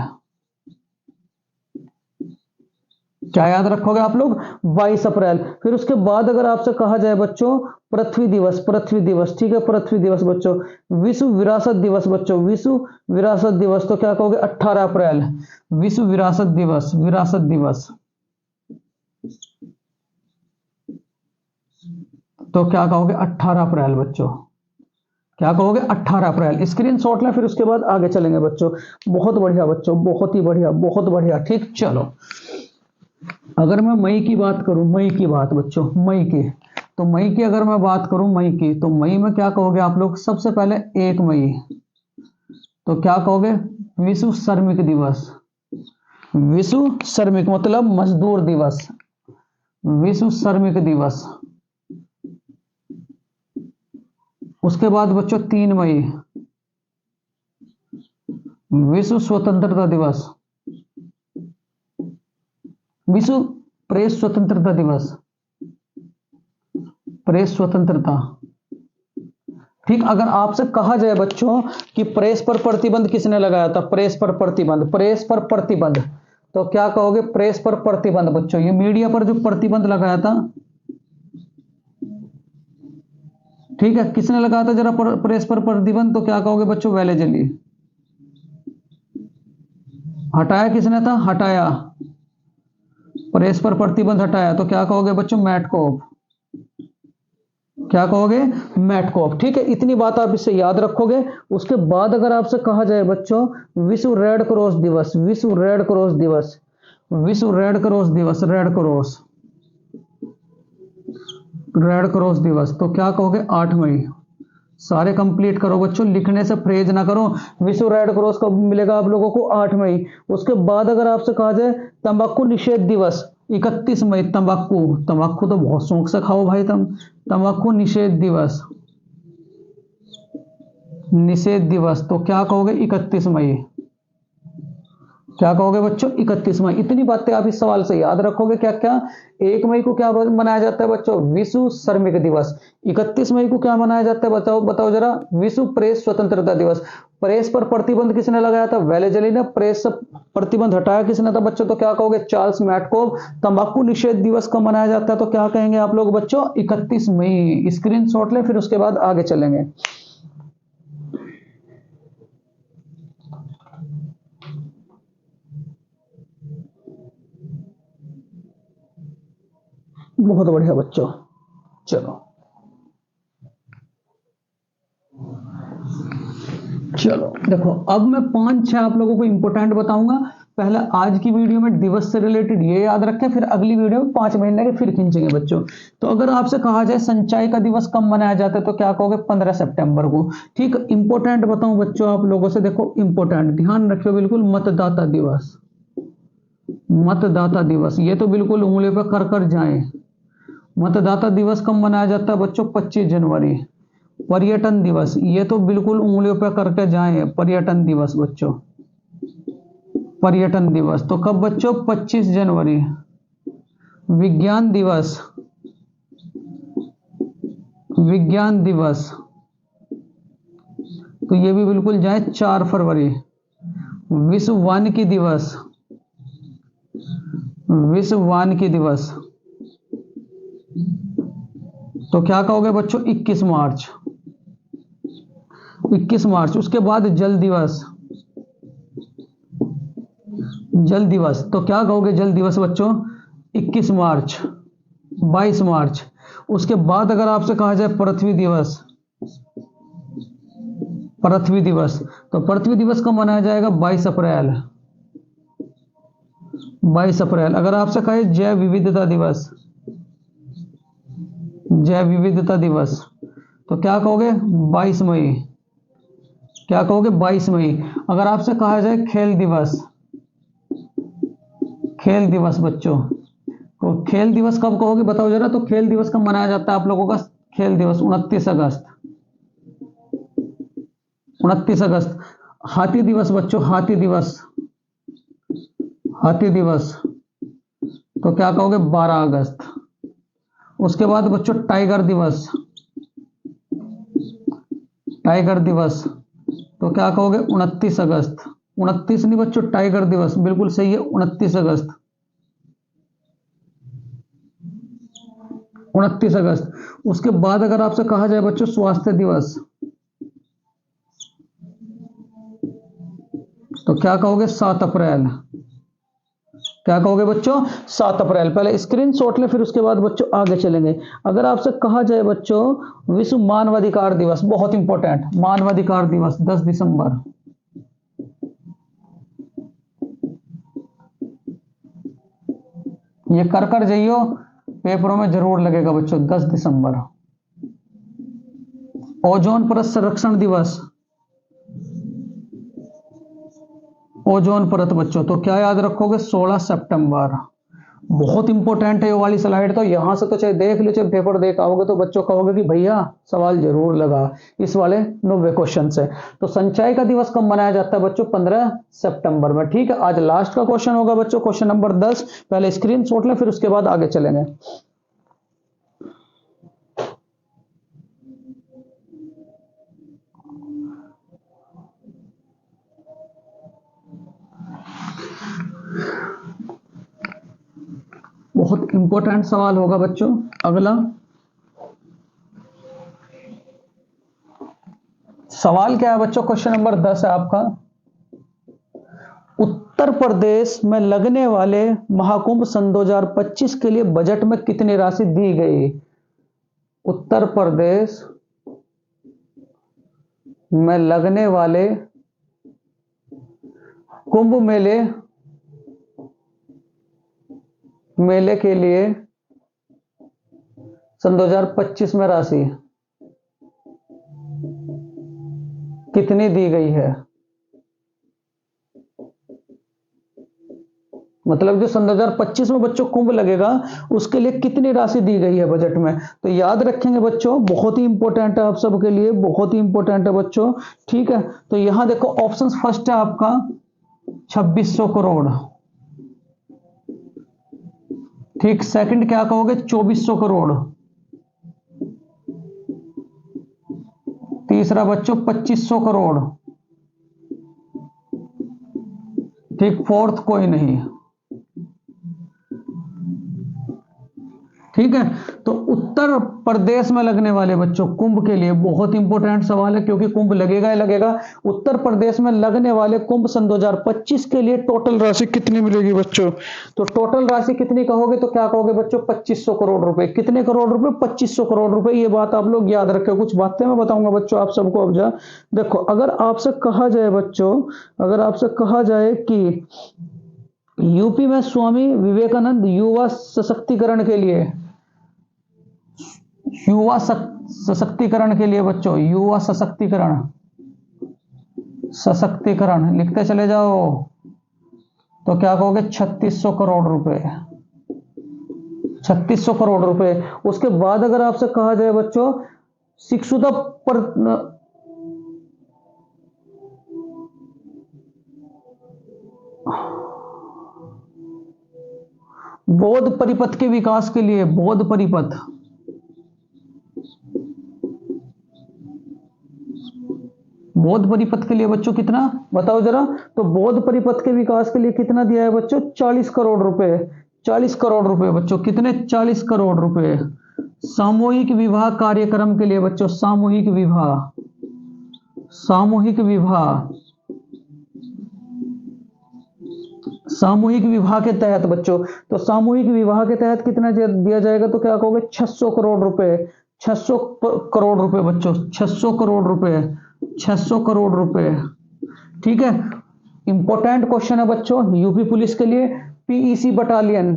क्या याद रखोगे आप लोग, 22 अप्रैल। फिर उसके बाद अगर आपसे कहा जाए बच्चों पृथ्वी दिवस, पृथ्वी दिवस, ठीक है, पृथ्वी दिवस बच्चों, विश्व विरासत दिवस बच्चों, विश्व विरासत दिवस तो क्या कहोगे, 18 अप्रैल, विश्व विरासत दिवस, विरासत दिवस तो क्या कहोगे, 18 अप्रैल बच्चों, क्या कहोगे, 18 अप्रैल। स्क्रीनशॉट लें, फिर उसके बाद आगे चलेंगे बच्चों। बहुत बढ़िया बच्चों, बहुत ही बढ़िया, बहुत बढ़िया, ठीक। चलो अगर मैं मई की बात करूं, मई की बात बच्चों, मई की, तो मई की अगर मैं बात करूं, मई की, तो मई में क्या कहोगे आप लोग, सबसे पहले 1 मई तो क्या कहोगे, विश्व श्रमिक दिवस, विश्व श्रमिक मतलब मजदूर दिवस, विश्व श्रमिक दिवस। उसके बाद बच्चों 3 मई विश्व स्वतंत्रता दिवस, विश्व प्रेस स्वतंत्रता दिवस, प्रेस स्वतंत्रता, ठीक। अगर आपसे कहा जाए बच्चों कि प्रेस पर प्रतिबंध किसने लगाया था, प्रेस पर प्रतिबंध, प्रेस पर प्रतिबंध तो क्या कहोगे, प्रेस पर प्रतिबंध बच्चों, ये मीडिया पर जो प्रतिबंध लगाया था, ठीक है, किसने लगाया था जरा प्रेस पर प्रतिबंध, तो क्या कहोगे बच्चों, वेलेजली। हटाया किसने था, हटाया, प्रेस पर प्रतिबंध हटाया तो क्या कहोगे बच्चों, मैटकोप, क्या कहोगे, मैटकोप, ठीक है। इतनी बात आप इससे याद रखोगे। उसके बाद अगर आपसे कहा जाए बच्चों विश्व रेड क्रॉस दिवस, विश्व रेड क्रॉस दिवस, विश्व रेड क्रॉस दिवस, रेड क्रॉस, रेड क्रॉस दिवस तो क्या कहोगे, 8 मई। सारे कंप्लीट करो बच्चों, लिखने से परहेज ना करो। विश्व रेड क्रॉस कब मिलेगा आप लोगों को, 8 मई। उसके बाद अगर आपसे कहा जाए तंबाकू निषेध दिवस, 31 मई। तंबाकू, तंबाकू तो बहुत शौक से खाओ भाई तुम। तंबाकू निषेध दिवस, निषेध दिवस तो क्या कहोगे, 31 मई। क्या कहोगे बच्चों, 31 मई। इतनी बातें आप इस सवाल से याद रखोगे। क्या क्या, 1 मई को क्या मनाया जाता है बच्चों, विश्व श्रमिक दिवस। 31 मई को क्या मनाया जाता है, बताओ बताओ जरा, विश्व प्रेस स्वतंत्रता दिवस। प्रेस पर प्रतिबंध किसने लगाया था, वेलेजली ने। प्रेस से प्रतिबंध हटाया किसने था बच्चों, तो क्या कहोगे, चार्ल्स मैटकोव। तंबाकू निषेध दिवस कब मनाया जाता है, तो क्या कहेंगे आप लोग बच्चों, 31 मई। स्क्रीनशॉट लें, फिर उसके बाद आगे चलेंगे। बहुत बढ़िया बच्चों। चलो चलो देखो, अब मैं 5-6 आप लोगों को इंपॉर्टेंट बताऊंगा। पहले आज की वीडियो में दिवस से रिलेटेड ये याद रखें, फिर अगली वीडियो में 5 महीने के फिर खींचेंगे बच्चों। तो अगर आपसे कहा जाए संचाई का दिवस कब मनाया जाता है तो क्या कहोगे? 15 सितंबर को। ठीक, इंपॉर्टेंट बताऊं बच्चों आप लोगों से, देखो इंपॉर्टेंट ध्यान रखियो बिल्कुल। मतदाता दिवस, मतदाता दिवस ये तो बिल्कुल उंगली पर कर कर जाए। मतदाता दिवस कब मनाया जाता है बच्चों? 25 जनवरी। पर्यटन दिवस ये तो बिल्कुल उंगलियों पर करके जाए, पर्यटन दिवस बच्चों, पर्यटन दिवस तो कब बच्चों? 25 जनवरी। विज्ञान दिवस, विज्ञान दिवस तो ये भी बिल्कुल जाए 4 फरवरी। विश्व वानिकी दिवस, विश्व वानिकी दिवस तो क्या कहोगे बच्चों? 21 मार्च, 21 मार्च। उसके बाद जल दिवस, जल दिवस तो क्या कहोगे? जल दिवस बच्चों 21 मार्च, 22 मार्च। उसके बाद अगर आपसे कहा जाए पृथ्वी दिवस, पृथ्वी दिवस तो पृथ्वी दिवस कब मनाया जाएगा? 22 अप्रैल, 22 अप्रैल। अगर आपसे कहे जैव विविधता दिवस, जैव विविधता दिवस तो क्या कहोगे? 22 मई। क्या कहोगे? 22 मई। अगर आपसे कहा जाए खेल दिवस, खेल दिवस बच्चों तो खेल दिवस कब कहोगे बताओ जरा? तो खेल दिवस कब मनाया जाता है आप लोगों का? खेल दिवस 29 अगस्त, 29 अगस्त। हाथी दिवस बच्चों, हाथी दिवस, हाथी दिवस तो क्या कहोगे? 12 अगस्त। उसके बाद बच्चों टाइगर दिवस, टाइगर दिवस तो क्या कहोगे? 29 अगस्त। 29 नहीं बच्चों, टाइगर दिवस बिल्कुल सही है, 29 अगस्त, 29 अगस्त। उसके बाद अगर आपसे कहा जाए बच्चों स्वास्थ्य दिवस तो क्या कहोगे? 7 अप्रैल। क्या कहोगे बच्चों? 7 अप्रैल। पहले स्क्रीनशॉट लें, फिर उसके बाद बच्चों आगे चलेंगे। अगर आपसे कहा जाए बच्चों विश्व मानवाधिकार दिवस, बहुत इंपॉर्टेंट, मानवाधिकार दिवस 10 दिसंबर। ये कर कर जाइयो, पेपरों में जरूर लगेगा बच्चों, 10 दिसंबर। ओजोन परत संरक्षण दिवस, ओजोन परत बच्चों तो क्या याद रखोगे? 16 सितंबर। बहुत इंपॉर्टेंट है ये वाली स्लाइड, तो यहां से तो चाहे देख लो चाहे पेपर देख आओगे तो बच्चों कहोगे कि भैया सवाल जरूर लगा इस वाले 90 क्वेश्चन से। तो संचय का दिवस कब मनाया जाता है बच्चों? 15 सितंबर में। ठीक है, आज लास्ट का क्वेश्चन होगा बच्चों, क्वेश्चन नंबर 10। पहले स्क्रीनशॉट लें, फिर उसके बाद आगे चलेंगे। बहुत इंपॉर्टेंट सवाल होगा बच्चों अगला। सवाल क्या है बच्चों? क्वेश्चन नंबर 10 है आपका। उत्तर प्रदेश में लगने वाले महाकुंभ सन 2025 के लिए बजट में कितनी राशि दी गई? उत्तर प्रदेश में लगने वाले कुंभ मेले के लिए सन 2025 में राशि कितनी दी गई है? मतलब जो सन 2025 में बच्चों कुंभ लगेगा उसके लिए कितनी राशि दी गई है बजट में? तो याद रखेंगे बच्चों, बहुत ही इंपॉर्टेंट है आप सबके लिए, बहुत ही इंपॉर्टेंट है बच्चों। ठीक है, तो यहां देखो ऑप्शन फर्स्ट है आपका 2600 करोड़। ठीक, सेकंड क्या कहोगे? 2400 करोड़। तीसरा बच्चों 2500 करोड़। ठीक, फोर्थ कोई नहीं। ठीक है। तो उत्तर प्रदेश में लगने वाले बच्चों कुंभ के लिए बहुत इंपॉर्टेंट सवाल है, क्योंकि कुंभ लगेगा ही लगेगा। उत्तर प्रदेश में लगने वाले कुंभ सन 2025 के लिए टोटल राशि कितनी मिलेगी बच्चों? तो टोटल राशि कितनी कहोगे तो क्या कहोगे बच्चों? 2500 करोड़ रुपए। कितने करोड़ रुपए? 2500 करोड़ रुपए। ये बात आप लोग याद रखें। कुछ बातें मैं बताऊंगा बच्चों आप सबको। अब जा देखो, अगर आपसे कहा जाए बच्चों, अगर आपसे कहा जाए कि यूपी में स्वामी विवेकानंद युवा सशक्तिकरण के लिए, युवा सशक्तिकरण के लिए बच्चों, युवा सशक्तिकरण, सशक्तिकरण लिखते चले जाओ, तो क्या कहोगे? 3600 करोड़ रुपए। 3600 करोड़ रुपए। उसके बाद अगर आपसे कहा जाए बच्चों शिक्षुता पर बौद्ध परिपथ के विकास के लिए, बौद्ध परिपथ, बौद्ध परिपथ के लिए बच्चों कितना बताओ जरा? तो बौद्ध परिपथ के विकास के लिए कितना दिया है बच्चों? 40 करोड़ रुपए। 40 करोड़ रुपए बच्चों। कितने? 40 करोड़ रुपए। सामूहिक विवाह कार्यक्रम के लिए बच्चों, सामूहिक विवाह, सामूहिक विवाह, सामूहिक विवाह के तहत बच्चों, तो सामूहिक विवाह के तहत कितना दिया जाएगा? तो क्या कहोगे? 600 करोड़ रुपए। 600 करोड़ रुपए बच्चों। 600 करोड़ रुपए। 600 करोड़ रुपए। ठीक है। इंपॉर्टेंट क्वेश्चन है बच्चों यूपी पुलिस के लिए। पीईसी बटालियन,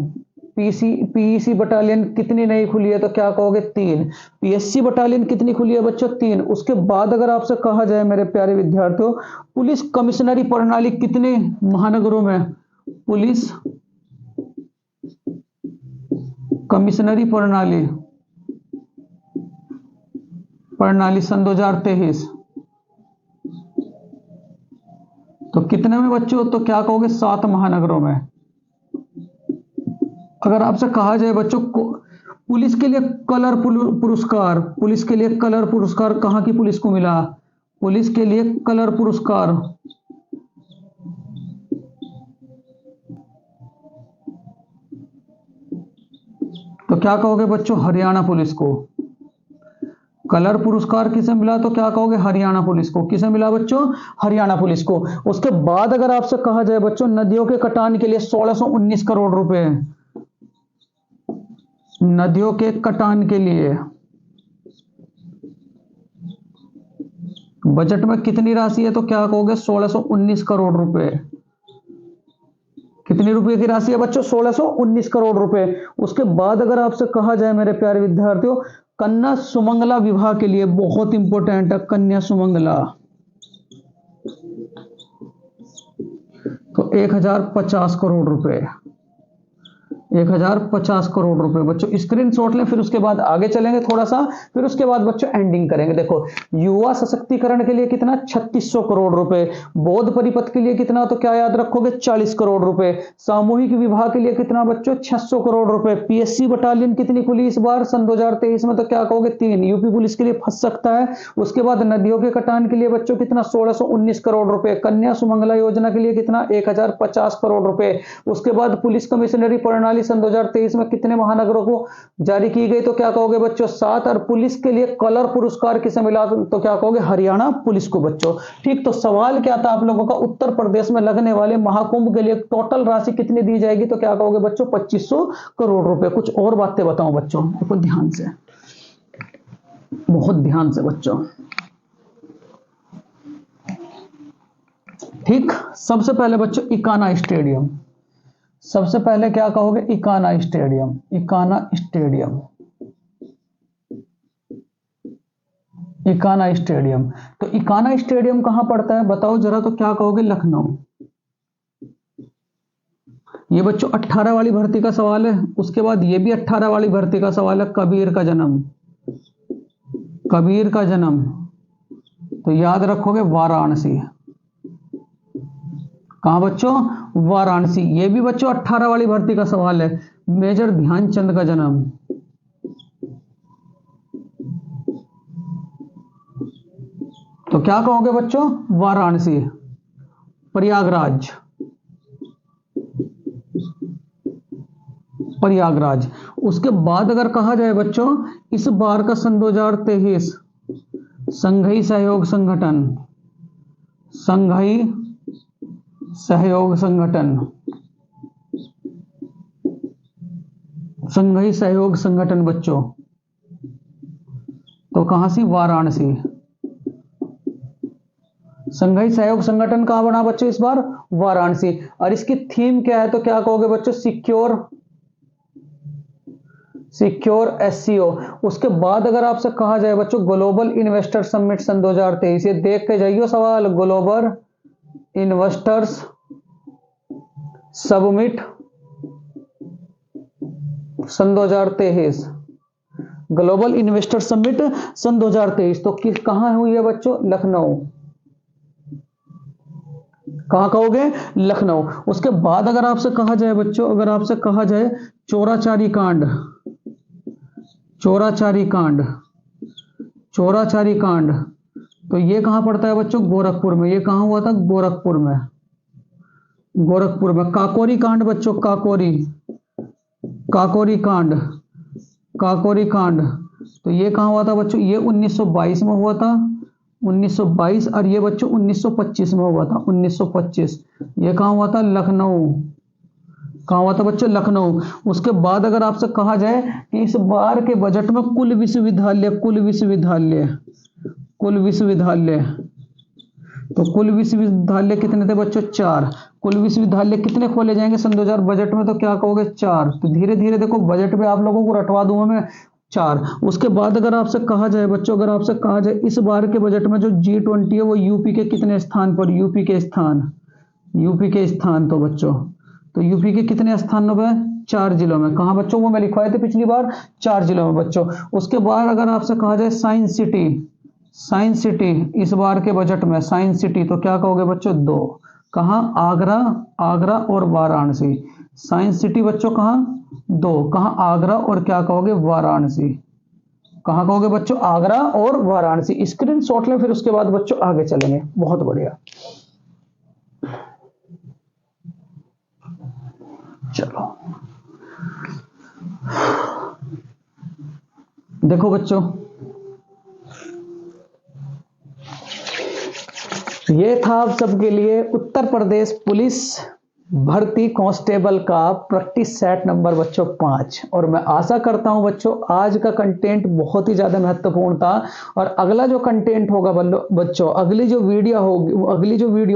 पीईसी बटालियन कितनी नई खुली है? तो क्या कहोगे? 3। पीएससी बटालियन कितनी खुली है बच्चों? 3। उसके बाद अगर आपसे कहा जाए मेरे प्यारे विद्यार्थियों, पुलिस कमिश्नरी प्रणाली कितने महानगरों में? पुलिस कमिश्नरी प्रणाली, प्रणाली सन 2023, तो कितने में बच्चों? तो क्या कहोगे? 7 महानगरों में। अगर आपसे कहा जाए बच्चों पुलिस के लिए कलर पुरस्कार, पुलिस के लिए कलर पुरस्कार कहां की पुलिस को मिला? पुलिस के लिए कलर पुरस्कार, तो क्या कहोगे बच्चों? हरियाणा पुलिस को। कलर पुरस्कार किसे मिला? तो क्या कहोगे? हरियाणा पुलिस को। किसे मिला बच्चों? हरियाणा पुलिस को। उसके बाद अगर आपसे कहा जाए बच्चों नदियों के कटान के लिए 1619 करोड़ रुपए, नदियों के कटान के लिए बजट में कितनी राशि है? तो क्या कहोगे? 1619 करोड़ रुपए। कितनी रुपए की राशि है बच्चों? 1619 करोड़ रुपए। उसके बाद अगर आपसे कहा जाए मेरे प्यारे विद्यार्थियों कन्या सुमंगला विवाह के लिए, बहुत इंपॉर्टेंट है कन्या सुमंगला, तो 1050 करोड़ रुपए। 1050 करोड़ रुपए बच्चों। स्क्रीनशॉट लें, फिर उसके बाद आगे चलेंगे थोड़ा सा, फिर उसके बाद बच्चों एंडिंग करेंगे। देखो युवा सशक्तिकरण के लिए कितना? 3600 करोड़ रुपए। बौद्ध परिपथ के लिए कितना? तो क्या याद रखोगे? 40 करोड़ रुपए। सामूहिक विवाह के लिए कितना बच्चों? 600 करोड़ रुपए। पीएससी बटालियन कितनी खुली इस बार सन 2023 में? तो क्या कहोगे? 3। यूपी पुलिस के लिए फंस सकता है। उसके बाद नदियों के कटान के लिए बच्चों कितना? 1619 करोड़ रुपए। कन्या सुमंगला योजना के लिए कितना? 1050 करोड़ रुपए। उसके बाद पुलिस कमिश्नरी प्रणाली सन 2023 में कितने महानगरों को जारी की गई? तो क्या कहोगे बच्चों? 7। और पुलिस के लिए कलर पुरस्कार किसे मिला? तो क्या कहोगे? हरियाणा पुलिस को बच्चों। ठीक, तो सवाल क्या था आप लोगों का? उत्तर प्रदेश में लगने वाले महाकुंभ के लिए टोटल राशि कितनी दी जाएगी? तो क्या कहोगे बच्चों? 2500 करोड़ रुपए। कुछ और बातें बताऊं बच्चों, देखो ध्यान से, बहुत ध्यान से बच्चों। ठीक, सबसे पहले बच्चों इकाना स्टेडियम, सबसे पहले क्या कहोगे? Ekana stadium, Ekana stadium, Ekana stadium. तो इकाना स्टेडियम कहां पड़ता है बताओ जरा? तो क्या कहोगे? लखनऊ। ये बच्चों 18 वाली भर्ती का सवाल है। उसके बाद ये भी 18 वाली भर्ती का सवाल है। कबीर का जन्म, कबीर का जन्म, तो याद रखोगे वाराणसी। कहां बच्चों? वाराणसी। ये भी बच्चों 18 वाली भर्ती का सवाल है। मेजर ध्यानचंद का जन्म, तो क्या कहोगे बच्चों? वाराणसी। प्रयागराज, प्रयागराज। उसके बाद अगर कहा जाए बच्चों, इस बार का सन 2023 संघीय सहयोग संगठन, संघीय सहयोग संगठन, संघीय सहयोग संगठन बच्चों, तो कहां से? वाराणसी। संघीय सहयोग संगठन कहां बना बच्चों इस बार? वाराणसी। और इसकी थीम क्या है तो क्या कहोगे बच्चों? Secure SCO. उसके बाद अगर आपसे कहा जाए बच्चों ग्लोबल इन्वेस्टर समिट सन 2023, ये देख के जाइए सवाल, ग्लोबल इन्वेस्टर्स समिट सन 2023, ग्लोबल इन्वेस्टर समिट सन 2023 तो किस कहां हुई है बच्चों? लखनऊ। कहां कहोगे? लखनऊ। उसके बाद अगर आपसे कहा जाए बच्चों, अगर आपसे कहा जाए चोराचारी कांड, चोराचारी कांड, चोराचारी कांड, तो ये कहां पड़ता है बच्चों? गोरखपुर में। ये कहां हुआ था? गोरखपुर में, गोरखपुर में। काकोरी कांड बच्चों, काकोरी, काकोरी कांड, काकोरी कांड, तो ये कहां हुआ था बच्चों? ये 1922 में हुआ था, 1922। और ये बच्चों 1925 में हुआ था, 1925। ये कहां हुआ था? लखनऊ। कहां हुआ था बच्चों? लखनऊ। उसके बाद अगर आपसे कहा जाए कि इस बार के बजट में कुल विश्वविद्यालय, कुल विश्वविद्यालय, कुल विश्वविद्यालय, तो कुल विश्वविद्यालय कितने थे बच्चों? 4। कुल विश्वविद्यालय कितने खोले जाएंगे सन 2000 बजट में तो क्या कहोगे? 4। तो धीरे धीरे देखो बजट में आप लोगों को रटवा दूंगा मैं, 4। उसके बाद अगर आपसे कहा जाए बच्चों, अगर आपसे कहा जाए इस बार के बजट में जो G20 है वो यूपी के कितने स्थान पर? यूपी के स्थान, यूपी के स्थान, तो बच्चों तो यूपी के कितने स्थानों पर? 4 जिलों में। कहां बच्चों? वो मैं लिखवाए थे पिछली बार, 4 जिलों में बच्चों। उसके बाद अगर आपसे कहा जाए साइंस सिटी, साइंस सिटी इस बार के बजट में, साइंस सिटी, तो क्या कहोगे बच्चों? 2। कहां? आगरा, आगरा और वाराणसी। साइंस सिटी बच्चों कहां? 2। कहां? आगरा और क्या कहोगे? वाराणसी। कहां कहोगे बच्चों? आगरा और वाराणसी। स्क्रीनशॉट लें, फिर उसके बाद बच्चों आगे चलेंगे। बहुत बढ़िया, चलो देखो बच्चों, ये था आप सबके लिए उत्तर प्रदेश पुलिस भर्ती कांस्टेबल का प्रैक्टिस सेट नंबर बच्चों 5। और मैं आशा करता हूं बच्चों आज का कंटेंट बहुत ही ज्यादा महत्वपूर्ण था। और अगला जो कंटेंट होगा बच्चों, अगली जो वीडियो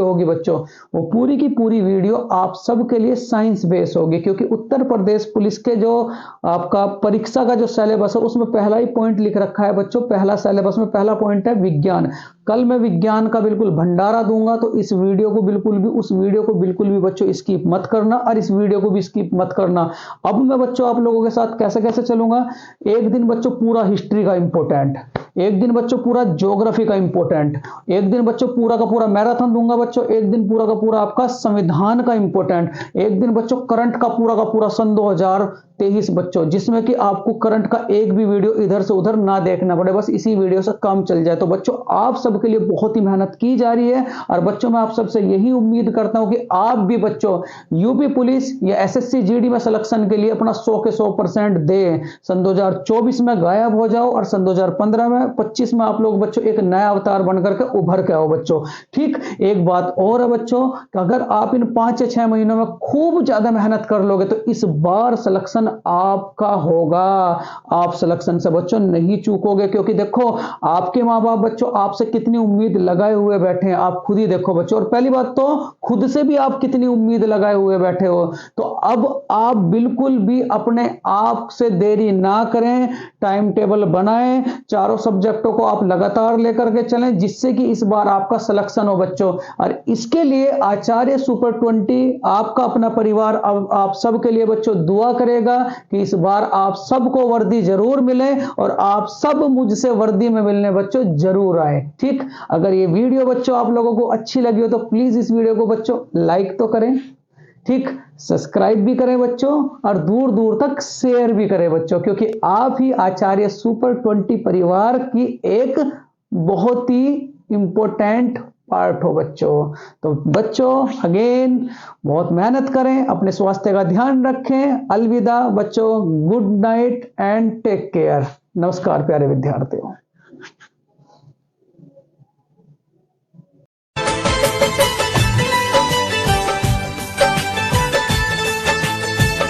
होगी बच्चों, वो पूरी की पूरी वीडियो आप सबके लिए साइंस बेस होगी। क्योंकि उत्तर प्रदेश पुलिस के जो आपका परीक्षा का जो सिलेबस है उसमें पहला ही पॉइंट लिख रखा है बच्चों, पहला सिलेबस में पहला पॉइंट है विज्ञान। कल मैं विज्ञान का बिल्कुल भंडारा दूंगा, तो इस वीडियो को बिल्कुल भी, उस वीडियो को बिल्कुल भी बच्चों स्किप मत करना, और इस वीडियो को भी स्किप मत करना। अब मैं बच्चों आप लोगों के साथ कैसे कैसे चलूंगा, एक दिन बच्चों पूरा हिस्ट्री का इंपॉर्टेंट, एक दिन बच्चों पूरा ज्योग्राफी का इंपॉर्टेंट, एक दिन बच्चों पूरा का पूरा मैराथन दूंगा बच्चों, एक दिन पूरा का पूरा आपका संविधान का इंपॉर्टेंट, एक दिन बच्चों करंट का पूरा सन 2023 बच्चों, जिसमें कि आपको करंट का एक भी वीडियो इधर से उधर ना देखना पड़े, बस इसी वीडियो से काम चल जाए। तो बच्चों आप सबके लिए बहुत ही मेहनत की जा रही है, और बच्चों मैं आप सबसे यही उम्मीद करता हूं कि आप भी बच्चों यूपी पुलिस या एसएससी जीडी में सिलेक्शन के लिए अपना 100 के 100% दे। सन 2024 में गायब हो जाओ, और सन 2015 में 25 में आप लोग बच्चों एक नया अवतार बनकर के उभर के आओ बच्चों। ठीक, एक बात और है बच्चों कि अगर आप इन 5 या 6 महीनों में खूब ज्यादा मेहनत कर लोगे तो इस बार सिलेक्शन आपका होगा। आप सिलेक्शन से बच्चों नहीं चूकोगे, क्योंकि देखो आपके माँ बाप बच्चों आपसे कितनी उम्मीद लगाए हुए बैठे हैं, आप खुद ही देखो बच्चों। और पहली बात तो खुद से भी आप कितनी उम्मीद लगाए हुए बैठे हो। तो अब आप बिल्कुल भी अपने आप से देरी ना करें, टाइम टेबल बनाएं, चारों सब्जेक्टों को आप लगातार लेकर के चलें, जिससे कि इस बार आपका सिलेक्शन हो बच्चों। और इसके लिए आचार्य सुपर 20 आपका अपना परिवार आप सबके लिए बच्चों दुआ करेगा कि इस बार आप सबको वर्दी जरूर मिले, और आप सब मुझसे वर्दी में मिलने बच्चों जरूर आए। ठीक, अगर ये वीडियो बच्चों आप लोगों को अच्छी लगी हो तो प्लीज इस वीडियो को बच्चों लाइक तो करें, ठीक, सब्सक्राइब भी करें बच्चों, और दूर दूर तक शेयर भी करें बच्चों, क्योंकि आप ही आचार्य सुपर 20 परिवार की एक बहुत ही इंपॉर्टेंट पार्ट हो बच्चों। तो बच्चों अगेन बहुत मेहनत करें, अपने स्वास्थ्य का ध्यान रखें। अलविदा बच्चों, good night and take care. नमस्कार प्यारे विद्यार्थियों।